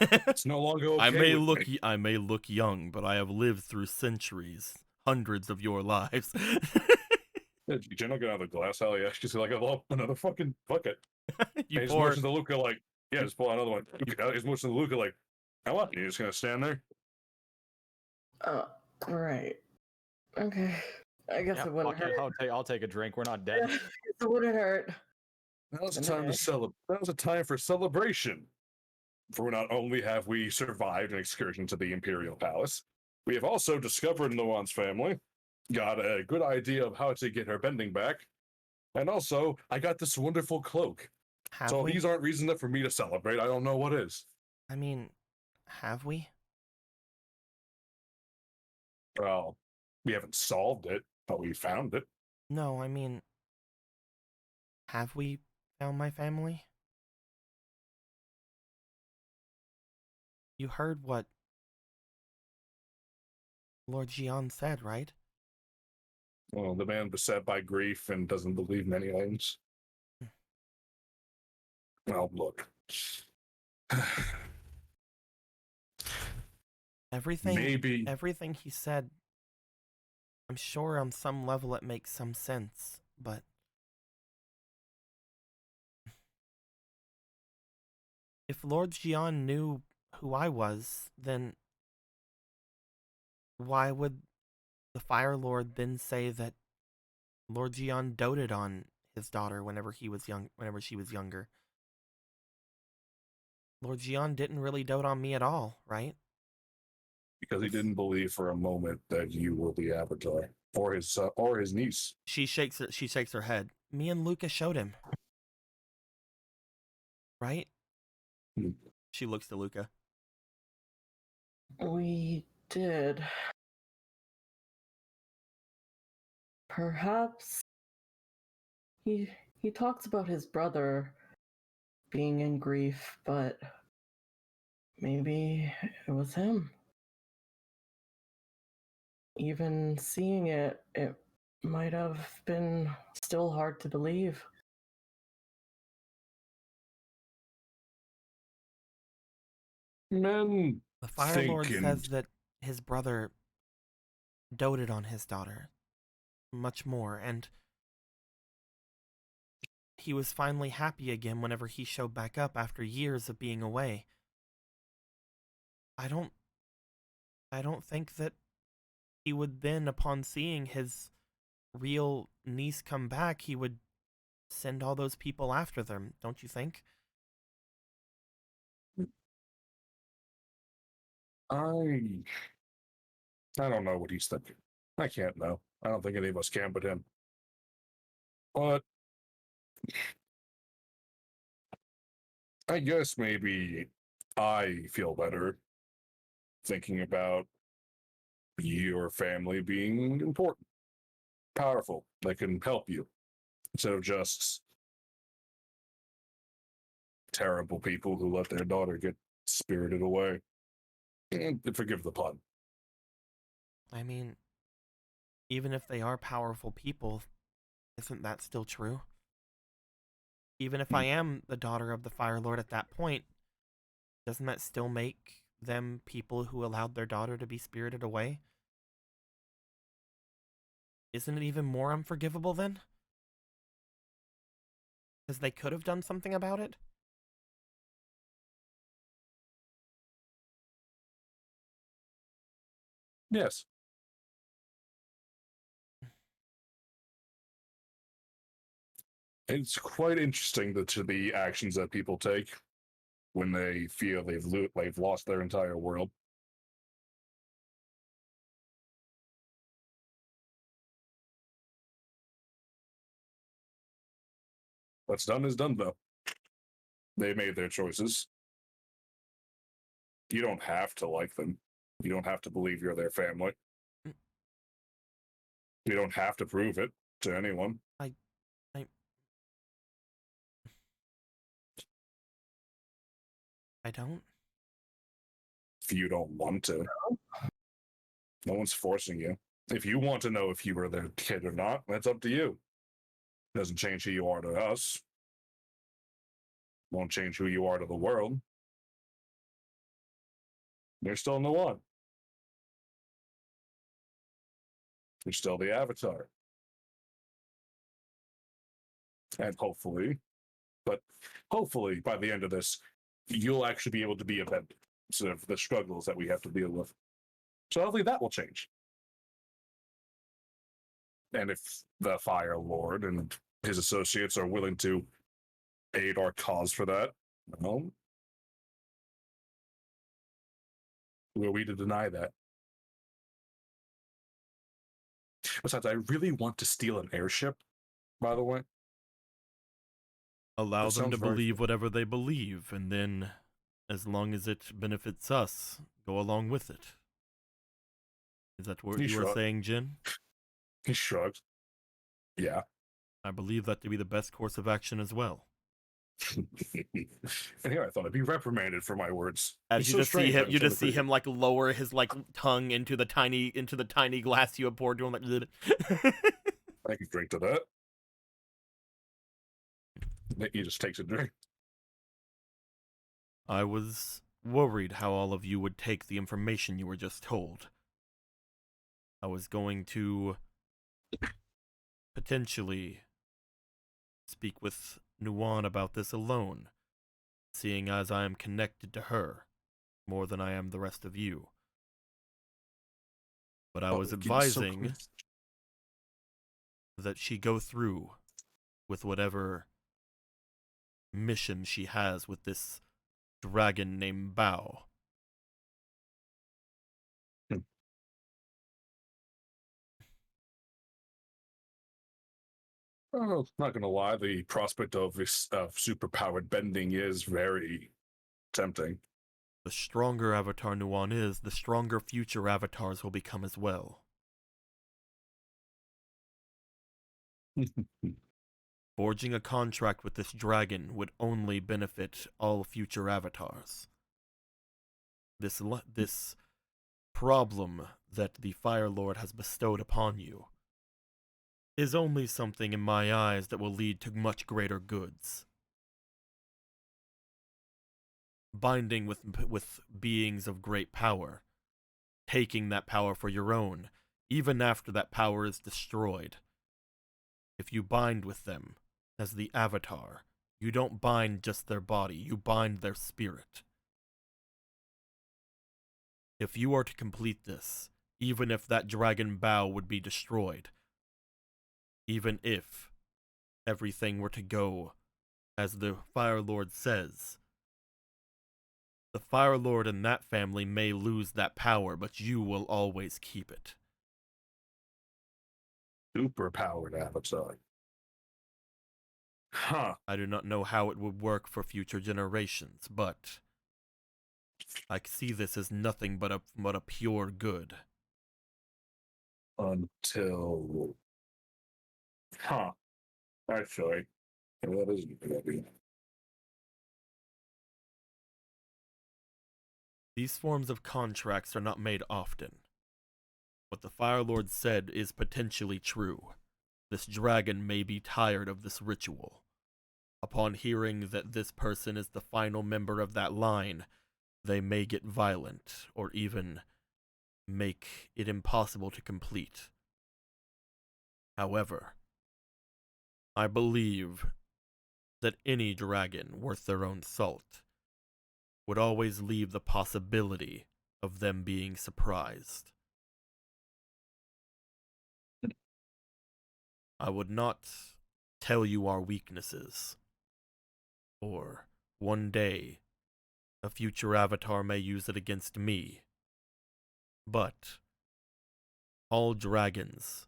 It's no longer okay. I may look young, but I have lived through centuries, hundreds of your lives. You're not gonna have a glass, hell yeah. She's like, another fucking bucket. You he's pour. motioning to Luca like, yeah, just pull another one. He's motioning to Luca like, I want. You're just gonna stand there. Right. Okay. I guess it wouldn't hurt. I'll take a drink. We're not dead. It wouldn't hurt. Now's the time to celebrate. Now's a time for celebration. For not only have we survived an excursion to the Imperial Palace, we have also discovered Noan's family, got a good idea of how to get her bending back, and also I got this wonderful cloak. So these aren't reason enough for me to celebrate. I don't know what is. I mean, have we? Well, we haven't solved it, but we found it. No, I mean, have we found my family? You heard what Lord Jian said, right? Well, the man beset by grief and doesn't believe many things. Well, look. Everything he said, I'm sure on some level it makes some sense, but if Lord Jian knew who I was, then why would the Fire Lord then say that Lord Jian doted on his daughter whenever she was younger? Lord Jian didn't really dote on me at all, right? Because he didn't believe for a moment that you were the Avatar or his niece. She shakes her head. Me and Luca showed him. Right? She looks to Luca. We did. Perhaps he talks about his brother being in grief, but maybe it was him. Even seeing it, it might have been still hard to believe. Men The Fire think Lord in says that his brother doted on his daughter much more, and he was finally happy again whenever he showed back up after years of being away. I don't think that he would then, upon seeing his real niece come back, he would send all those people after them, don't you think? I don't know what he's thinking. I can't know. I don't think any of us can but him. But I guess maybe I feel better thinking about your family being important, powerful, that can help you, instead of just terrible people who let their daughter get spirited away. Forgive the pun. I mean, even if they are powerful people, isn't that still true? Even if I am the daughter of the Fire Lord at that point, doesn't that still make them people who allowed their daughter to be spirited away? Isn't it even more unforgivable then? Because they could have done something about it? Yes. It's quite interesting the actions that people take when they feel they've lost their entire world. What's done is done, though. They made their choices. You don't have to like them. You don't have to believe you're their family. You don't have to prove it to anyone. I don't. If you don't want to, no one's forcing you. If you want to know if you were their kid or not, that's up to you. It doesn't change who you are to us. Won't change who you are to the world. You're still in the one. You're still the Avatar. And hopefully by the end of this, you'll actually be able to be a bender instead of the struggles that we have to deal with. So hopefully that will change. And if the Fire Lord and his associates are willing to aid our cause for that, well, who are we to deny that? Besides, I really want to steal an airship, by the way. Allow That them to sounds very believe whatever they believe, and then, as long as it benefits us, go along with it. Is that what He you were shrugged. saying, Jin? He shrugged. Yeah. I believe that to be the best course of action as well. And here I thought I'd be reprimanded for my words. As It's you so just see strange him, when you it's just see repeated. him like lower his like tongue into the tiny glass you have poured to him. Like, I can drink to that. He just takes a drink. I was worried how all of you would take the information you were just told. I was going to potentially speak with Nuwan about this alone, seeing as I am connected to her more than I am the rest of you. But I was advising that she go through with whatever mission she has with this dragon named Bao. Oh, not gonna lie, the prospect of superpowered bending is very tempting. The stronger Avatar Nuwan is, the stronger future avatars will become as well. Forging a contract with this dragon would only benefit all future avatars. this problem that the Fire Lord has bestowed upon you is only something in my eyes that will lead to much greater goods. Binding with beings of great power, taking that power for your own, even after that power is destroyed. If you bind with them as the Avatar, you don't bind just their body, you bind their spirit. If you are to complete this, even if that dragon bow would be destroyed, even if everything were to go as the Fire Lord says, the Fire Lord and that family may lose that power, but you will always keep it. Superpowered Avatar. Huh. I do not know how it would work for future generations, but I see this as nothing but a pure good. Until... Huh. Actually, that is a good idea. These forms of contracts are not made often. What the Fire Lord said is potentially true. This dragon may be tired of this ritual. Upon hearing that this person is the final member of that line, they may get violent, or even make it impossible to complete. However, I believe that any dragon worth their own salt would always leave the possibility of them being surprised. I would not tell you our weaknesses, or one day a future Avatar may use it against me, but all dragons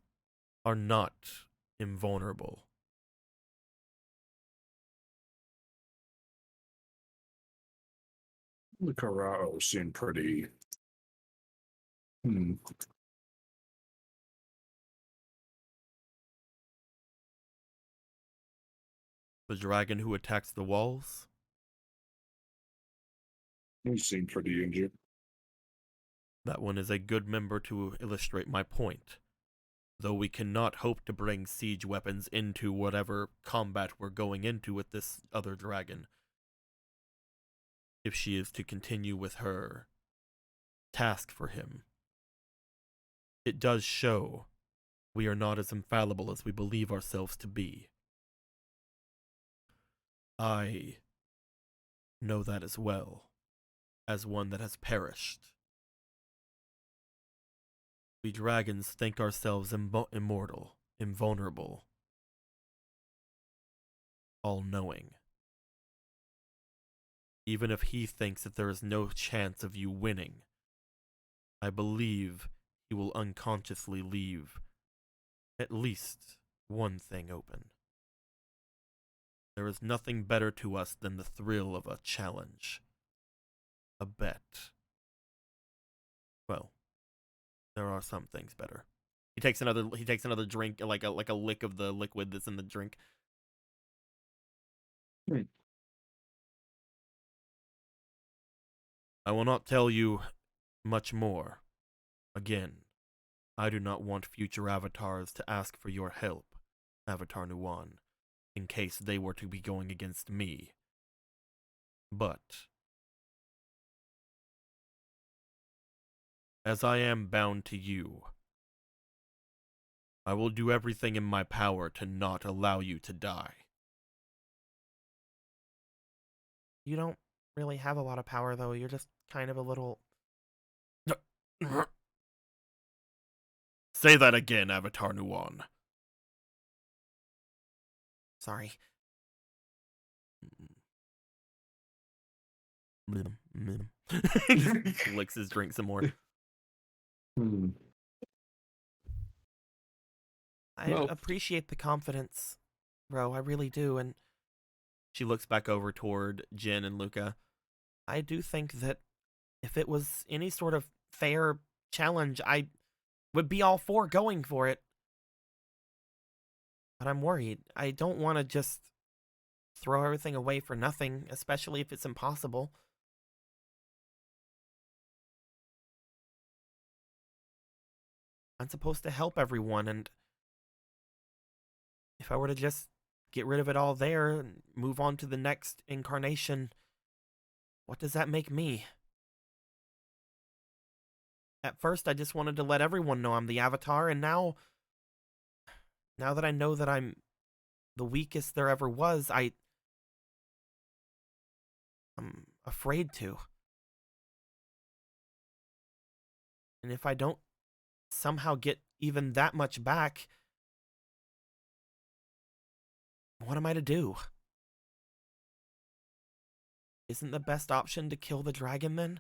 are not invulnerable. The Karao seem pretty... The dragon who attacks the walls? He seemed pretty injured. That one is a good member to illustrate my point. Though we cannot hope to bring siege weapons into whatever combat we're going into with this other dragon, if she is to continue with her task for him, it does show we are not as infallible as we believe ourselves to be. I know that as well, as one that has perished. We dragons think ourselves immortal, invulnerable, all-knowing. Even if he thinks that there is no chance of you winning, I believe he will unconsciously leave at least one thing open. There is nothing better to us than the thrill of a challenge, a bet. Well, there are some things better. He takes another drink, like a lick of the liquid that's in the drink. I will not tell you much more. Again, I do not want future avatars to ask for your help, Avatar Nuwan, in case they were to be going against me. But as I am bound to you, I will do everything in my power to not allow you to die. You don't really have a lot of power, though. You're just kind of a little... Say that again, Avatar Nuwan. Sorry. Just licks his drink some more. I appreciate the confidence, bro. I really do. And She looks back over toward Jin and Luca. I do think that if it was any sort of fair challenge, I would be all for going for it. But I'm worried. I don't want to just throw everything away for nothing, especially if it's impossible. I'm supposed to help everyone, and if I were to just get rid of it all there and move on to the next incarnation, what does that make me? At first, I just wanted to let everyone know I'm the Avatar, and now that I know that I'm the weakest there ever was, I'm afraid to. And if I don't somehow get even that much back, what am I to do? Isn't the best option to kill the dragon then?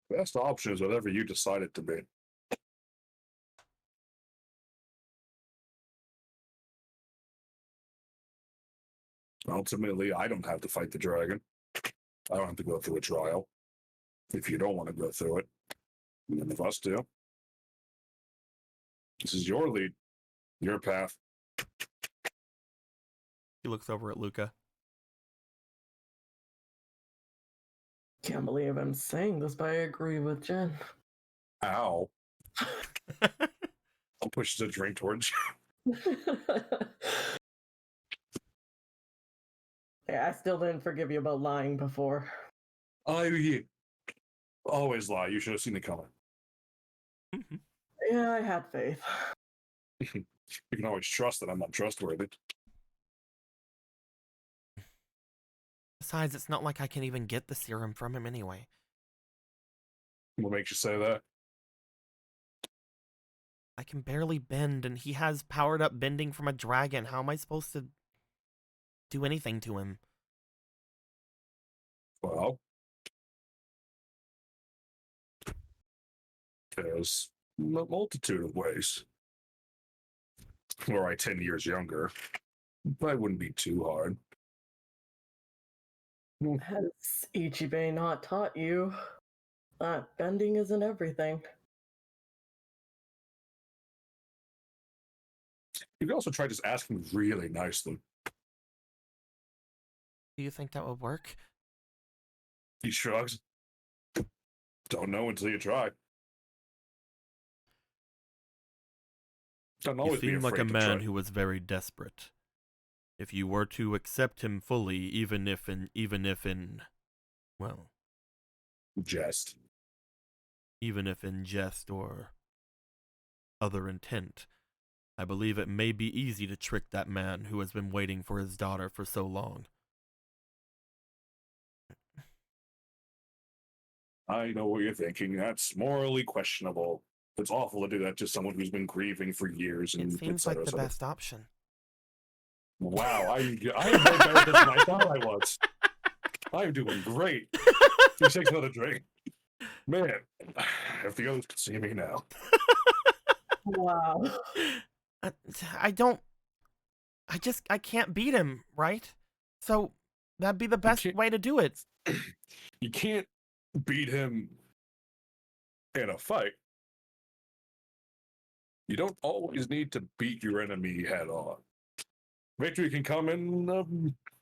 Best option is whatever you decide it to be. Ultimately, I don't have to fight the dragon. I don't have to go through a trial. If you don't want to go through it, none of us do. This is your lead, your path. He looks over at Luca. Can't believe I'm saying this, but I agree with Jen. Ow. I'll push the drink towards you. Yeah, I still didn't forgive you about lying before. I always lie. You should have seen it coming. Yeah, I had faith. You can always trust that I'm not trustworthy. Besides, it's not like I can even get the serum from him anyway. What makes you say that? I can barely bend, and he has powered up bending from a dragon. How am I supposed to do anything to him? Well, there's a multitude of ways. Were I 10 years younger, that wouldn't be too hard. Has Ichibei not taught you that bending isn't everything? You could also try just asking really nicely. Do you think that would work? He shrugs. Don't know until you try. Don't You always be seem like a afraid to man try. who was very desperate. If you were to accept him fully, even if in well, Jest. even if in jest or other intent, I believe it may be easy to trick that man who has been waiting for his daughter for so long. I know what you're thinking. That's morally questionable. It's awful to do that to someone who's been grieving for years. And It seems like the best option. Wow, I am way better than I thought I was. I'm doing great. You take another drink. Man, if the others could see me now. Wow. I can't beat him, right? So that'd be the best way to do it. You can't beat him in a fight. You don't always need to beat your enemy head on. Victory can come in a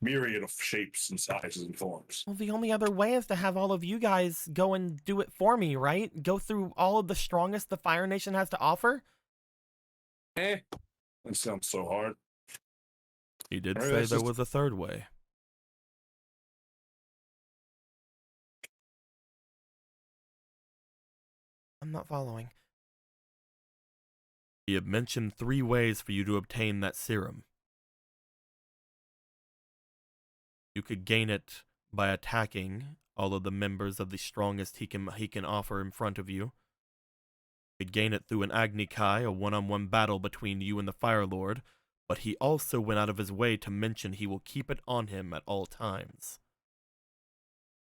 myriad of shapes and sizes and forms. Well, the only other way is to have all of you guys go and do it for me, right? Go through all of the strongest the Fire Nation has to offer? That sounds so hard. He did Maybe say that's there just- was a third way. I'm not following. He had mentioned 3 ways for you to obtain that serum. You could gain it by attacking all of the members of the strongest he can offer in front of you. You could gain it through an Agni Kai, a one-on-one battle between you and the Fire Lord, but he also went out of his way to mention he will keep it on him at all times.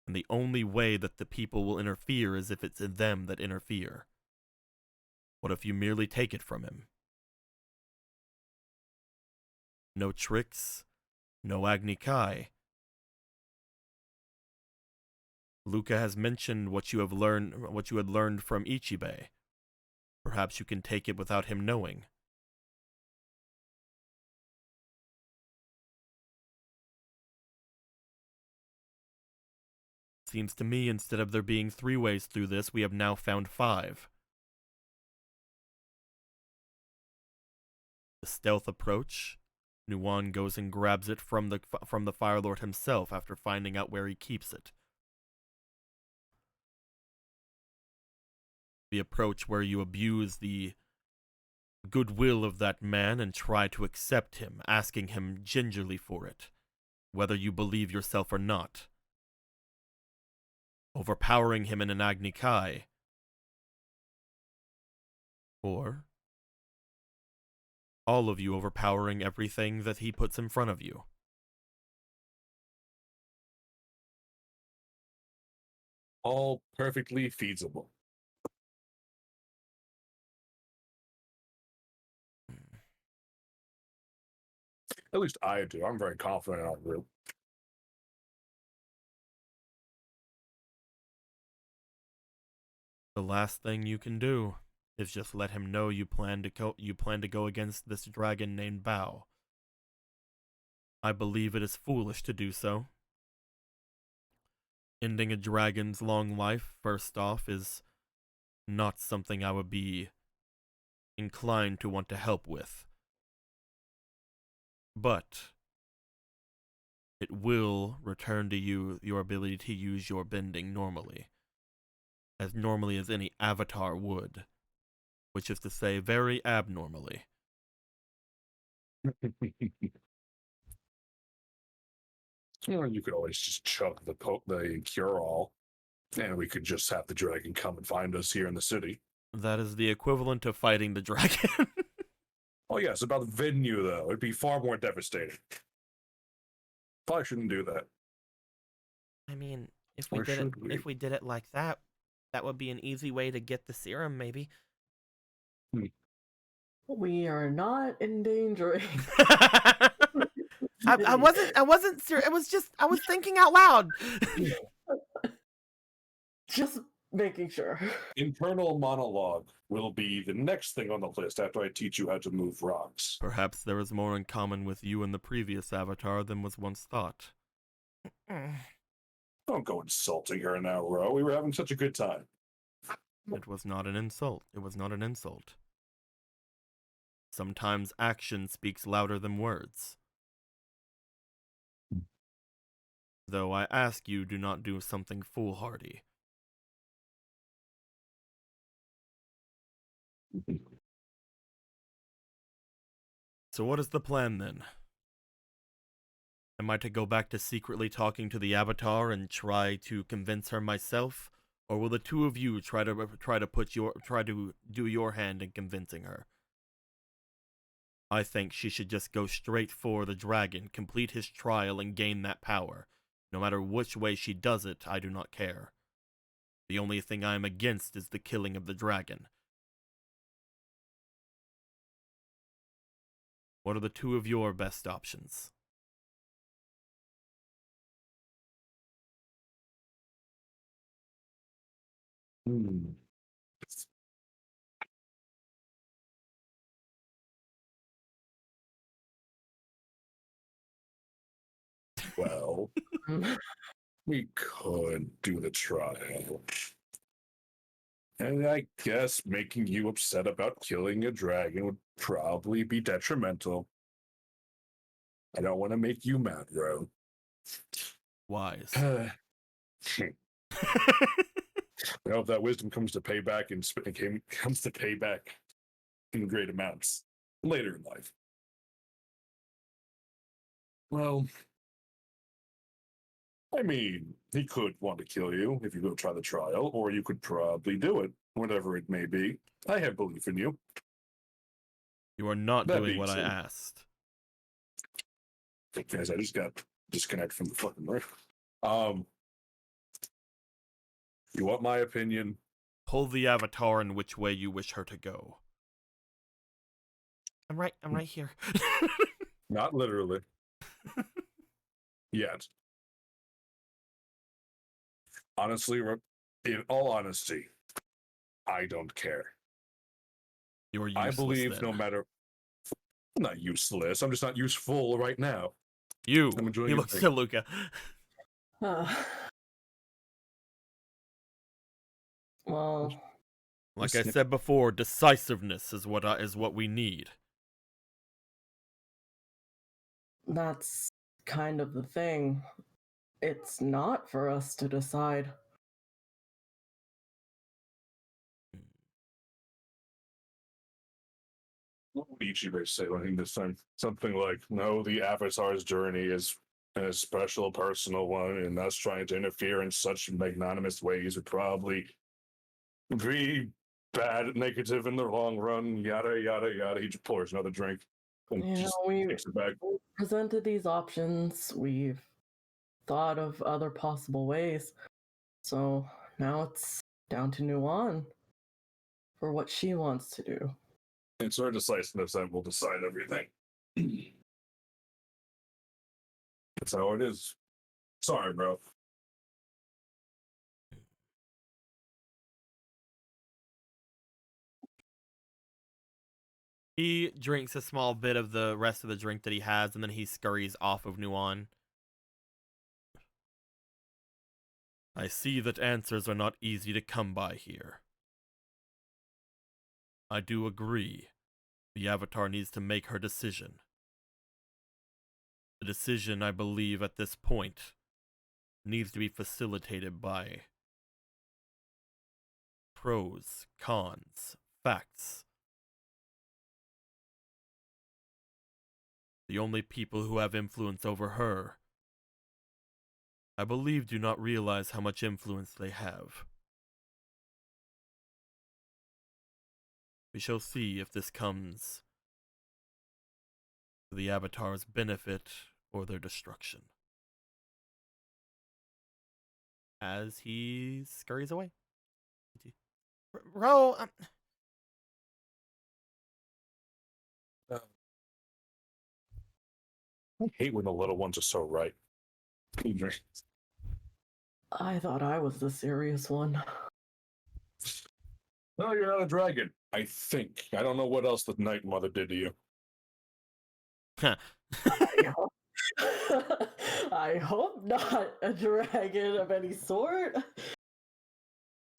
And the only way that the people will interfere is if it's them that interfere. What if you merely take it from him? No tricks, no Agni Kai. Luca has mentioned what you had learned from Ichibei. Perhaps you can take it without him knowing. Seems to me instead of there being 3 ways through this, we have now found 5. The stealth approach. Nuwan goes and grabs it from the Fire Lord himself after finding out where he keeps it. The approach where you abuse the goodwill of that man and try to accept him, asking him gingerly for it, whether you believe yourself or not. Overpowering him in an Agni Kai. Or all of you overpowering everything that he puts in front of you. All perfectly feasible. At least I do. I'm very confident in our group. The last thing you can do is just let him know you plan to go against this dragon named Bao. I believe it is foolish to do so. Ending a dragon's long life, first off, is not something I would be inclined to want to help with. But it will return to you your ability to use your bending normally as any avatar would, which is to say very abnormally. Or you could always just chug the cure-all, and we could just have the dragon come and find us here in the city. That is the equivalent of fighting the dragon. Oh yes, about the venue though, it'd be far more devastating. Probably shouldn't do that. I mean, if Or should we? we did it like that, that would be an easy way to get the serum, maybe. We are not endangering. I wasn't serious. It was just I was thinking out loud. Just making sure. Internal monologue will be the next thing on the list after I teach you how to move rocks. Perhaps there is more in common with you and the previous avatar than was once thought. Don't go insulting her now, Ro. We were having such a good time. It was not an insult. It was not an insult. Sometimes action speaks louder than words. Though I ask you, do not do something foolhardy. So what is the plan then? Am I to go back to secretly talking to the Avatar and try to convince her myself, or will the two of you try to do your hand in convincing her? I think she should just go straight for the dragon, complete his trial, and gain that power. No matter which way she does it, I do not care. The only thing I am against is the killing of the dragon. What are the two of your best options? Well, we could do the trial. And I guess making you upset about killing a dragon would probably be detrimental. I don't want to make you mad, Ro. Wise. I hope that wisdom comes to pay back and comes to pay back in great amounts later in life. Well, I mean, he could want to kill you if you go try the trial, or you could probably do it, whatever it may be. I have belief in you. You are not That doing being what I said- asked. Guys, I just got disconnected from the fucking room. You want my opinion? Pull the Avatar in which way you wish her to go. I'm right here. Not literally. Yet. Honestly, in all honesty, I don't care. You're useless, I believe then. no matter. I'm not useless. I'm just not useful right now. You. I'm enjoying He your looks thing. to Luca. Well, Like I Snip- said before, decisiveness is what we need. that's kind of the thing. It's not for us to decide. What would Ichibe say like this time? Something like, "No, the Avatar's journey is a special, personal one, and us trying to interfere in such magnanimous ways would probably be bad, negative in the long run." Yada yada yada. He just pours another drink and You just know, we takes it back. presented these options. We've thought of other possible ways. So now it's down to Nuan for what she wants to do. It's her decisiveness that will decide everything. That's how it is. Sorry, bro. He drinks a small bit of the rest of the drink that he has, and then he scurries off of Nuan. I see that answers are not easy to come by here. I do agree. The Avatar needs to make her decision. The decision, I believe, at this point, needs to be facilitated by pros, cons, facts. The only people who have influence over her, I believe, do not realize how much influence they have. We shall see if this comes to the Avatar's benefit or their destruction. As he scurries away. Bro, I hate when the little ones are so right. I thought I was the serious one. No, you're not a dragon. I think. I don't know what else the Night Mother did to you. I hope, I hope not a dragon of any sort.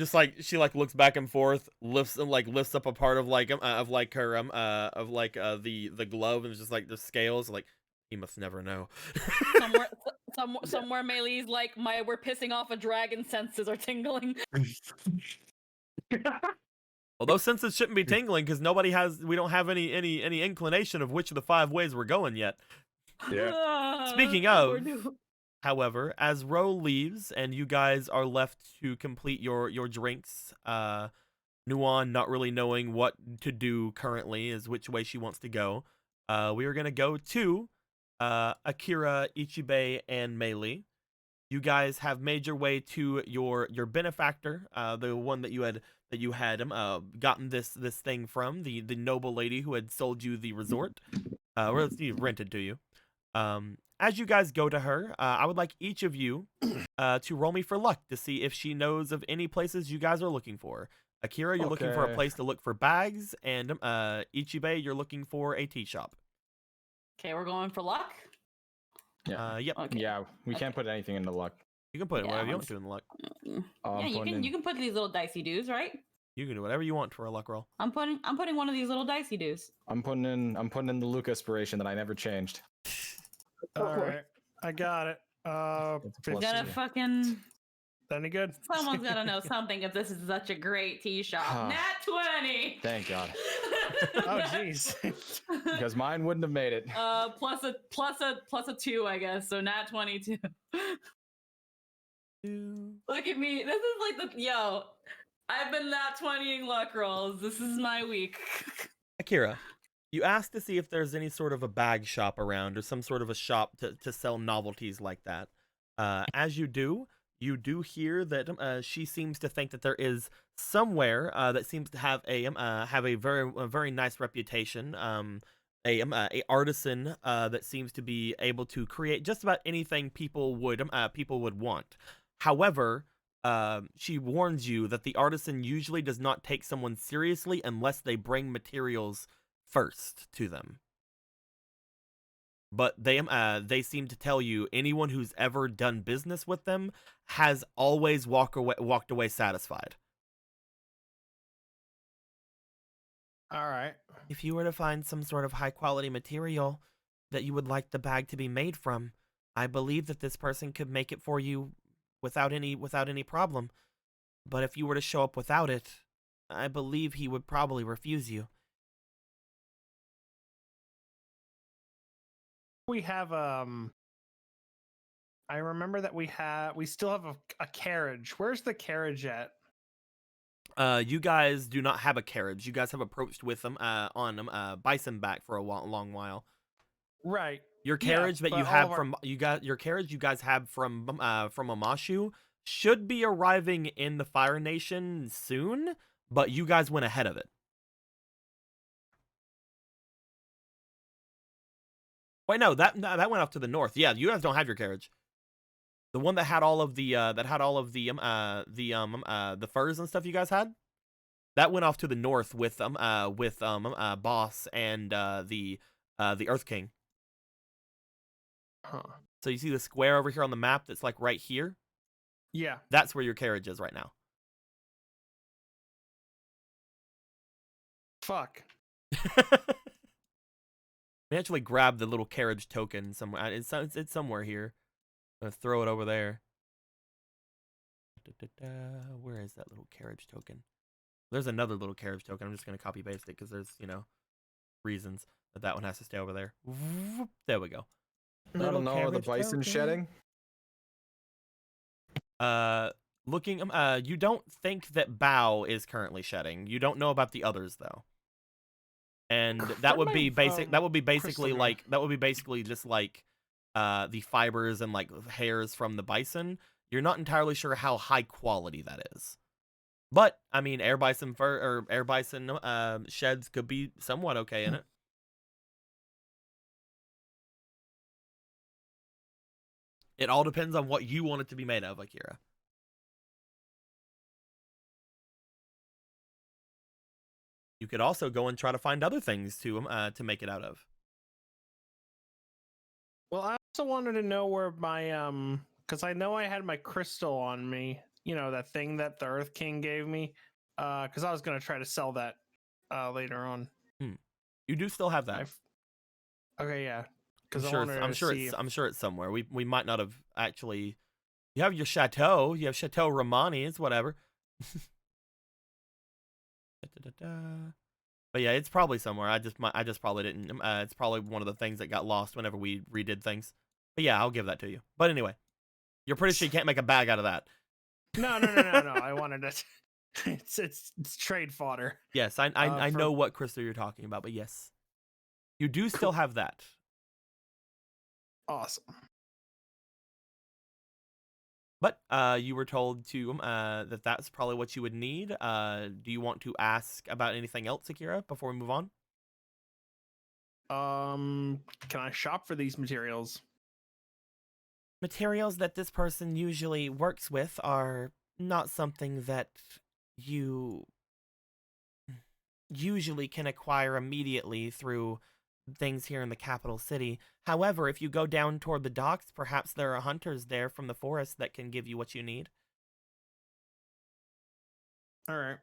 just like she like looks back and forth, lifts up a part of her the glove, and it's just like the scales. Like, he must never know. Somewhere Melee's like, we're pissing off a dragon senses are tingling. Well, those senses shouldn't be tingling because we don't have any inclination of which of the 5 ways we're going yet. Yeah. Speaking of, however, as Ro leaves and you guys are left to complete your drinks, Nuan, not really knowing what to do currently, is which way she wants to go. We are gonna go to Akira, Ichibe, and Melee. You guys have made your way to your benefactor, the one that you had gotten this thing from, the noble lady who had sold you the resort, or rented to you. As you guys go to her, I would like each of you to roll me for luck to see if she knows of any places you guys are looking for. Akira, you're looking for a place to look for bags, and Ichibe, you're looking for a tea shop. Okay, we're going for luck. Yeah. Yep. Okay. Yeah, we can't put anything into luck. You can put it Yeah, whatever you want let's- to in the luck. I'm Yeah, putting in- you can put these little dicey doos, right? You can do whatever you want for a luck roll. I'm putting one of these little dicey doos. I'm putting in the Luke inspiration that I never changed. All right, I got it. It's a plus Gotta two. fucking Any good? someone's gotta know something if this is such a great tea shop. Nat 20. Thank God, Oh, jeez. because mine wouldn't have made it. Plus a 2, I guess. So nat 22. Look at me. This is like I've been nat 20ing luck rolls. This is my week. Akira, you asked to see if there's any sort of a bag shop around or some sort of a shop to sell novelties like that. As you do hear that she seems to think that there is somewhere that seems to have a very nice reputation. A artisan that seems to be able to create just about anything people would want. However, she warns you that the artisan usually does not take someone seriously unless they bring materials first to them. But they seem to tell you anyone who's ever done business with them has always walked away satisfied. All right. If you were to find some sort of high quality material that you would like the bag to be made from, I believe that this person could make it for you without any problem. But if you were to show up without it, I believe he would probably refuse you. We have I remember that we still have a carriage. Where's the carriage at? You guys do not have a carriage. You guys have approached with them on bison back for a long while. Right. Your Yeah, carriage that but you all have of our- from your carriage you guys have from Amashu should be arriving in the Fire Nation soon, but you guys went ahead of it. Wait, no, that went off to the north. Yeah, you guys don't have your carriage. The one that had all of the the furs and stuff you guys had, that went off to the north with Boss and the Earth King. Huh. So you see the square over here on the map that's like right here? Yeah. That's where your carriage is right now. Fuck. We actually grabbed the little carriage token somewhere. It's somewhere here. I'm gonna throw it over there. Where is that little carriage token? There's another little carriage token. I'm just gonna copy paste it because there's reasons that one has to stay over there. There we go. I don't know. Are the carriage bison token. shedding? Looking. You don't think that Bao is currently shedding. You don't know about the others though. And that would be basic. That would be basically like. That would be basically just like, the fibers and like hairs from the bison. You're not entirely sure how high quality that is. But I mean, air bison fur or air bison sheds could be somewhat okay in it. It all depends on what you want it to be made of, Akira. You could also go and try to find other things to make it out of. Well, I also wanted to know where my because I know I had my crystal on me. You know, that thing that the Earth King gave me. Because I was gonna try to sell that later on. You do still have that. Okay, yeah. Because I'm sure it's somewhere. We might not have actually. You have your chateau. You have Chateau Romani. It's whatever. But yeah, it's probably somewhere. I just probably didn't. It's probably one of the things that got lost whenever we redid things. But yeah, I'll give that to you. But anyway, you're pretty sure you can't make a bag out of that. No. I wanted it. It's trade fodder. Yes, I know what crystal you're talking about, but yes, you do still have that. Awesome. But you were told to that that's probably what you would need. Do you want to ask about anything else, Akira, before we move on? Can I shop for these materials? Materials that this person usually works with are not something that you usually can acquire immediately through things here in the capital city. However, if you go down toward the docks, perhaps there are hunters there from the forest that can give you what you need. All right.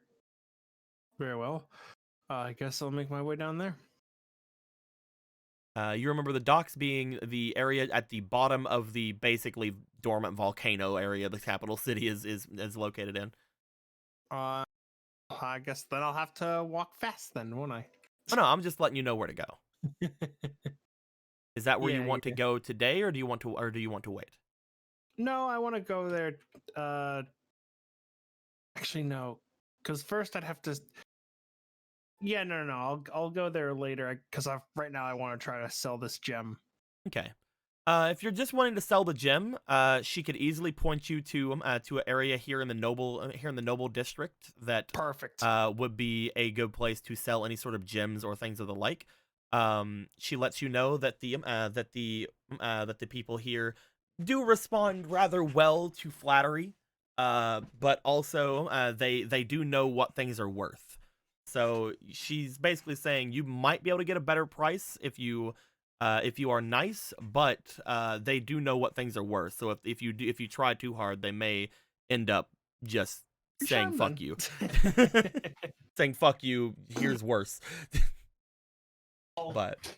Very well. I guess I'll make my way down there. You remember the docks being the area at the bottom of the basically dormant volcano area the capital city is located in. I guess then I'll have to walk fast then, won't I? Oh no, I'm just letting you know where to go. Is that where you want to go today, or do you want to wait? No, I want to go there. Actually, no, because first I'd have to. Yeah, no. I'll go there later because right now I want to try to sell this gem. Okay. If you're just wanting to sell the gem, she could easily point you to an area here in the Noble district that Perfect. Would be a good place to sell any sort of gems or things of the like. She lets you know that the people here do respond rather well to flattery, but also they do know what things are worth. So she's basically saying you might be able to get a better price if you are nice, but they do know what things are worth. So if you try too hard, they may end up just saying Charm fuck then. you. Saying fuck you, here's worse. But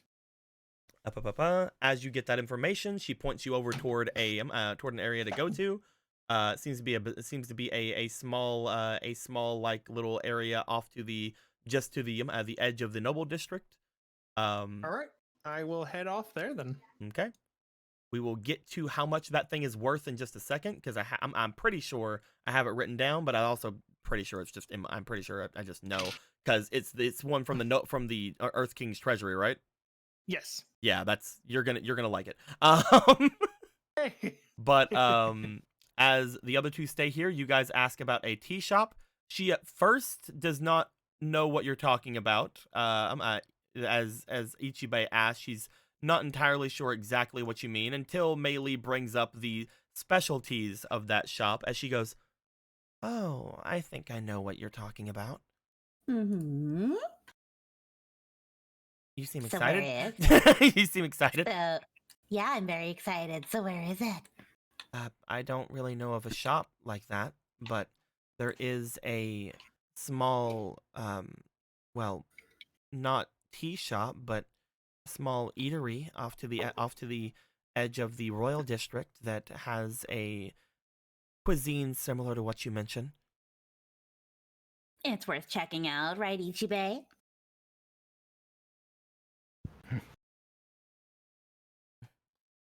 as you get that information, she points you over toward toward an area to go to. It seems to be a small like little area off to the the edge of the noble district. All right, I will head off there then. Okay. We will get to how much that thing is worth in just a second, because I'm pretty sure I have it written down, but I also pretty sure it's just I'm pretty sure I just know, because it's one from the Earth King's treasury, right? Yes. Yeah, you're gonna like it. Hey. But as the other two stay here, you guys ask about a tea shop. She at first does not know what you're talking about. As Ichibe asks, she's not entirely sure exactly what you mean until Mei Lee brings up the specialties of that shop as she goes, "Oh, I think I know what you're talking about." Mm-hmm. You seem So where excited. You seem excited. So, yeah, I'm very excited. So where is it? I don't really know of a shop like that, but there is a small, well, not tea shop, but small eatery off to the edge of the royal district that has a cuisine similar to what you mentioned. It's worth checking out, right, Ichibe?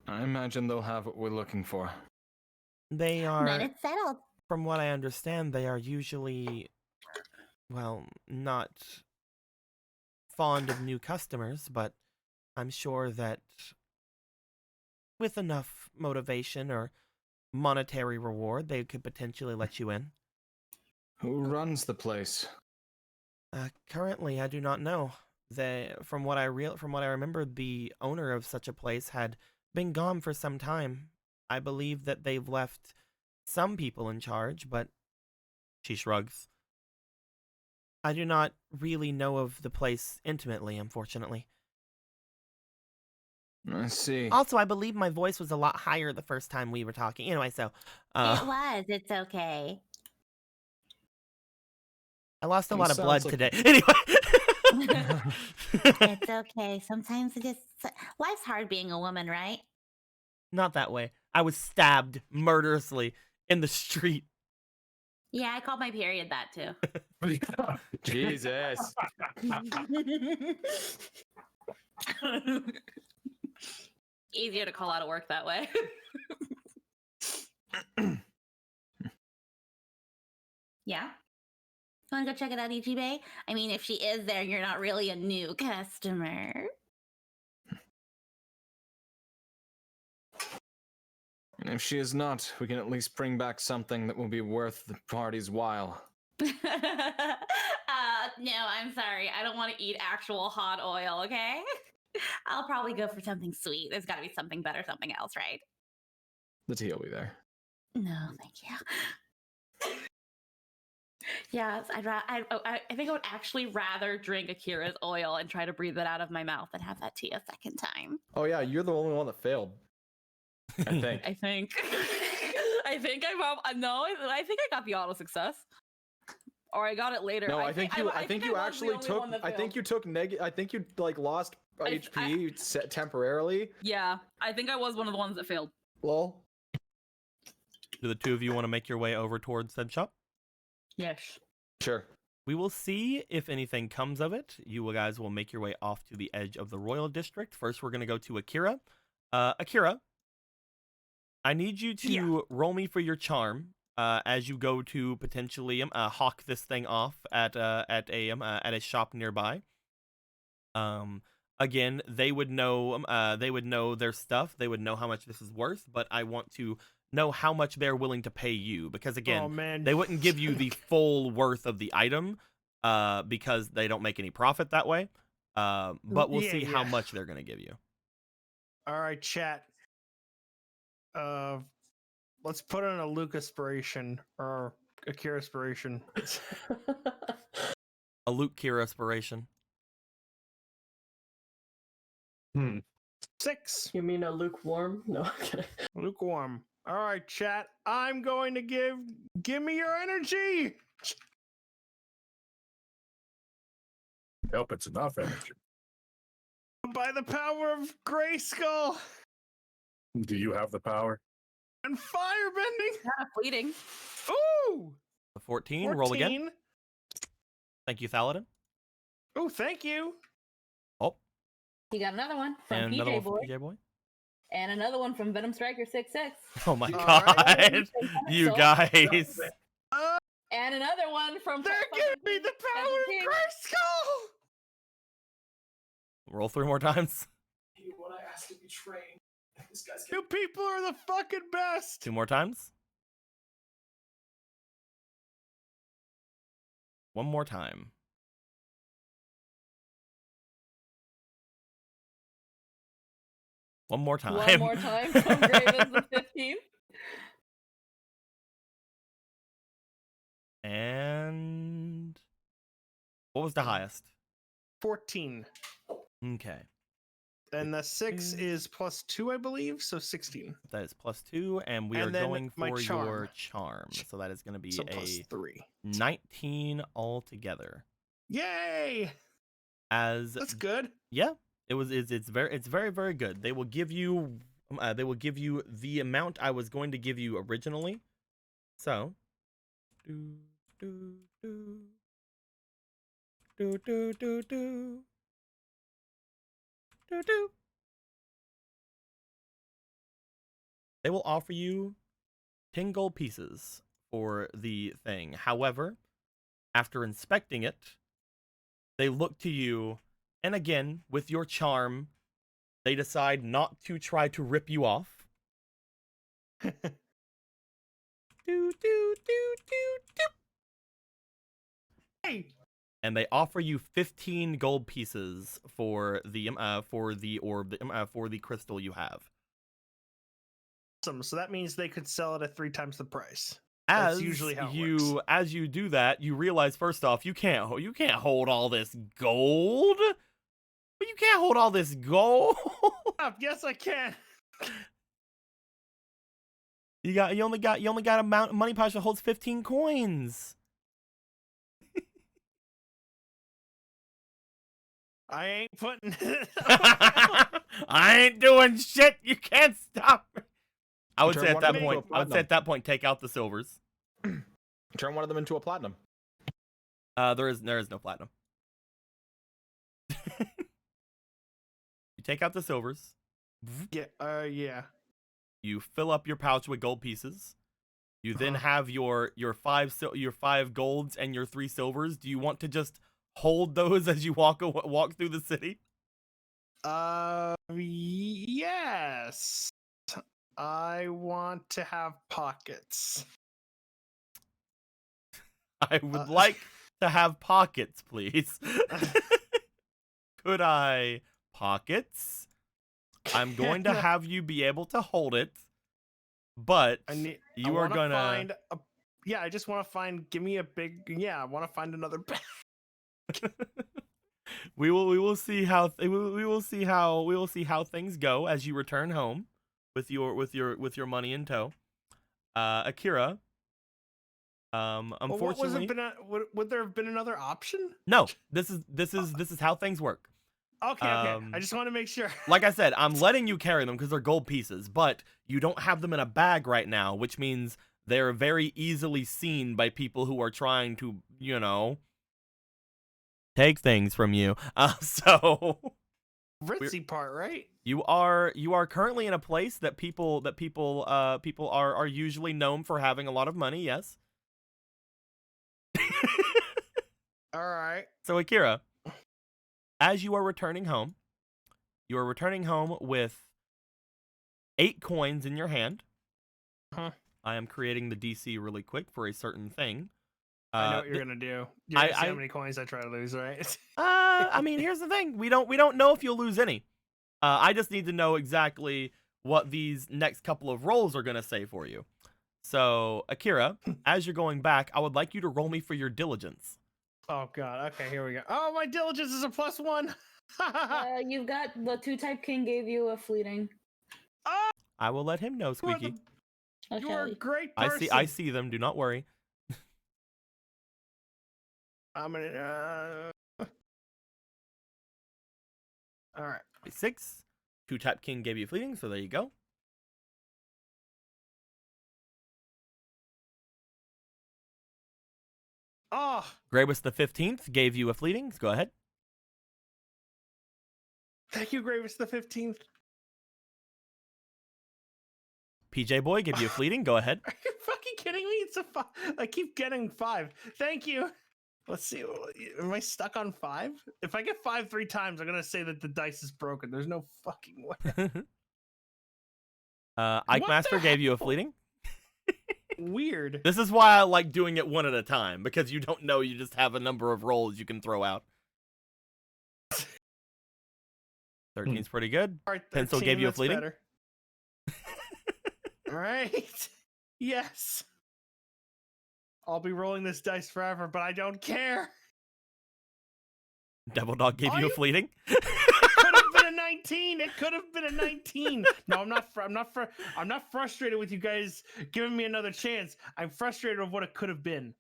I imagine they'll have what we're looking for. They are, Then it's settled. from what I understand, they are usually, well, not fond of new customers, but I'm sure that with enough motivation or monetary reward, they could potentially let you in. Who runs the place? Currently, I do not know. From what I remember, the owner of such a place had been gone for some time. I believe that they've left some people in charge, but she shrugs. I do not really know of the place intimately, unfortunately. I see. Also, I believe my voice was a lot higher the first time we were talking. Anyway, so It was. It's okay. I lost a lot of sounds blood like- today. Anyway. It's okay. Sometimes life's hard being a woman, right? Not that way. I was stabbed murderously in the street. Yeah, I called my period that too. Jesus. Easier to call out of work that way. Yeah? You want to go check it out, Ichibe? I mean, if she is there, you're not really a new customer. And if she is not, we can at least bring back something that will be worth the party's while. No, I'm sorry. I don't want to eat actual hot oil, okay? I'll probably go for something sweet. There's got to be something better, something else, right? The tea will be there. No, thank you. Yes, I think I would actually rather drink Akira's oil and try to breathe it out of my mouth than have that tea a second time. Oh yeah, you're the only one that failed. I think. I think. I think I got the auto success, or I got it later. No, I think you actually took. I think you took I think you like lost HP temporarily. Yeah, I think I was one of the ones that failed. Lol. Do the two of you want to make your way over towards said shop? Yes. Sure. We will see if anything comes of it. You guys will make your way off to the edge of the royal district. First, we're going to go to Akira. Akira, I need you to roll me for your charm as you go to potentially hawk this thing off at a shop nearby. Again, they would know their stuff. They would know how much this is worth, but I want to know how much they're willing to pay you, because again, Oh man, they wouldn't give you the full worth of the item because they don't make any profit that way. But we'll see how much they're going to give you. All right, chat. Let's put in a Luke aspiration or a Kira aspiration. A Luke Kira aspiration. 6. You mean a lukewarm? No, okay. Lukewarm. All right, chat. I'm going to give me your energy. Nope, it's enough energy. By the power of Grayskull Do you have the power? and firebending. Not fleeting. Ooh! A 14. Roll again. Thank you, Thaladin. Oh, thank you. Oh, You got another one from and another PJ one Boy, from PJ Boy. and another one from Venom Striker 66, Oh my All god, right. you So- guys. and another one from. They're giving me the power of Grayskull. Roll 3 more times. What I asked to be trained. This guy's You people are the fucking best. 2 more times. 1 more time. One more time. One more time from Graven the 15th. And what was the highest? 14. Okay, And the 6 is +2, I believe, so 16. that is +2, and we And are then going my for charm. your charm. So that is going to be So a +3. 19 altogether. Yay! As That's good. yeah, it's very very good. They will give you the amount I was going to give you originally. So do do do do do do do do do. They will offer you 10 gold pieces for the thing. However, after inspecting it, they look to you, and again, with your charm, they decide not to try to rip you off. Do, do, do, do, do. Hey! And they offer you 15 gold pieces for the orb, for the crystal you have. Awesome. So that means they could sell it at 3 times the price. As That's usually how it you works. as you do that, you realize first off you can't hold all this gold. But you can't hold all this gold. Yes, I can. You only got a money pouch that holds 15 coins. I ain't putting it. I ain't doing shit. You can't stop me. I would Turn say at one that of them into point, a platinum. take out the silvers. Turn one of them into a platinum. There is no platinum. You take out the silvers. Yeah. You fill up your pouch with gold pieces. You then have your 5 golds and your 3 silvers. Do you want to just hold those as you walk through the city? Yes. I want to have pockets. I would like to have pockets, please. Could I pockets? I'm going to have you be able to hold it, but you are gonna find I just want to find. Give me a big. Yeah, I want to find another bag. we will see how things go as you return home with your money in tow. Akira, unfortunately, would there have been another option? no. This is how things work. Okay. I just want to make sure. Like I said, I'm letting you carry them because they're gold pieces, but you don't have them in a bag right now, which means they're very easily seen by people who are trying to, take things from you. So Ritzy part, right? you are currently in a place that people are usually known for having a lot of money. Yes. All right. So Akira, as you are returning home with 8 coins in your hand. Huh. I am creating the DC really quick for a certain thing. I know what you're gonna do. You're gonna see how many coins I try to lose, right? I mean, here's the thing: we don't know if you'll lose any. I just need to know exactly what these next couple of rolls are gonna say for you. So, Akira, as you're going back, I would like you to roll me for your diligence. Oh god. Okay, here we go. Oh, my diligence is a +1. You've got the 2-type king gave you a fleeting. I will let him know, Squeaky. Okay. You're a great person. I see them. Do not worry. I'm gonna. All right. 6. 2-tap king gave you fleeting, so there you go. Oh, Gravis the 15th gave you a fleeting. So go ahead. thank you, Gravis the 15th. PJ Boy gave you a fleeting. Go ahead. Are you fucking kidding me? It's a 5. I keep getting 5. Thank you. Let's see. Am I stuck on 5? If I get 5 3 times, I'm gonna say that the dice is broken. There's no fucking way. Ike What Master the gave you a hell? fleeting. Weird. This is why I like doing it one at a time, because you don't know, you just have a number of rolls you can throw out. 13's pretty good. All right, Pencil 13, gave you a that's fleeting? better. All right. Yes. I'll be rolling this dice forever, but I don't care. Devil Dog gave Are you a you- fleeting. Could have been a 19. It could have been a 19. No, I'm not frustrated with you guys giving me another chance. I'm frustrated with what it could have been.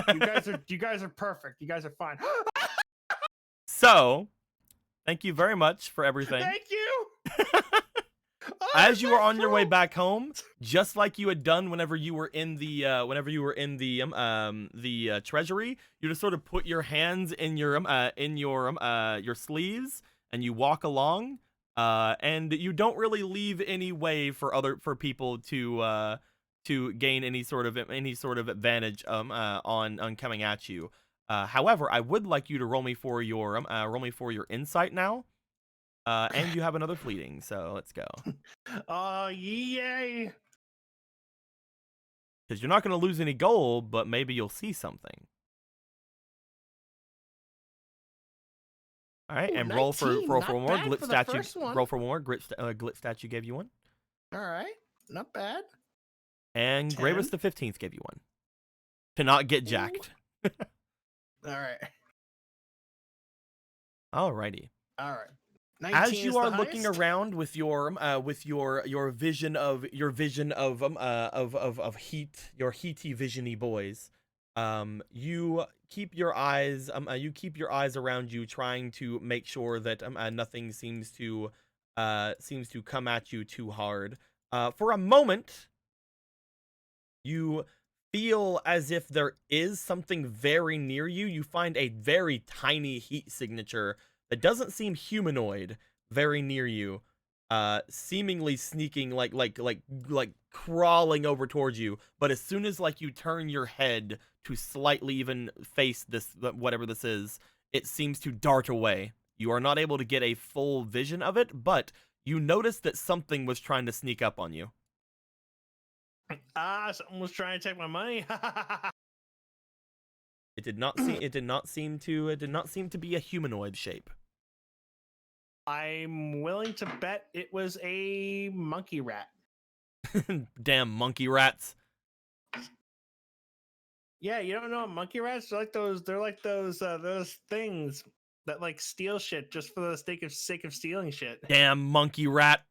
You guys are perfect. You guys are fine. So, thank you very much for everything. Thank you. Oh, As you are that's on your way cool. back home, just like you had done whenever you were in the treasury, you just sort of put your hands in your sleeves and you walk along, and you don't really leave any way for people to gain any sort of advantage on coming at you. However, I would like you to roll me for your insight now. And you have another fleeting, so let's go. Oh, yay. Because you're not going to lose any gold, but maybe you'll see something. All right, Ooh, and roll for 19, more. not Glip bad for the statue. first one. Roll for more. Glip statue gave you one, All right. Not bad. and Gravis 10. the 15th gave you one. To not get jacked. All right. Alrighty. All right. As 19 you is are the looking highest? around with your vision of heat, your heaty visiony boys, you keep your eyes around you, trying to make sure that nothing seems to come at you too hard. For a moment, you feel as if there is something very near you. You find a very tiny heat signature that doesn't seem humanoid very near you, seemingly sneaking, like crawling over towards you. But as soon as you turn your head to slightly even face this, whatever this is, it seems to dart away. You are not able to get a full vision of it, but you notice that something was trying to sneak up on you. Someone was trying to take my money. It did not seem to be a humanoid shape. I'm willing to bet it was a monkey rat. Damn monkey rats. Yeah, you don't know monkey rats? They're like those things that steal shit just for the sake of stealing shit. Damn monkey rat.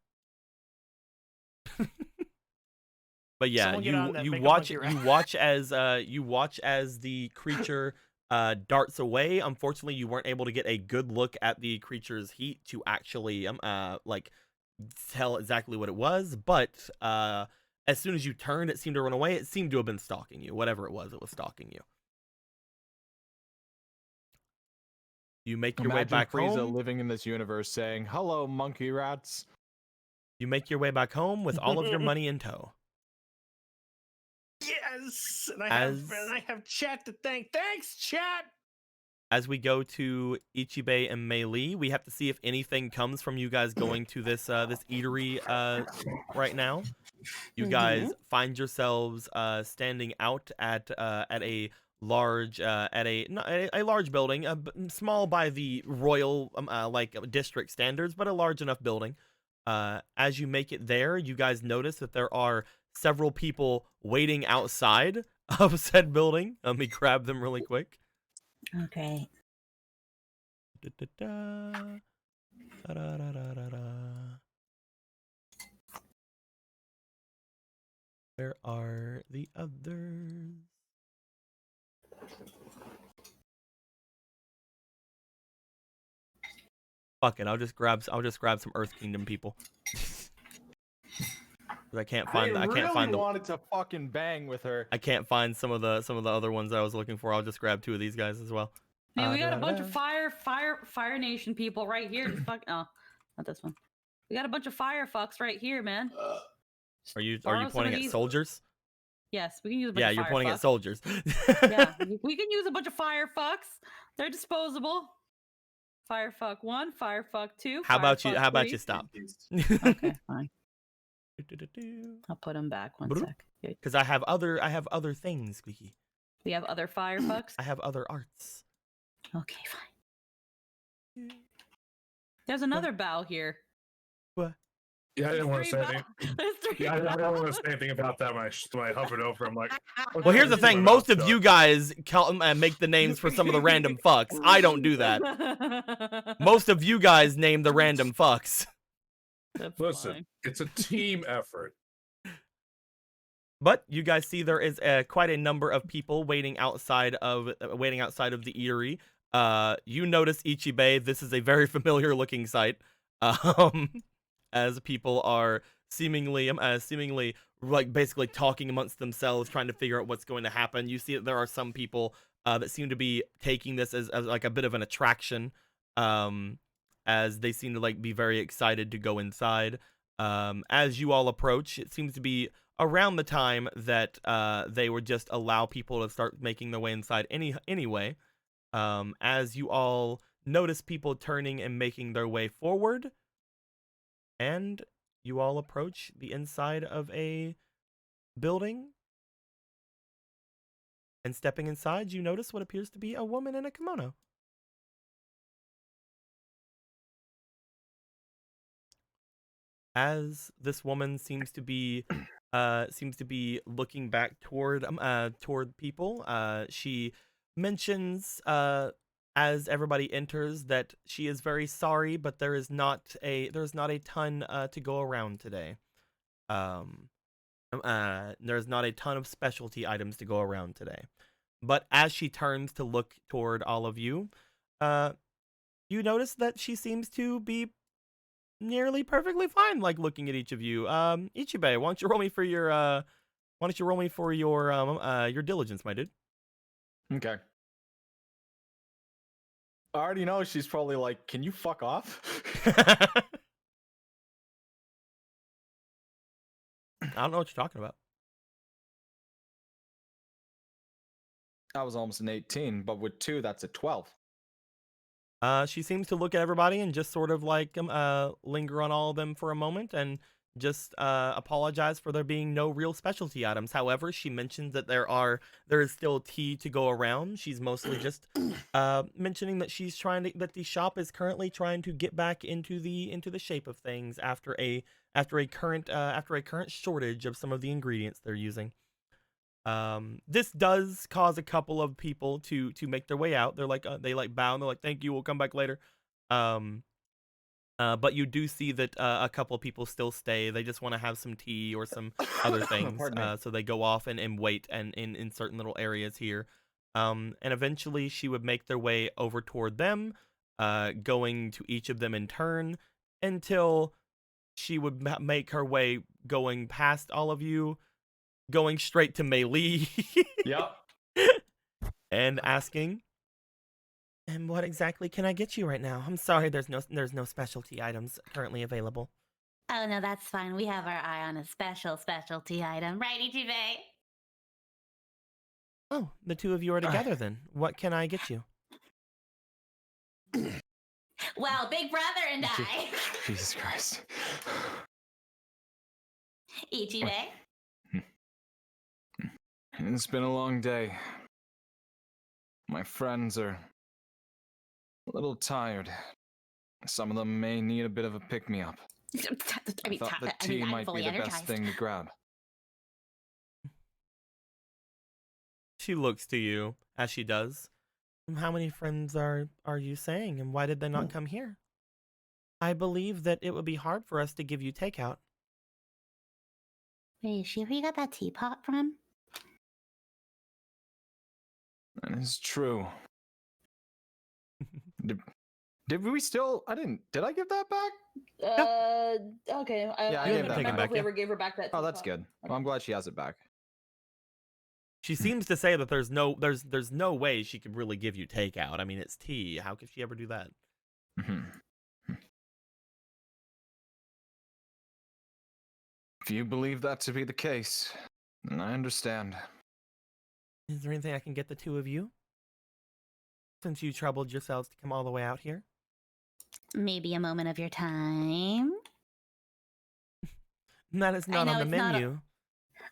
But yeah, Someone get on that, you make a watch monkey rat. as the creature darts away. Unfortunately, you weren't able to get a good look at the creature's heat to actually tell exactly what it was, but as soon as you turned, it seemed to run away. It seemed to have been stalking you. Whatever it was stalking you. You make your way Imagine back Frieza home. living in this universe saying, "Hello, monkey rats." You make your way back home with all of your money in tow. Yes, and I have chat to thank. Thanks, chat. As we go to Ichibei and Mei Li, we have to see if anything comes from you guys going to this eatery right now. You guys find yourselves standing out at a large large building, small by the royal district standards, but a large enough building. As you make it there, you guys notice that there are several people waiting outside of said building. Let me grab them really quick. Okay. Where are the others? Fuck it, I'll just grab some Earth Kingdom people. 'Cause I can't find really wanted to fucking bang with her. I can't find some of the other ones I was looking for. I'll just grab 2 of these guys as well. Man, we got a bunch of Fire Nation people right here. Just fuck. Oh, not this one. We got a bunch of fire fucks right here, man. Are you Borrow some pointing of at these- soldiers? Yes, we can use a bunch Yeah, of you're fire pointing fucks. at soldiers. Yeah, we can use a bunch of fire fucks. They're disposable. Fire fuck 1, fire fuck 2. How about you? fire How fuck about 3. you stop? Okay, fine. I'll put them back one Broop. sec. Yeah, Because I have other things, Squeaky. we have other fire fucks. I have other arts. Okay, fine. There's another bow here. What? Yeah, I didn't want to Three say anything. There's 3 Yeah, I bows. don't want to say anything about that when I hovered over. I'm like, Well, here's the okay, thing. my Most mouth of you shut. guys make the names for some of the random fucks. I don't do that. Most of you guys name the random fucks. That's Listen, fine. it's a team effort. But you guys see there is quite a number of people waiting outside of the eatery. You notice Ichibe. This is a very familiar looking sight. As people are seemingly like basically talking amongst themselves, trying to figure out what's going to happen. You see that there are some people that seem to be taking this as like a bit of an attraction, as they seem to like be very excited to go inside. As you all approach, it seems to be around the time that they would just allow people to start making their way inside anyway. As you all notice people turning and making their way forward, and you all approach the inside of a building. And stepping inside, you notice what appears to be a woman in a kimono. As this woman seems to be looking back toward people, she mentions as everybody enters that she is very sorry, but there's not a ton to go around today. There's not a ton of specialty items to go around today. But as she turns to look toward all of you, you notice that she seems to be nearly perfectly fine, like looking at each of you. Ichibe, why don't you roll me for your diligence, my dude? Okay. I already know she's probably like, can you fuck off? I don't know what you're talking about. That was almost an 18, but with 2, that's a 12. She seems to look at everybody and just sort of like linger on all of them for a moment and just apologize for there being no real specialty items. However, she mentions that there is still tea to go around. She's mostly just mentioning that that the shop is currently trying to get back into the shape of things after a current shortage of some of the ingredients they're using. This does cause a couple of people to make their way out. They're like they like bow and they're like, thank you, we'll come back later. But you do see that a couple of people still stay. They just want to have some tea or some other things. So they go off and wait and in certain little areas here. And eventually she would make their way over toward them, going to each of them in turn until she would make her way going past all of you, going straight to Mei Li. Yep. And asking, and what exactly can I get you right now? I'm sorry, there's no specialty items currently available. Oh no, that's fine. We have our eye on a specialty item, right, Ichibe? Oh, the two of you are together then. What can I get you? Well, Big Brother and I. Jesus Christ. Ichibe. It's been a long day. My friends are a little tired. Some of them may need a bit of a pick-me-up. I thought the tea might be the best thing to grab. She looks to you as she does. How many friends are you saying, and why did they not come here? I believe that it would be hard for us to give you takeout. Wait, is she where you got that teapot from? That is true. Did we still? I didn't. Did I give that back? Okay. Yeah, I I gave couldn't that remember back, if we yeah. ever gave her back that. Oh, that's teapot. good. Well, I'm glad she has it back. She seems to say that there's no way she could really give you takeout. I mean, it's tea. How could she ever do that? If you believe that to be the case, then I understand. Is there anything I can get the two of you? Since you troubled yourselves to come all the way out here? Maybe a moment of your time. That is not know on the it's not menu.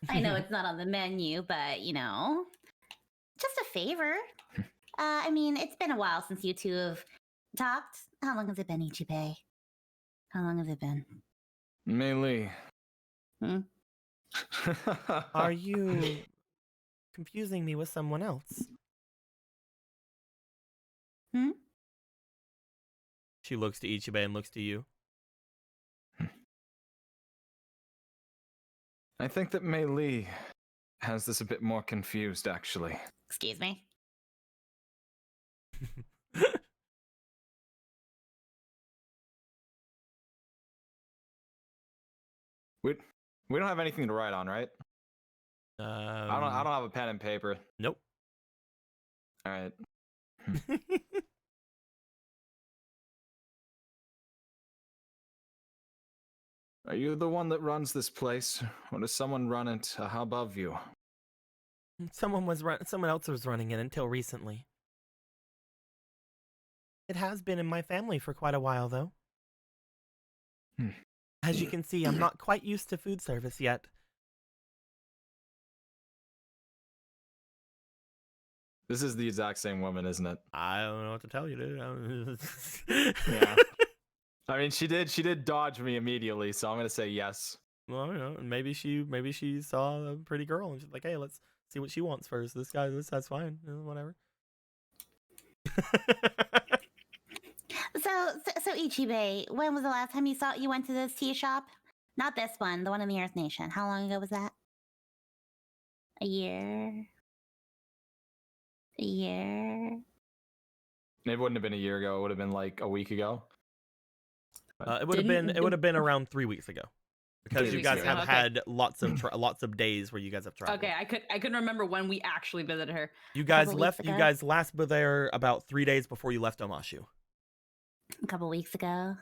I know it's not on the menu, but you know, just a favor. I mean, it's been a while since you two have talked. How long has it been, Ichibei? How long has it been? Mei Li. Are you confusing me with someone else? Hmm? She looks to Ichibei and looks to you. I think that Mei Li has this a bit more confused, actually. Excuse me. We don't have anything to write on, right? I don't have a pen and paper. Nope. All right. Are you the one that runs this place, or does someone run it above you? Someone else was running it until recently. It has been in my family for quite a while, though. As you can see, I'm not quite used to food service yet. This is the exact same woman, isn't it? I don't know what to tell you, dude. Yeah. I mean, she did dodge me immediately, so I'm gonna say yes. Well, you know, maybe she saw a pretty girl and she's like, hey, let's see what she wants first. That's fine, whatever. So Ichibei, when was the last time you went to this tea shop? Not this one, the one in the Earth Nation. How long ago was that? A year? A year? It wouldn't have been a year ago. It would have been like a week ago. It would have been around 3 weeks ago, because 3 you weeks guys ago, have okay. had lots of days where you guys have traveled. Okay, I couldn't remember when we actually visited her. You guys couple left. weeks You ago. guys last were there about 3 days before you left Omashu. A couple weeks ago.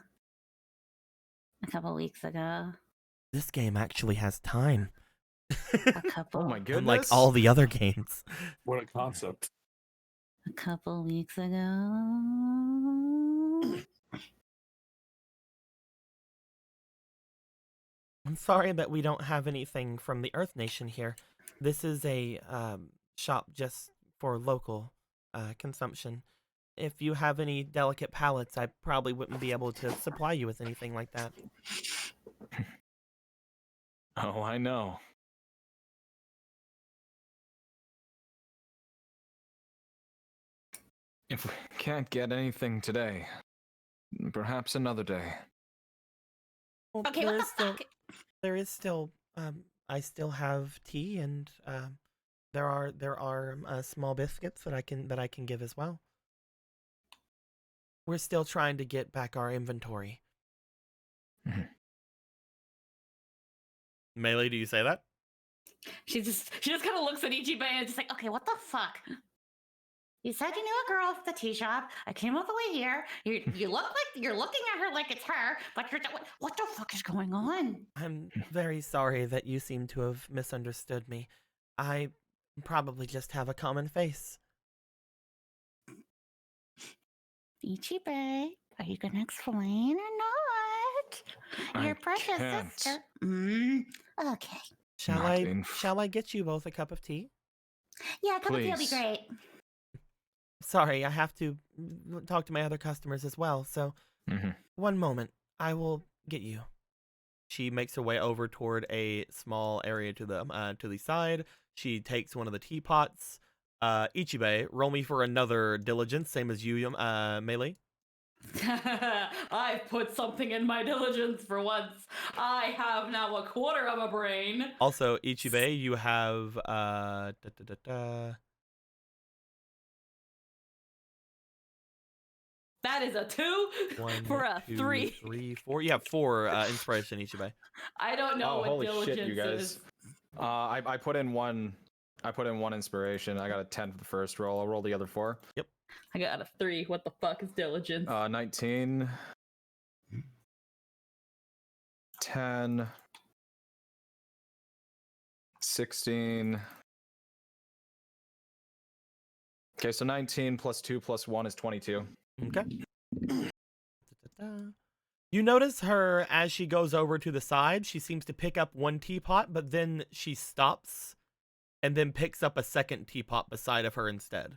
This game actually has time. A couple. Oh my goodness! Unlike all the other games. What a concept. A couple weeks ago. I'm sorry that we don't have anything from the Earth Nation here. This is a shop just for local consumption. If you have any delicate palates, I probably wouldn't be able to supply you with anything like that. Oh, I know. If we can't get anything today, perhaps another day. Well, Okay, what the fuck? There is still I still have tea, and there are small biscuits that I can give as well. We're still trying to get back our inventory. Melee, do you say that? She just kind of looks at Ichibei and just like, okay, what the fuck? You said you knew a girl at the tea shop. I came all the way here. You look like you're looking at her like it's her, but you're what the fuck is going on? I'm very sorry that you seem to have misunderstood me. I probably just have a common face. Ichibei, are you gonna explain or not? Your I precious can't. sister. Okay. Shall I get you both a cup of tea? Yeah, a cup of tea will be Please. great. Sorry, I have to talk to my other customers as well, so one moment. I will get you. She makes her way over toward a small area to the side. She takes one of the teapots. Ichibei, roll me for another diligence, same as you, Melee. I've put something in my diligence for once. I have now a quarter of a brain. Also, Ichibei, you have That is a 2 1, for a 2, 3. 3, 4. You have 4 inspiration, Ichibe. I don't know Oh, what holy diligence shit, you guys. is. I put in one. I put in 1 inspiration. I got a 10 for the first roll. I'll roll the other 4. I got a 3. What the fuck is diligence? 19. 10. 16. Okay, so 19 plus 2 plus 1 is 22. Okay. You notice her as she goes over to the side. She seems to pick up one teapot, but then she stops and then picks up a second teapot beside of her instead.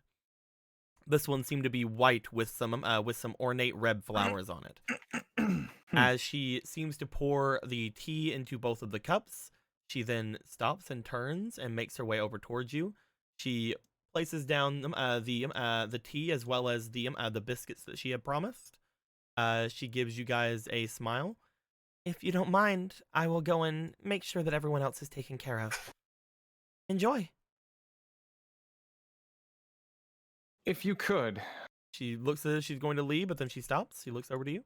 This one seemed to be white with some ornate red flowers on it. As she seems to pour the tea into both of the cups, she then stops and turns and makes her way over towards you. She places down the tea as well as the biscuits that she had promised. She gives you guys a smile. If you don't mind, I will go and make sure that everyone else is taken care of. Enjoy. If you could, She looks as if she's going to leave, but then she stops. She looks over to you.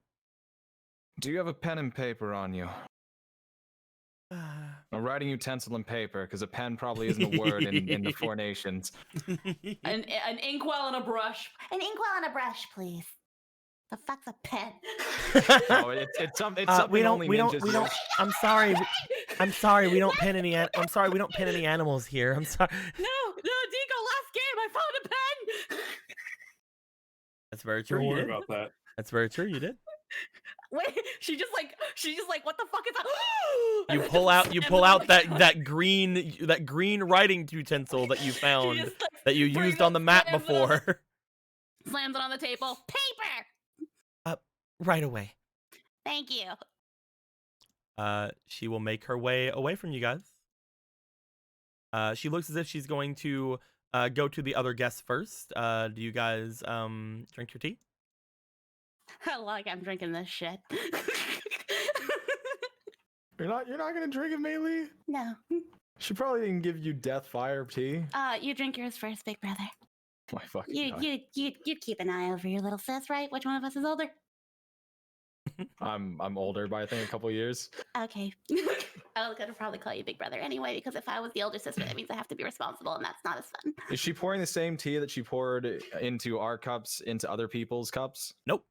do you have a pen and paper on you? A writing utensil and paper, because a pen probably isn't a word in the Four Nations. An inkwell and a brush. An inkwell and a brush, please. The fuck's a pen? Oh, it's something only ninjas use. I'm sorry. I'm sorry. We don't pin any. I'm sorry. We don't pin any animals here. I'm sorry. No, Deco, last game I found a pen. That's very true. Don't You worry did. about that. That's very true. You did. Wait, she's just like, what the fuck is that? You pull out that green writing utensil that you found just, like, that you used on the map before. Slams it on the table. Paper! Right away. Thank you. She will make her way away from you guys. She looks as if she's going to go to the other guests first. Do you guys drink your tea? Like I'm drinking this shit. You're not gonna drink it, Maylee? No. She probably didn't give you death fire tea. You drink yours first, big brother. My fucking God. You keep an eye over your little sis, right? Which one of us is older? I'm older by I think a couple years. Okay. I was gonna probably call you big brother anyway, because if I was the older sister, that means I have to be responsible, and that's not as fun. Is she pouring the same tea that she poured into our cups into other people's cups? Nope.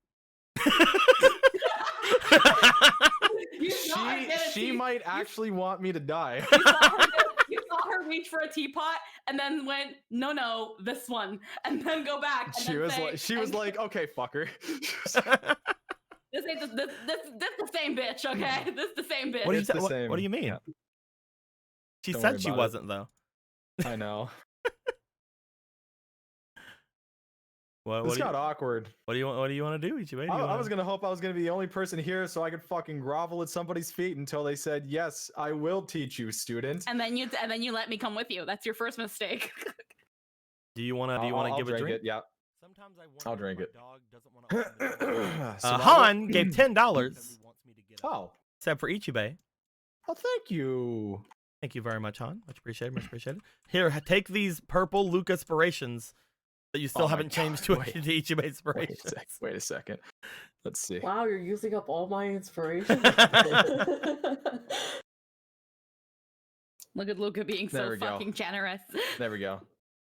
She might actually want me to die. You saw her reach for a teapot and then went, no, this one, and then go back. And She was like, okay, fucker. This ain't this the same bitch, okay? This the same bitch. What do you It's the what same. do you mean? Yeah. She Don't said worry she about it. wasn't though. I know. What This do you, got awkward. what do you want to do, Ichibe? I was gonna hope I was gonna be the only person here so I could fucking grovel at somebody's feet until they said, yes, I will teach you, student. And then you let me come with you. That's your first mistake. Do you want to I'll give a drink? it, yeah. Sometimes I I'll drink it. Dog doesn't want So now Han gave $10. Oh, Except for Ichibe. oh, thank you. Thank you very much, Han. Much appreciated. Much appreciated. Here, take these purple Luke inspirations that you still Oh my haven't changed to God, wait. Ichibe inspirations. Wait a second. Let's see. Wow, you're using up all my inspiration. Look at Luca being There so we go. fucking generous. There we go.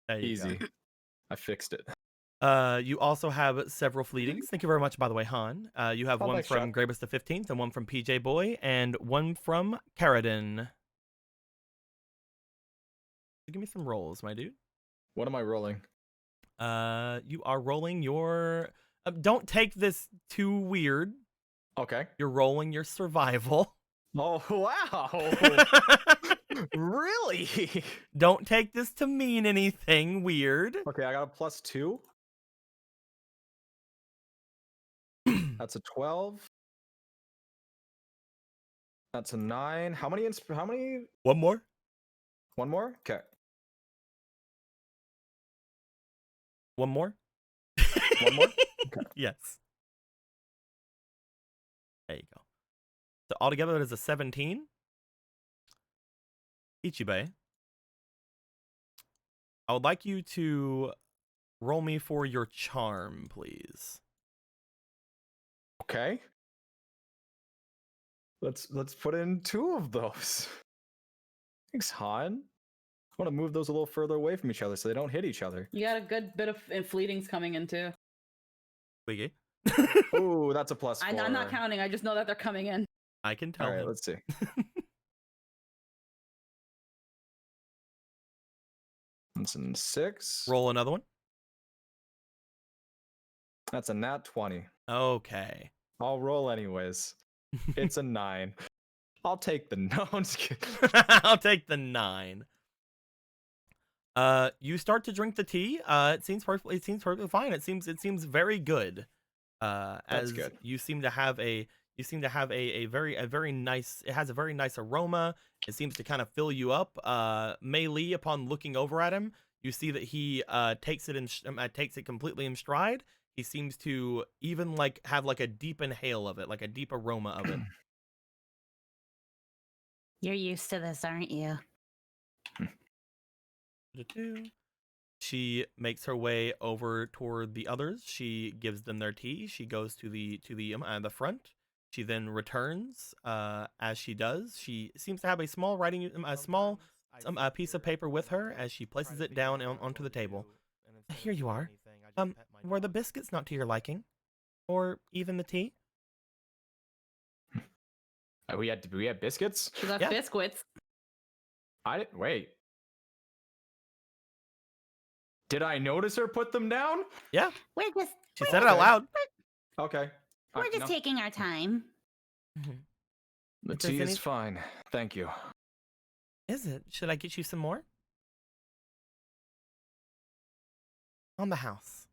There you Easy. go. I fixed it. You also have several fleetings. Thank you very much, by the way, Han. You have Oh, one thanks, from Chuck. Grabus the 15th, and one from PJ Boy, and one from Karadin. Give me some rolls, my dude. What am I rolling? You are rolling your. Don't take this too weird. Okay. You're rolling your survival. Oh, wow. Really? Don't take this to mean anything weird. Okay, I got a +2. That's a 12. That's a 9. How many? One more. One more? Okay. One more. One more? Yes. There you go. So altogether, that is a 17. Ichibe, I would like you to roll me for your charm, please. Okay. Let's put in 2 of those. Thanks, Han. I want to move those a little further away from each other so they don't hit each other. You got a good bit of fleetings coming in too. Squeaky. Oh, that's a +4. I'm not counting. I just know that they're coming in. I can tell All right, him. let's see. That's a 6. Roll another one. That's a nat 20. Okay. I'll roll anyways. It's a 9. I'll take the no. I'm just kidding. I'll take the 9. You start to drink the tea. It seems perfectly fine. It seems very good. That's As good. you seem to have a very nice. It has a very nice aroma. It seems to kind of fill you up. Mei Li, upon looking over at him, you see that he takes it completely in stride. He seems to even have a deep inhale of it, like a deep aroma of it. You're used to this, aren't you? She makes her way over toward the others. She gives them their tea. She goes to the front. She then returns. As she does, she seems to have a small piece of paper with her as she places it down onto the table. Here you are. Were the biscuits not to your liking, or even the tea? We had biscuits. She got Yeah. biscuits. I didn't wait. Did I notice her put them down? Yeah, We're just she said it out loud. Okay. we're just taking our time. The If there's tea is any- fine. Thank you. Is it? Should I get you some more? On the house.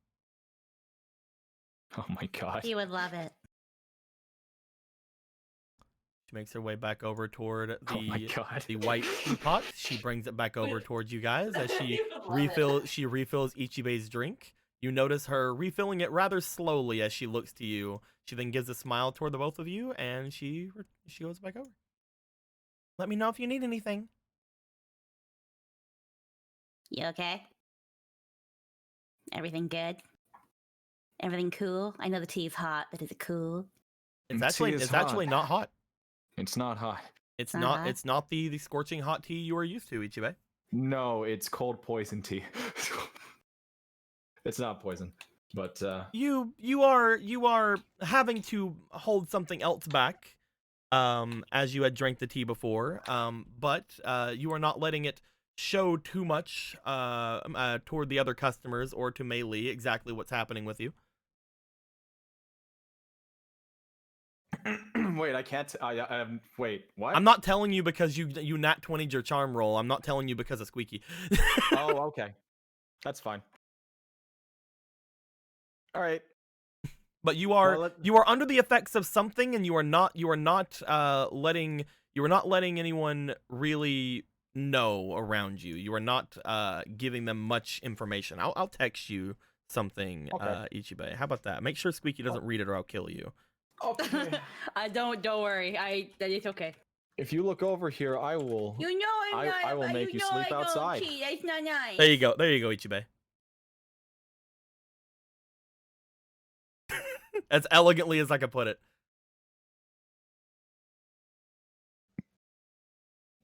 Oh my god. You would love it. She makes her way back over toward Oh my god. the white teapot. She brings it back over towards you guys as she Love it. refills Ichibe's drink. You notice her refilling it rather slowly as she looks to you. She then gives a smile toward the both of you, and she goes back over. Let me know if you need anything. You okay? Everything good? Everything cool? I know the tea's hot, but is it cool? It's The actually tea is it's actually hot. not hot. It's not hot. It's Uh-huh. not it's not the scorching hot tea you are used to, Ichibe. No, it's cold poison tea. It's not poison, but You are having to hold something else back, as you had drank the tea before, but you are not letting it show too much toward the other customers or to Mei Li exactly what's happening with you. wait, I can't. Wait, what? I'm not telling you because you nat 20'd your charm roll. I'm not telling you because of Squeaky. Oh, okay, that's fine. All right. But you are Well, you are under the effects of something, and you are not letting anyone really know around you. You are not giving them much information. I'll text you something, Okay. Ichibe. How about that? Make sure Squeaky doesn't read it or I'll kill you. Okay. Don't worry. It's okay. If you look over here, I will. You know I'm I- not. I will make you know sleep I don't outside. cheat. That's not nice. There you go, Ichibe. As elegantly as I could put it.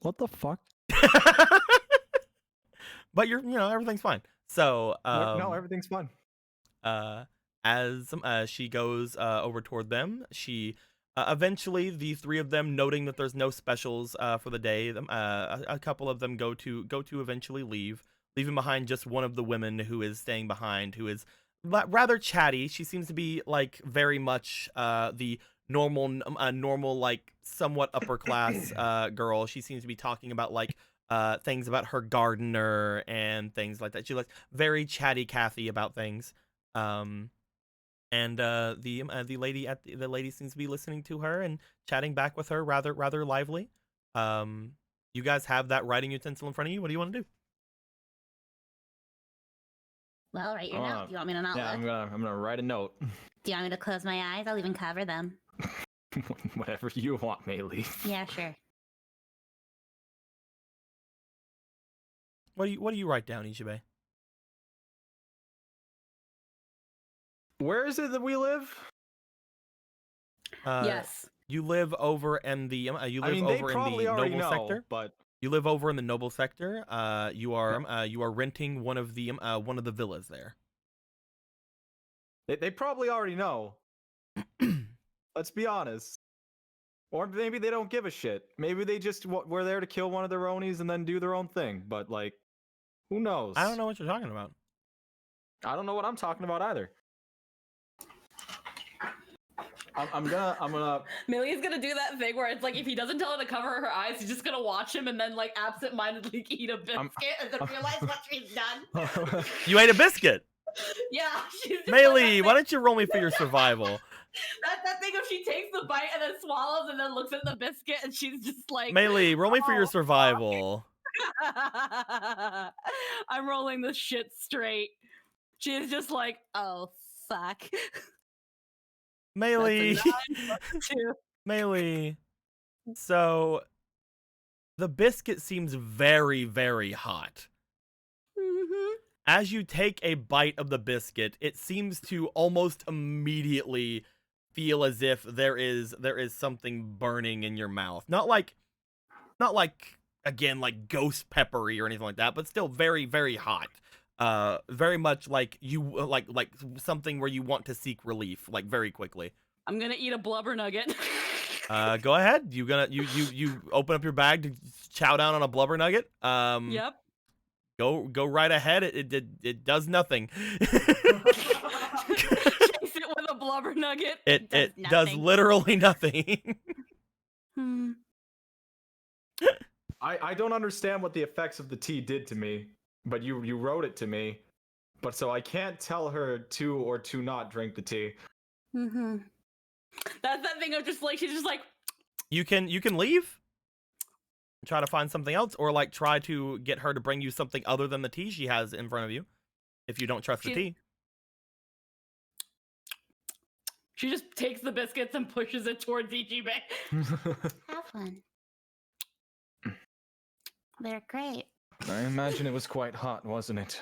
What the fuck? But everything's fine. So No, everything's fine. as she goes over toward them, she eventually, the three of them, noting that there's no specials for the day, a couple of them go to eventually leaving behind just one of the women who is staying behind, who is rather chatty. She seems to be very much the normal somewhat upper class girl. She seems to be talking about things about her gardener and things like that. She likes very chatty Kathy about things. And the lady seems to be listening to her and chatting back with her rather lively. You guys have that writing utensil in front of you. What do you want to do? Well, write your note. Do you want me to not Yeah, look? I'm gonna write a note. Do you want me to close my eyes? I'll even cover them. Whatever you want, Mei Li. Yeah, sure. What do you write down, Ichibe? Where is it that we live? Yes. You live over in the you live I mean, over they in probably the already noble know, sector. but You live over in the noble sector. You are renting one of the villas there. they probably already know. Let's be honest. Or maybe they don't give a shit. Maybe they just were there to kill one of their Onis and then do their own thing. But like, who knows? I don't know what you're talking about. I don't know what I'm talking about either. I'm gonna. Millie's gonna do that thing where it's like if he doesn't tell her to cover her eyes, he's just gonna watch him and then like absentmindedly eat a biscuit and then realize what she's done. You ate a biscuit. Yeah, she's just Melee, like why don't you roll me for your survival? that thing if she takes the bite and then swallows and then looks at the biscuit and she's just like Melee, roll me for your "Oh, survival. I'm rolling this shit straight. She's just like, oh fuck. Melee. That's a 9 + 2. Melee. So the biscuit seems very, very hot. Mhm. As you take a bite of the biscuit, it seems to almost immediately feel as if there is something burning in your mouth. Not like again like ghost peppery or anything like that, but still very, very hot. Very much like you like something where you want to seek relief like very quickly. I'm gonna eat a blubber nugget. Go ahead. You open up your bag to chow down on a blubber nugget. Yep. Go right ahead. It does nothing. Chase it with a blubber nugget. It does nothing. literally nothing. Hmm. I don't understand what the effects of the tea did to me, but you wrote it to me, but so I can't tell her to or to not drink the tea. Mm-hmm. That's that thing of just like she's just like You can leave. Try to find something else, or like try to get her to bring you something other than the tea she has in front of you. If you don't trust the tea. she just takes the biscuits and pushes it towards Ichibe. Have one. They're great. I imagine it was quite hot, wasn't it?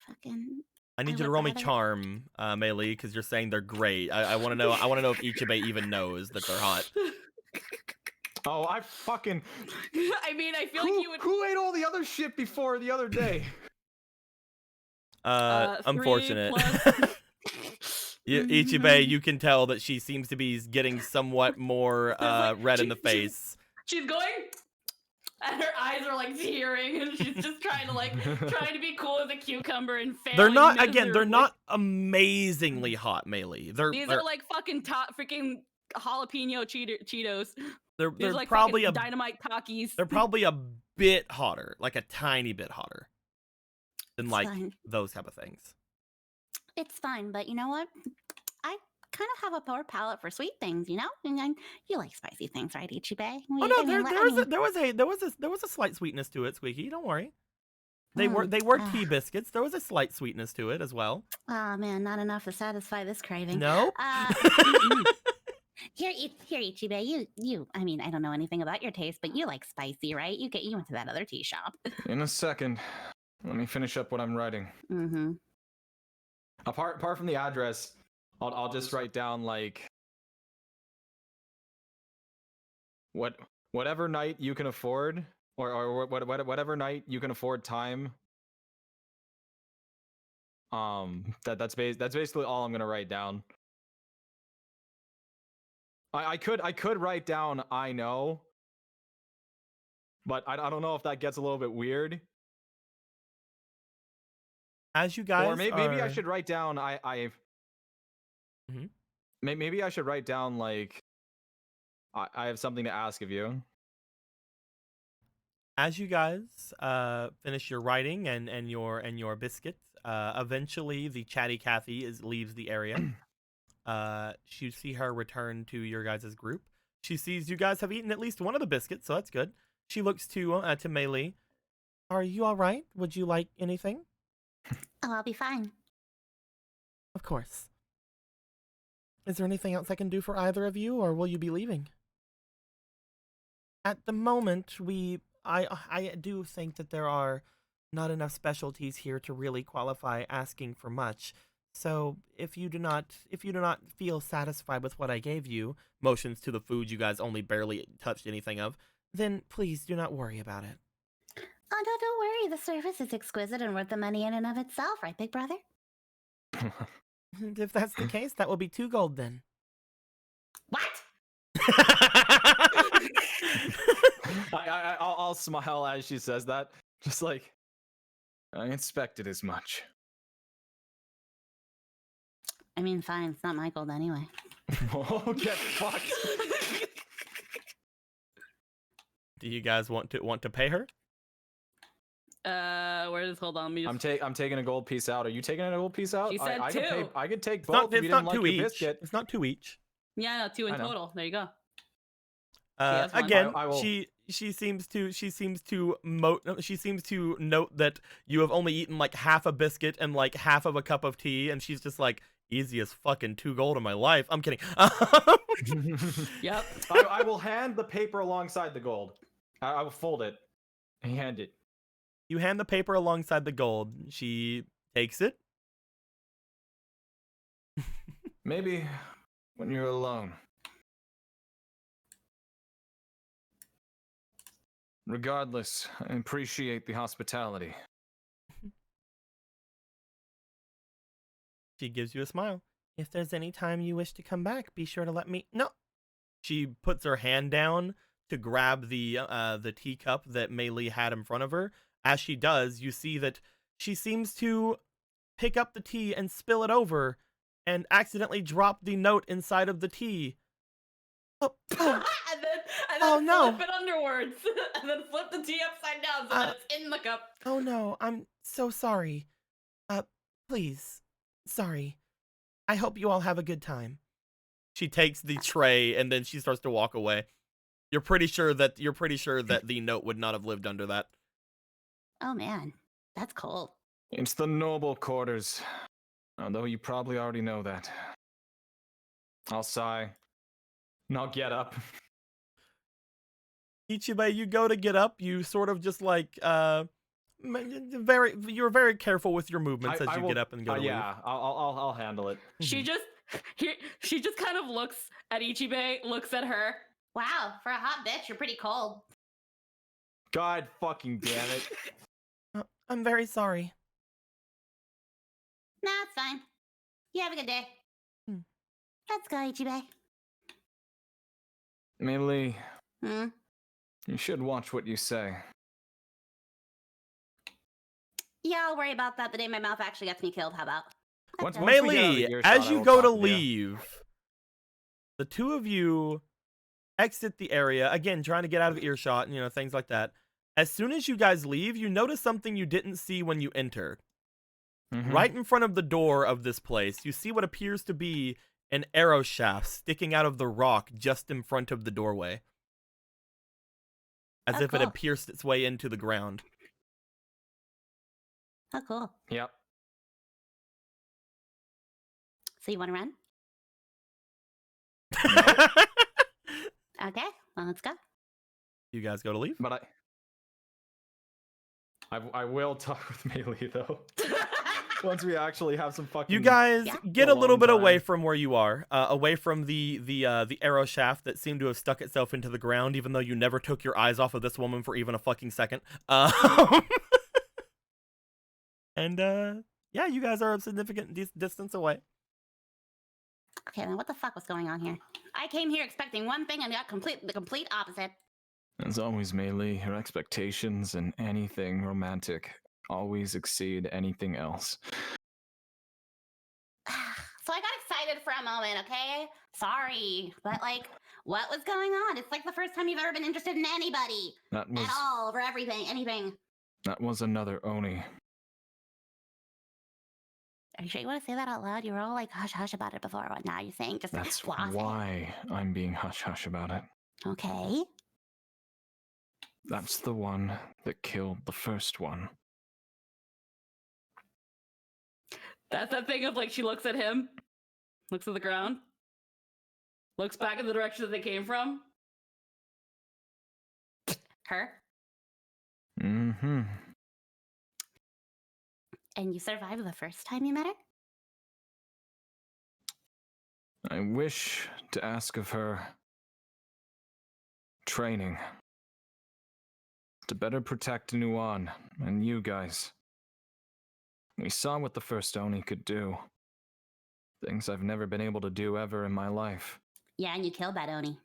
Fucking. I need I you to would roll me rather- charm, Melee, because you're saying they're great. I want to know. I want to know if Ichibe even knows that they're hot. Oh, I fucking. I mean, I feel like you would. Who ate all the other shit before the other day? 3 Unfortunate. plus- Ichibe, you can tell that she seems to be getting somewhat more like, red in the she- face. She's going, and her eyes are like tearing, and she's just trying to be cool as a cucumber and failing. They're not they're miserably. not amazingly hot, Melee. These are like fucking freaking jalapeno Cheetos. they're These are like probably fucking dynamite Takis. they're probably a bit hotter, like a tiny bit hotter than It's like fine. those type of things. It's fine, but you know what? I kind of have a poor palate for sweet things, you know? And then you like spicy things, right, Ichibe? Oh no, there was a slight sweetness to it, Squeaky. Don't worry. They were tea biscuits. There was a slight sweetness to it as well. Oh man, not enough to satisfy this craving. No. Here, Ichibe, you. I mean, I don't know anything about your taste, but you like spicy, right? You went to that other tea shop. In a second. Let me finish up what I'm writing. Mm-hmm. Apart from the address, I'll just write down like whatever night you can afford, or whatever night you can afford time. That's basically all I'm gonna write down. I could write down I know, but I don't know if that gets a little bit weird. As you guys, or maybe I should write down Mhm. Maybe I should write down like I have something to ask of you. As you guys finish your writing and your biscuits, eventually the chatty Cathy leaves the area. You see her return to your guys' group. She sees you guys have eaten at least one of the biscuits, so that's good. She looks to Melee. Are you all right? Would you like anything? Oh, I'll be fine. Of course. Is there anything else I can do for either of you, or will you be leaving? At the moment, I do think that there are not enough specialties here to really qualify asking for much. So if you do not feel satisfied with what I gave you, motions to the food you guys only barely touched anything of, then please do not worry about it. Oh, no, don't worry. The service is exquisite and worth the money in and of itself, right, big brother? And if that's the case, that will be 2 gold then. What? I'll smile as she says that. Just like, I expected as much. I mean, fine. It's not my gold anyway. oh, get fucked. Do you guys want to pay her? Where is? Hold on. Let me just... I'm taking a gold piece out. Are you taking a gold piece out? She said I two. I could take It's both. not, if you it's not didn't like 2 your each. biscuit. It's not 2 each. Yeah, no, 2 in I know. total. There you go. Uh, has one. again, I will- she seems to note that you have only eaten like half a biscuit and like half of a cup of tea, and she's just like, easy as fucking 2 gold in my life. I'm kidding. Yep. I will hand the paper alongside the gold. I will fold it and hand it. You hand the paper alongside the gold. She takes it. Maybe when you're alone. Regardless, I appreciate the hospitality. She gives you a smile. If there's any time you wish to come back, be sure to let me know. She puts her hand down to grab the teacup that Mei Li had in front of her. As she does, you see that she seems to pick up the tea and spill it over and accidentally drop the note inside of the tea. Oh, and then Oh, no. flip it underwards. and then flip the tea upside down so that it's in the cup. oh no, I'm so sorry. Please. Sorry. I hope you all have a good time. She takes the tray and then she starts to walk away. You're pretty sure that the note would not have lived under that. Oh, man. That's cold. It's the noble quarters. Although you probably already know that. I'll sigh. And I'll get up. Ichibe, you go to get up, you sort of just like you're very careful with your movements as you will- get up and go to yeah, I'll handle it. She just kind of looks at Ichibe, looks at her. Wow, for a hot bitch, you're pretty cold. God fucking damn it. leave. I'm very sorry. Nah, it's fine. You have a good day. Hmm. Let's go, Ichibe. Mei Li, Hmm? you should watch what you say. Yeah, I'll worry about that the day my mouth actually gets me killed. How about? Once Okay. we get out of Melee, earshot, as I you will go to talk to you. leave, the two of you exit the area, again, trying to get out of earshot and, things like that. As soon as you guys leave, you notice something you didn't see when you entered. Mhm. Right in front of the door of this place, you see what appears to be an arrow shaft sticking out of the rock just in front of the doorway. As Oh, if it cool. had pierced its way into the ground. Oh, cool. Yep. So you want to run? Okay, well, let's go. You guys go to leave? But I will talk with Mei Li though. Once we actually have some fucking You guys Yeah. get a little alone bit away time. from where you are, away from the arrow shaft that seemed to have stuck itself into the ground, even though you never took your eyes off of this woman for even a fucking second. And yeah, you guys are a significant distance away. Okay, then what the fuck was going on here? I came here expecting one thing and got the complete opposite. As always, Mei Li, your expectations and anything romantic always exceed anything else. So I got excited for a moment, okay? Sorry, but like, what was going on? It's like the first time you've ever been interested in anybody That was at all, over everything, anything. that was another Oni. Are you sure you want to say that out loud? You were all like hush hush about it before. What now? You're saying just That's blase? why I'm being hush hush about it. Okay. That's the one that killed the first one. That's that thing of like she looks at him, looks at the ground, looks back in the direction that they came from. Her. Mm-hmm. And you survived the first time you met her? I wish to ask of her training to better protect Nuan and you guys. We saw what the first Oni could do. Things I've never been able to do ever in my life. Yeah, and you killed that Oni.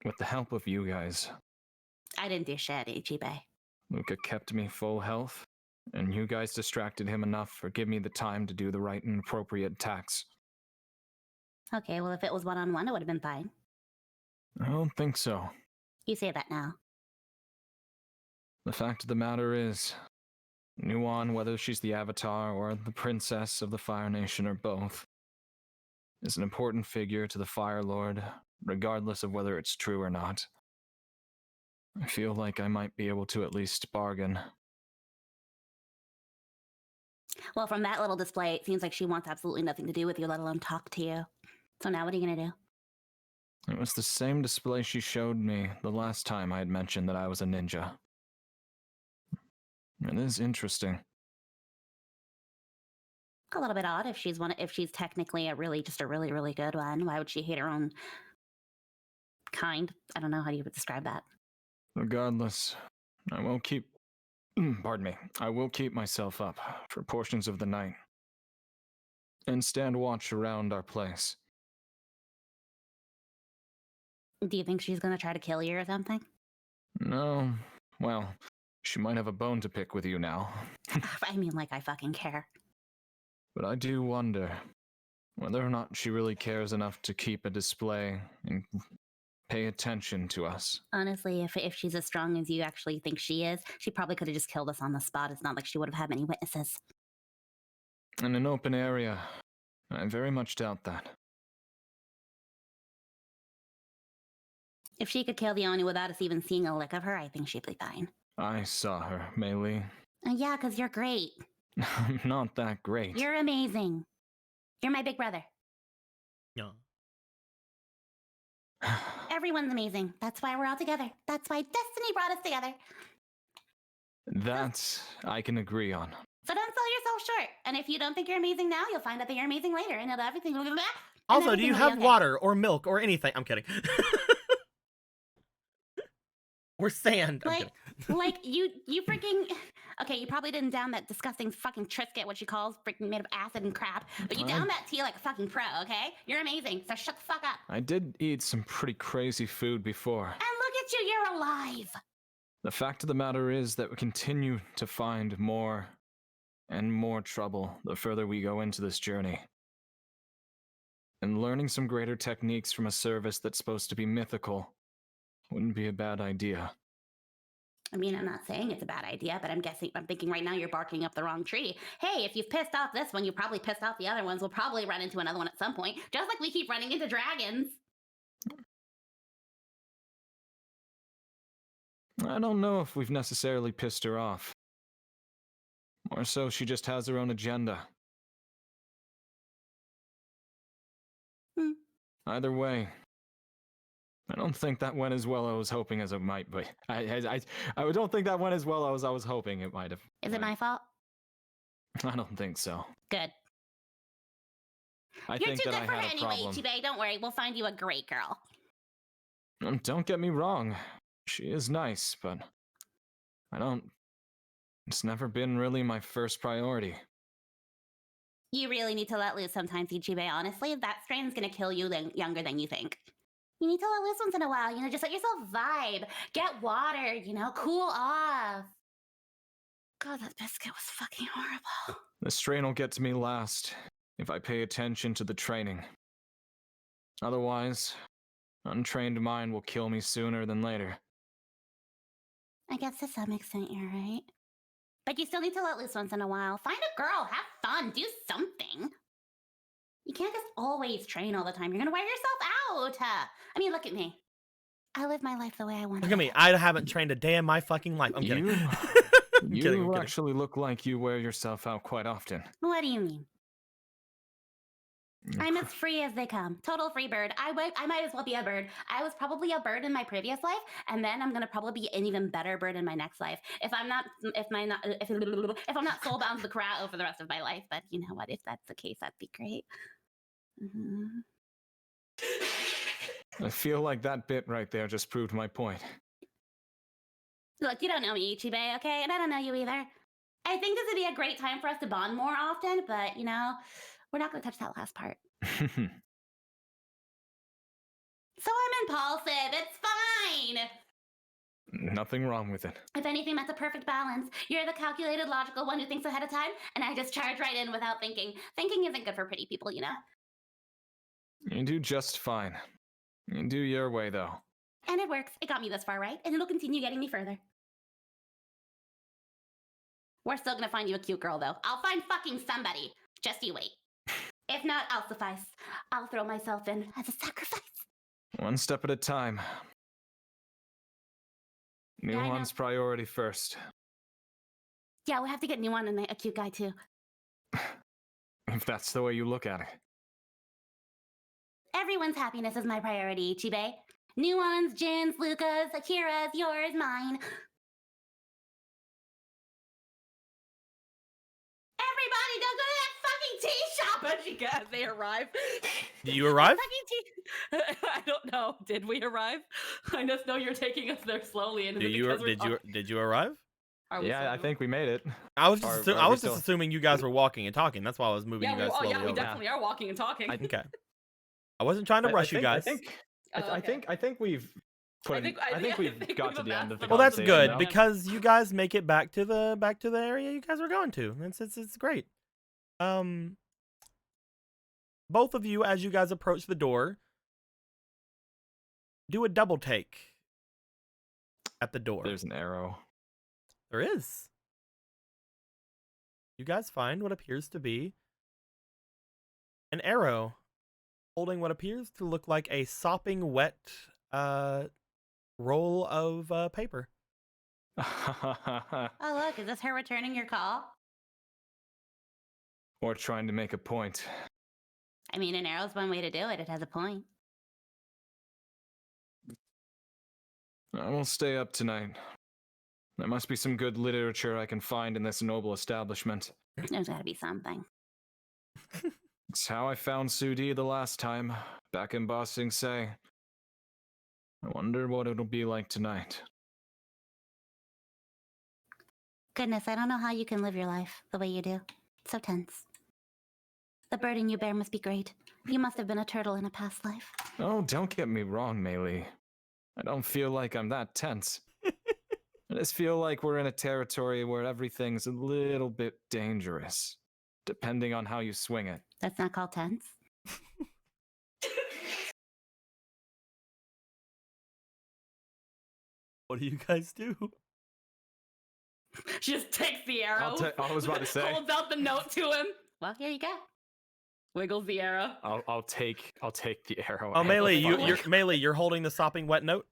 With the help of you guys, I didn't do shit, Ichibe. Luca kept me full health, and you guys distracted him enough or give me the time to do the right and appropriate attacks. Okay, well, if it was one-on-one, it would have been fine. I don't think so. You say that now. The fact of the matter is, Nuan, whether she's the Avatar or the Princess of the Fire Nation or both, is an important figure to the Fire Lord, regardless of whether it's true or not. I feel like I might be able to at least bargain. Well, from that little display, it seems like she wants absolutely nothing to do with you, let alone talk to you. So now what are you gonna do? It was the same display she showed me the last time I had mentioned that I was a ninja. It is interesting. A little bit odd if she's technically a really really good one. Why would she hate her own kind? I don't know how you would describe that. Regardless, I will keep pardon me. I will keep myself up for portions of the night and stand watch around our place. Do you think she's gonna try to kill you or something? No, well, she might have a bone to pick with you now. I mean, like I fucking care. But I do wonder whether or not she really cares enough to keep a display and pay attention to us. Honestly, if she's as strong as you actually think she is, she probably could have just killed us on the spot. It's not like she would have had many witnesses. In an open area, I very much doubt that. If she could kill the Oni without us even seeing a lick of her, I think she'd be fine. I saw her, Mei Li. Yeah, because you're great. I'm not that great. You're amazing. You're my big brother. Yeah. Everyone's amazing. That's why we're all together. That's why destiny brought us together. That I can agree on. So don't sell yourself short. And if you don't think you're amazing now, you'll find out that you're amazing later. And everything will be back. Also, do you have water or milk or anything? I'm kidding. Or sand. I'm kidding. Like you freaking. Okay, you probably didn't down that disgusting fucking Triscuit, what she calls freaking made of acid and crap. But you down that tea like a fucking pro, okay? You're amazing. So shut the fuck up. I did eat some pretty crazy food before. And look at you, you're alive. The fact of the matter is that we continue to find more and more trouble the further we go into this journey. And learning some greater techniques from a service that's supposed to be mythical wouldn't be a bad idea. I mean, I'm not saying it's a bad idea, but I'm thinking right now you're barking up the wrong tree. Hey, if you've pissed off this one, you probably pissed off the other ones. We'll probably run into another one at some point, just like we keep running into dragons. I don't know if we've necessarily pissed her off. More so, she just has her own agenda. Either way, I don't think that went as well I was hoping as it might be. I don't think that went as well as I was hoping it might have. Is it my fault? I don't think so. Good. I You're think too that good for I her had a anyway, problem. Ichibe. Don't worry, we'll find you a great girl. Don't get me wrong. She is nice, but it's never been really my first priority. You really need to let loose sometimes, Ichibe. Honestly, that strain's gonna kill you younger than you think. You need to let loose once in a while, just let yourself vibe. Get water, cool off. God, that biscuit was fucking horrible. The strain will get to me last if I pay attention to the training. Otherwise, untrained mind will kill me sooner than later. I guess to some extent you're right. But you still need to let loose once in a while. Find a girl, have fun, do something. You can't just always train all the time. You're gonna wear yourself out. I mean, look at me. I live my life the way I want to. Look at me. I haven't trained a day in my fucking life. I'm kidding. You actually look like you wear yourself out quite often. What do you mean? I'm as free as they come. Total free bird. I might as well be a bird. I was probably a bird in my previous life, and then I'm gonna probably be an even better bird in my next life. If I'm not soul bound to the Corral for the rest of my life. But you know what? If that's the case, that'd be great. I feel like that bit right there just proved my point. Look, you don't know me, Ichibe, okay? And I don't know you either. I think this would be a great time for us to bond more often, but, you know, we're not going to touch that last part. So I'm impulsive. It's fine. Nothing wrong with it. If anything, that's a perfect balance. You're the calculated, logical one who thinks ahead of time, and I just charge right in without thinking. Thinking isn't good for pretty people, you know? You do just fine. You do your way, though. And it works. It got me this far, right? And it'll continue getting me further. We're still gonna find you a cute girl, though. I'll find fucking somebody. Just you wait. If not, I'll suffice. I'll throw myself in as a sacrifice. One step at a time. Yeah, I know. Nuan's priority first. Yeah, we'll have to get Nuan and a cute guy, too. If that's the way you look at it. Everyone's happiness is my priority, Ichibe. Nuan's, Jin's, Luca's, Akira's, yours, mine. Everybody, don't go to that fucking tea shop! But she got, they arrive. Did you arrive? Fucking tea. I don't know. Did we arrive? I just know you're taking us there slowly. And Did you arrive? Yeah, I think we made it. I was Are just we I was still- just assuming you guys were walking and talking. That's why I was moving you guys slowly we over. definitely are walking and talking. Okay. I wasn't trying to rush you guys. I think we've put. I think we've got to the end of the Well, that's conversation good now. because you guys make it back to the area you guys were going to. It's great. Both of you, as you guys approach the door, do a double take at the door. There's an arrow. There is. You guys find what appears to be an arrow holding what appears to look like a sopping wet roll of paper. Oh, look, is this her returning your call? Or trying to make a point. I mean, an arrow's one way to do it. It has a point. I will stay up tonight. There must be some good literature I can find in this noble establishment. There's gotta be something. It's how I found Sudi the last time, back in Ba Sing Se. I wonder what it'll be like tonight. Goodness, I don't know how you can live your life the way you do. So tense. The burden you bear must be great. You must have been a turtle in a past life. Oh, don't get me wrong, Meili. I don't feel like I'm that tense. I just feel like we're in a territory where everything's a little bit dangerous, depending on how you swing it. That's not called tense. What do you guys do? She just takes the arrow. I was about to say. Holds out the note to him. Well, here you go. Wiggles the arrow. I'll take the arrow. Oh, and Meili, the funnel. you're holding the sopping wet note.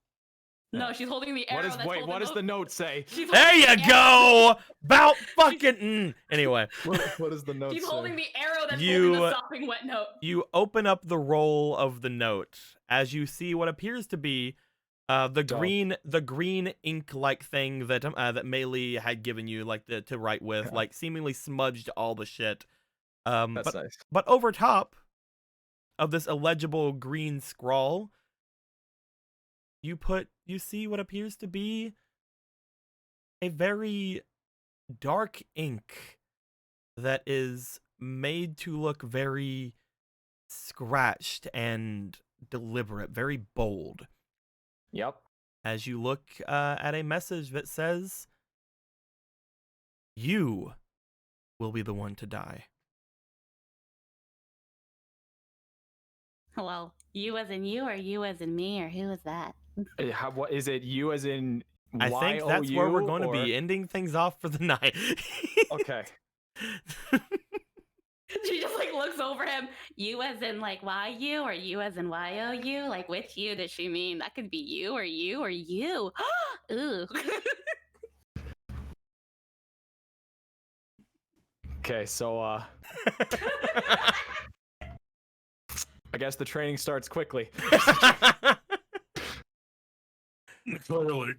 No, she's holding the arrow. What does the note say? There you go. About fucking. Anyway, What does the note She's say? holding the arrow that's You, holding the sopping wet note. you open up the roll of the note as you see what appears to be the green ink like thing that that Meili had given you, like to write with, like seemingly smudged all the shit. That's nice. But over top of this illegible green scrawl, you see what appears to be a very dark ink that is made to look very scratched and deliberate, very bold. Yep. As you look at a message that says, "You will be the one to die." Well, you as in you, or you as in me, or who is that? What is it? You as in I think that's where we're going to be ending things off for the night. Okay. She just like looks over him. You as in like YU, or you as in YOU? Like which you does she mean? That could be you or you or you. Ooh. Okay, so I guess the training starts quickly. Clearly.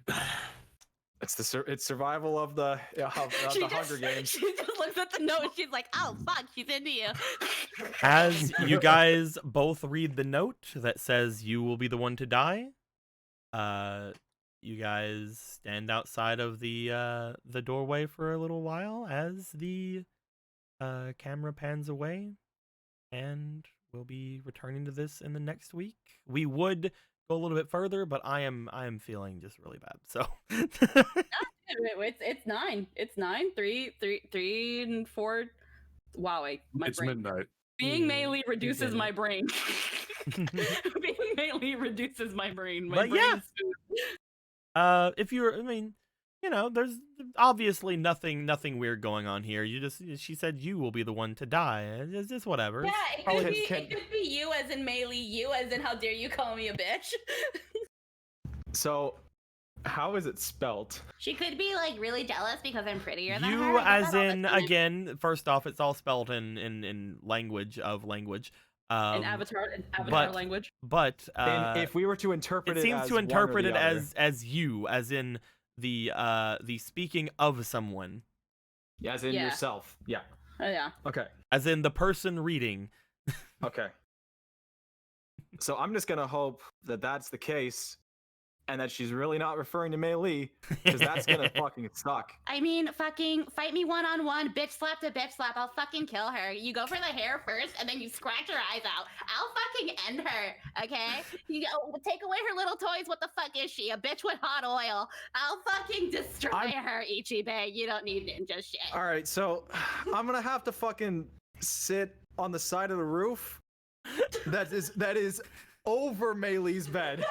It's survival of the Hunger Games. She just looks at the note and she's like, oh, fuck, she's into you. As you guys both read the note that says you will be the one to die, you guys stand outside of the doorway for a little while as the camera pans away, and we'll be returning to this in the next week. We would go a little bit further, but I am feeling just really bad. So It's 9. It's 9. 3 and 4. Wow, my It's brain. midnight. Being melee reduces my brain. Being melee reduces my brain. My But brain yeah. is food. if you're, I mean, you know, there's obviously nothing weird going on here. She said you will be the one to die. It's just whatever. Yeah, It's it could be you as in melee, you as in how dare you call me a bitch. So, how is it spelt? She could be like really jealous because I'm prettier than her. You, I get as that all the in, time. again, first off, it's all spelled in language. In Avatar but- language. But And if we were to interpret it it, seems as to one or interpret the it other. as you, as in the speaking of someone, as in Yeah. yourself. Yeah. Oh yeah. Okay. as in the person reading. Okay. So I'm just gonna hope that that's the case, and that she's really not referring to Mei Li, because that's gonna fucking suck. I mean, fucking fight me one-on-one, bitch slap to bitch slap. I'll fucking kill her. You go for the hair first, and then you scratch her eyes out. I'll fucking end her, okay? You go, take away her little toys. What the fuck is she? A bitch with hot oil. I'll fucking destroy her, Ichibe. You don't need ninja shit. All right, so I'm gonna have to fucking sit on the side of the roof. That is over Mei Li's bed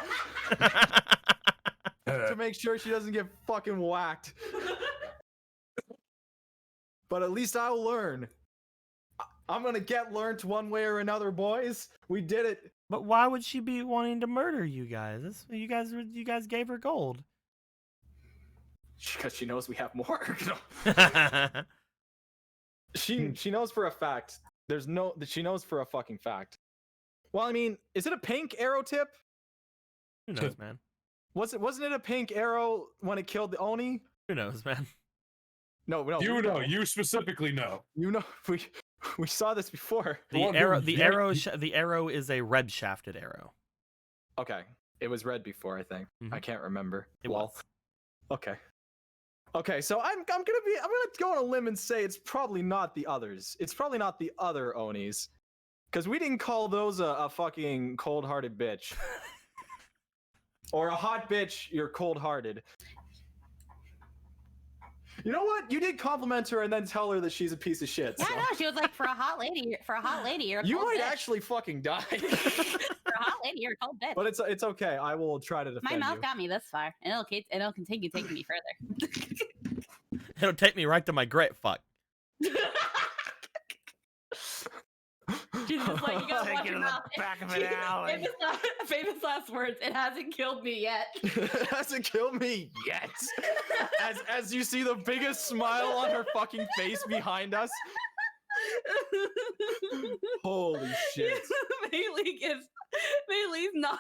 to make sure she doesn't get fucking whacked. But at least I'll learn. I'm gonna get learned one way or another, boys. We did it. But why would she be wanting to murder you guys? You guys gave her gold. Because she knows we have more. She knows for a fact. She knows for a fucking fact. Well, I mean, is it a pink arrow tip? Who knows, man? Wasn't it a pink arrow when it killed the Oni? Who knows, man? No. You we know, you specifically know. You know, we saw this before. The one arrow, who the very- arrow, the arrow is a red shafted arrow. Okay, it was red before, I think. I can't remember. It Lol. was. Okay, so I'm gonna go on a limb and say it's probably not the others. It's probably not the other Onis, because we didn't call those a fucking cold-hearted bitch. Or a hot bitch, you're cold-hearted. You know what? You did compliment her and then tell her that she's a piece of shit. Yeah, so- no, she was like, for a hot lady, you're a You cold might bitch. actually fucking die. For a hot lady, you're a cold bitch. But it's okay. I will try to My defend mouth you. got me this far, and it'll continue taking me further. It'll take me right to my great fuck. She's just like, you gotta Take watch it your to the mouth. back of an alley. Famous last words. It hasn't killed me yet. It hasn't killed me yet. As you see the biggest smile on her fucking face behind us. Holy shit. Bailey's not.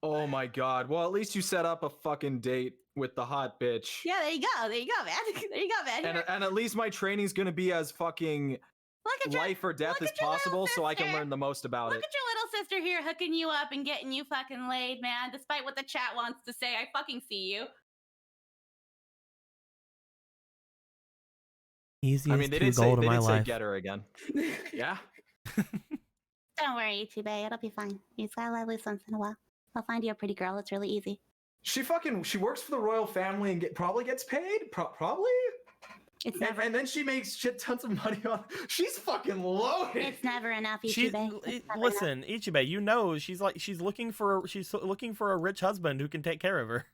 Oh my god. Well, at least you set up a fucking date with the hot bitch. Yeah, there you go, man. There you go, man. And at least my training's gonna be as fucking Look at your, life or death look as at your little possible, so I can sister. learn the most about Look it. at your little sister here hooking you up and getting you fucking laid, man. Despite what the chat wants to say, I fucking see you. Easiest I mean, they did say get her again. Yeah. Don't worry, Ichibe. It'll be fine. You just gotta let loose once in a while. I'll find you a pretty girl. It's really easy. She works for the royal family and probably gets paid. Probably. It's never. And then she makes shit tons of money on. She's fucking loaded. It's never enough, She, Ichibe. It's never listen, Ichibe, you know she's looking for a rich husband who can take care of her.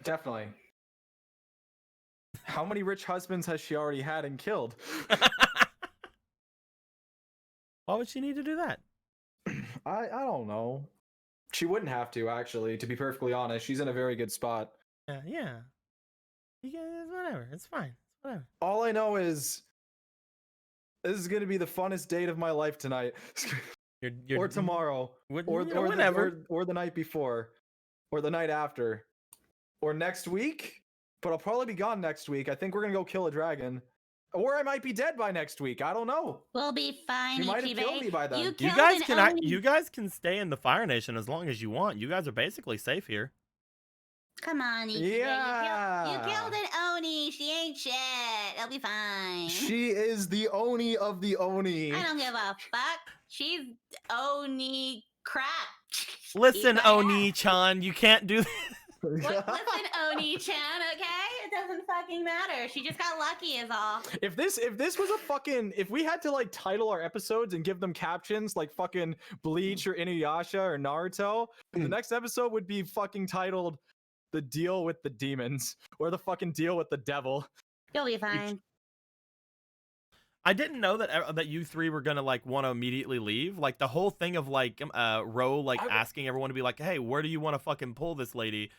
Definitely. How many rich husbands has she already had and killed? Why would she need to do that? I don't know. She wouldn't have to, actually, to be perfectly honest. She's in a very good spot. Yeah. You guys, whatever. It's fine. Whatever. All I know is this is gonna be the funnest date of my life tonight. You're, or tomorrow. Would- Or whenever. or the night before. Or the night after. or next week, but I'll probably be gone next week. I think we're gonna go kill a dragon. Or I might be dead by next week. I don't know. We'll be fine. You might have killed me by then. You You killed guys an can Oni. you guys can stay in the Fire Nation as long as you want. You guys are basically safe here. Come on, Ichibe. You Yeah. killed an Oni. She ain't shit. It'll be fine. She is the Oni of the Oni. I don't give a fuck. She's Oni crap. Listen, Eat my ass. Oni-chan, you can't do this. Listen, Oni-chan, okay? It doesn't fucking matter. She just got lucky is all. If this was a fucking, if we had to like title our episodes and give them captions like fucking Bleach or Inuyasha or Naruto, the next episode would be fucking titled "The Deal with the Demons" or "The fucking Deal with the Devil." You'll be fine. I didn't know that you three were gonna like want to immediately leave. Like the whole thing of like Ro like asking everyone to be like, hey, where do you want to fucking pull this lady?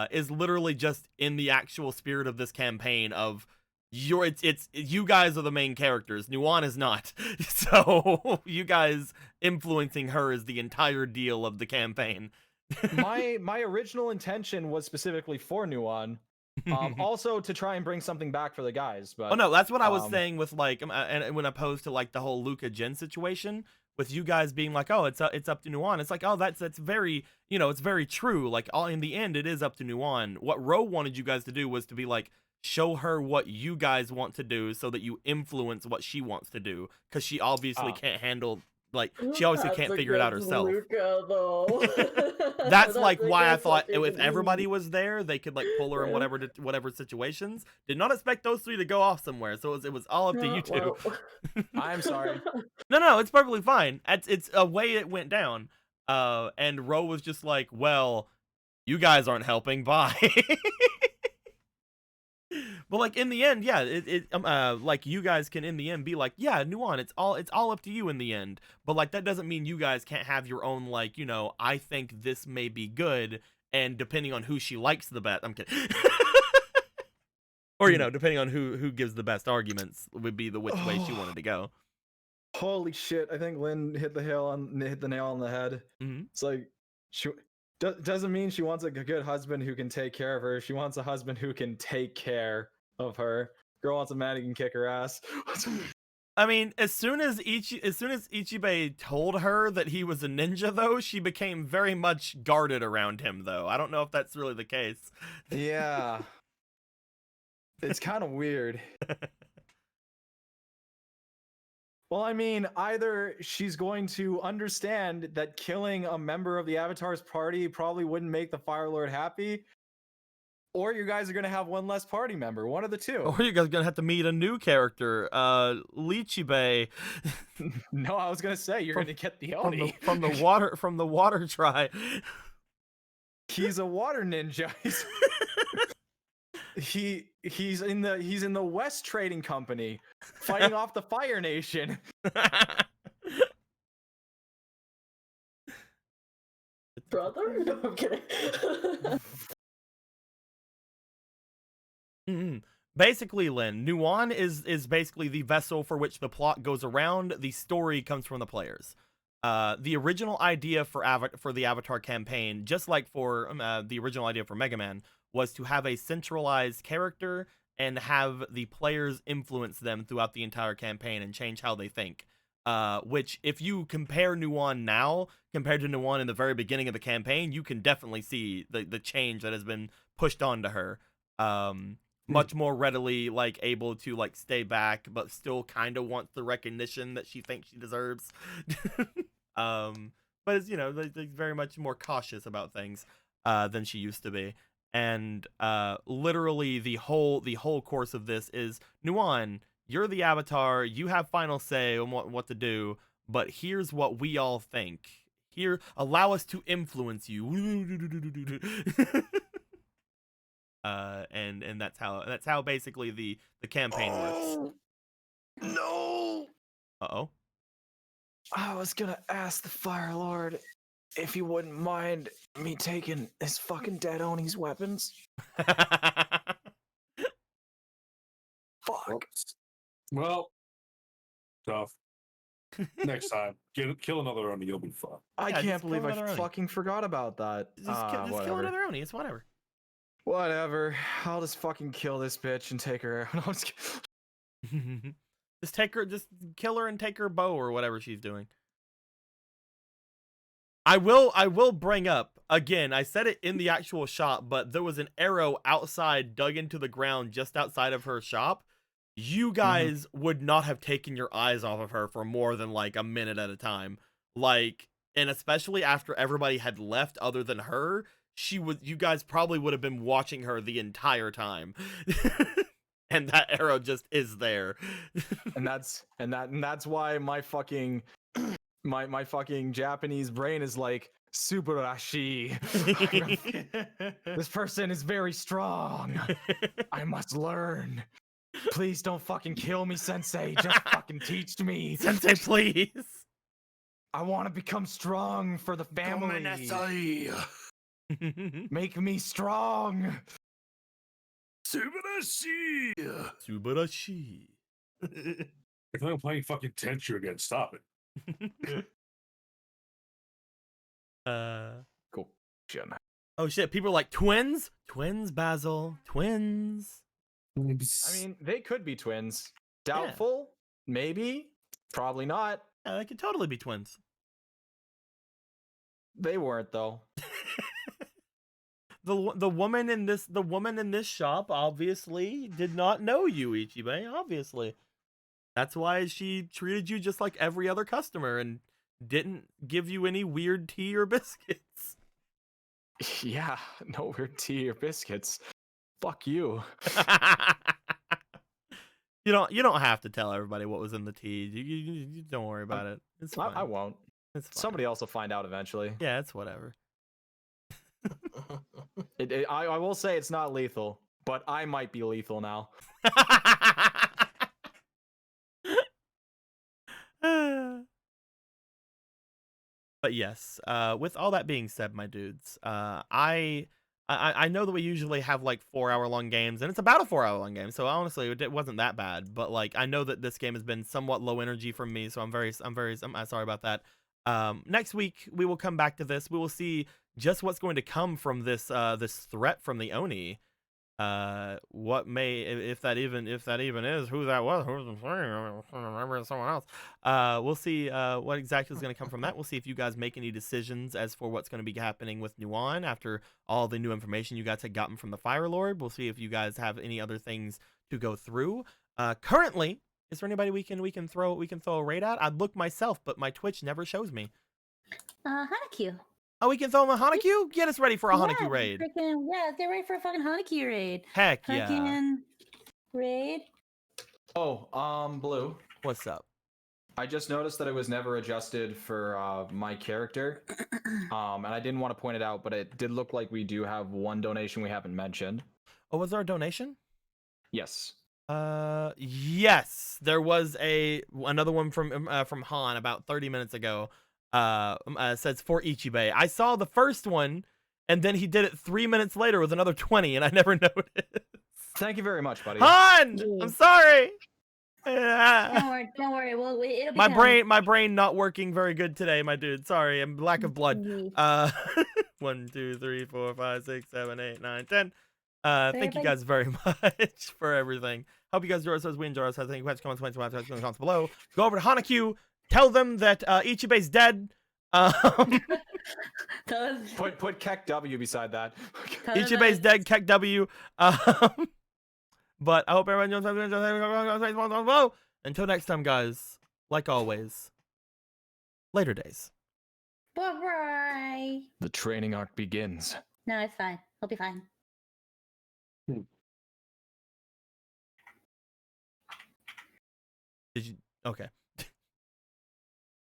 Is literally just in the actual spirit of this campaign of it's you guys are the main characters. Nuan is not. So you guys influencing her is the entire deal of the campaign. my original intention was specifically for Nuan, also to try and bring something back for the guys. But oh no, that's what I was saying with like, and when opposed to like the whole Luca Jin situation, with you guys being like, oh, it's up to Nuan. It's like, oh, that's very, you know, it's very true. Like, all in the end, it is up to Nuan. What Ro wanted you guys to do was to be like, show her what you guys want to do, so that you influence what she wants to do, because she obviously can't handle. Like, she obviously can't figure it out herself. Luca, though. That's like why I against thought fucking if everybody was there, they could like pull her in whatever situations. Did not expect those three to go off somewhere, so it was all up to you two. Well, I'm sorry. No, it's perfectly fine. It's a way it went down. And Ro was just like, well, you guys aren't helping. Bye. But like in the end, yeah, like you guys can in the end be like, yeah, Nuan, it's all up to you in the end. But like that doesn't mean you guys can't have your own, like, you know, I think this may be good, and depending on who she likes the best, I'm kidding. Or, you know, depending on who gives the best arguments would be the which way she wanted to go. Holy shit! I think Lynn hit the nail on the head. Mm-hmm. It's like she doesn't mean she wants a good husband who can take care of her. She wants a husband who can take care of her. Girl wants a man who can kick her ass. I mean, as soon as Ichibe told her that he was a ninja, though, she became very much guarded around him, though. I don't know if that's really the case. Yeah. It's kind of weird. Well, I mean, either she's going to understand that killing a member of the Avatar's party probably wouldn't make the Fire Lord happy, or you guys are going to have one less party member. One of the two. Or you guys are going to have to meet a new character, Lichibe. No, I was going to say, you're going to get the Oni. From the water tribe. He's a water ninja. He's in the West Trading Company fighting off the Fire Nation. brother? No, I'm kidding. Basically, Lynn, Nuan is basically the vessel for which the plot goes around. The story comes from the players. The original idea for the Avatar campaign, just like for the original idea for Mega Man, was to have a centralized character and have the players influence them throughout the entire campaign and change how they think. Which, if you compare Nuan now compared to Nuan in the very beginning of the campaign, you can definitely see the change that has been pushed onto her. Much more readily, like, able to, like, stay back, but still kind of wants the recognition that she thinks she deserves. But it's, you know, like very much more cautious about things than she used to be. And literally the whole course of this is, Nuan, you're the Avatar, you have final say on what to do, but here's what we all think. Here, allow us to influence you. And that's how basically the campaign works. No. Uh-oh. I was gonna ask the Fire Lord if he wouldn't mind me taking his fucking dead Oni's weapons. Fuck. Well, tough. Next time, kill another Oni. You'll be fine. I Yeah, can't just believe kill I another Oni. fucking forgot about that. Just kill another Oni. It's whatever. Whatever. I'll just fucking kill this bitch and take her out. No, I'm just kidding. Just take her, just kill her and take her bow or whatever she's doing. I will bring up again. I said it in the actual shop, but there was an arrow outside, dug into the ground just outside of her shop. You guys would not have taken your eyes off of her for more than like a minute at a time. Like, and especially after everybody had left, other than her, you guys probably would have been watching her the entire time. And that arrow just is there. and that's why my fucking my fucking Japanese brain is like Subarashi. This person is very strong. I must learn. Please don't fucking kill me, Sensei. Just fucking teach me. Sensei, please. I want to become strong for the family. Make me strong. Subarashi! Subarashi. If I'm playing fucking Tenchu again, stop it. Cool. Oh shit, people are like, twins? Twins, Basil. Twins. I mean, they could be twins. Doubtful? Maybe. Probably not. Yeah, they could totally be twins. They weren't though. The woman in this shop obviously did not know you, Ichibe, obviously. That's why she treated you just like every other customer and didn't give you any weird tea or biscuits. Yeah, no weird tea or biscuits. Fuck you. You don't have to tell everybody what was in the tea. You don't worry about it. It's fine. I won't. It's fine. Somebody else will find out eventually. Yeah, it's whatever. I will say it's not lethal, but I might be lethal now. But yes, with all that being said, my dudes, I know that we usually have like 4-hour-long games, and it's about a 4-hour-long game, so honestly, it wasn't that bad. But like, I know that this game has been somewhat low energy for me, so I'm sorry about that. Next week we will come back to this. We will see just what's going to come from this this threat from the Oni. What may, if that even is who that was, remember someone else. We'll see what exactly is going to come from that. We'll see if you guys make any decisions as for what's going to be happening with Nuan after all the new information you guys had gotten from the Fire Lord. We'll see if you guys have any other things to go through. Currently, is there anybody we can throw a raid at? I'd look myself, but my Twitch never shows me. Hanakyu. Oh, we can throw him a Hanakyu? Get us ready for a Hanakyu raid. Yeah, get ready for a fucking Hanakyu raid. Heck yeah. Fucking raid. Oh, Blue. What's up? I just noticed that it was never adjusted for my character. And I didn't want to point it out, but it did look like we do have one donation we haven't mentioned. Oh, was there a donation? Yes. Yes, there was another one from Han about 30 minutes ago. Says for Ichibe. I saw the first one, and then he did it 3 minutes later with another 20, and I never noticed. Thank you very much, buddy. Han, I'm sorry. Don't worry. Well, it'll be my brain not working very good today, my dude. Sorry, I'm lack of blood. 1, 2, 3, 4, 5, 6, 7, 8, 9, 10. Thank you guys very much for everything. Hope you guys enjoy ourselves. We enjoy ourselves. Thank you. Questions, comments, in the comments below. Go over to Hanakyu. Tell them that Ichibe's dead. Put Keck W beside that. Ichibe's dead. Keck W. But I hope everyone enjoys. Until next time, guys. Like always. Later days. Bye-bye. The training arc begins. No, it's fine. He'll be fine. Did you? Okay.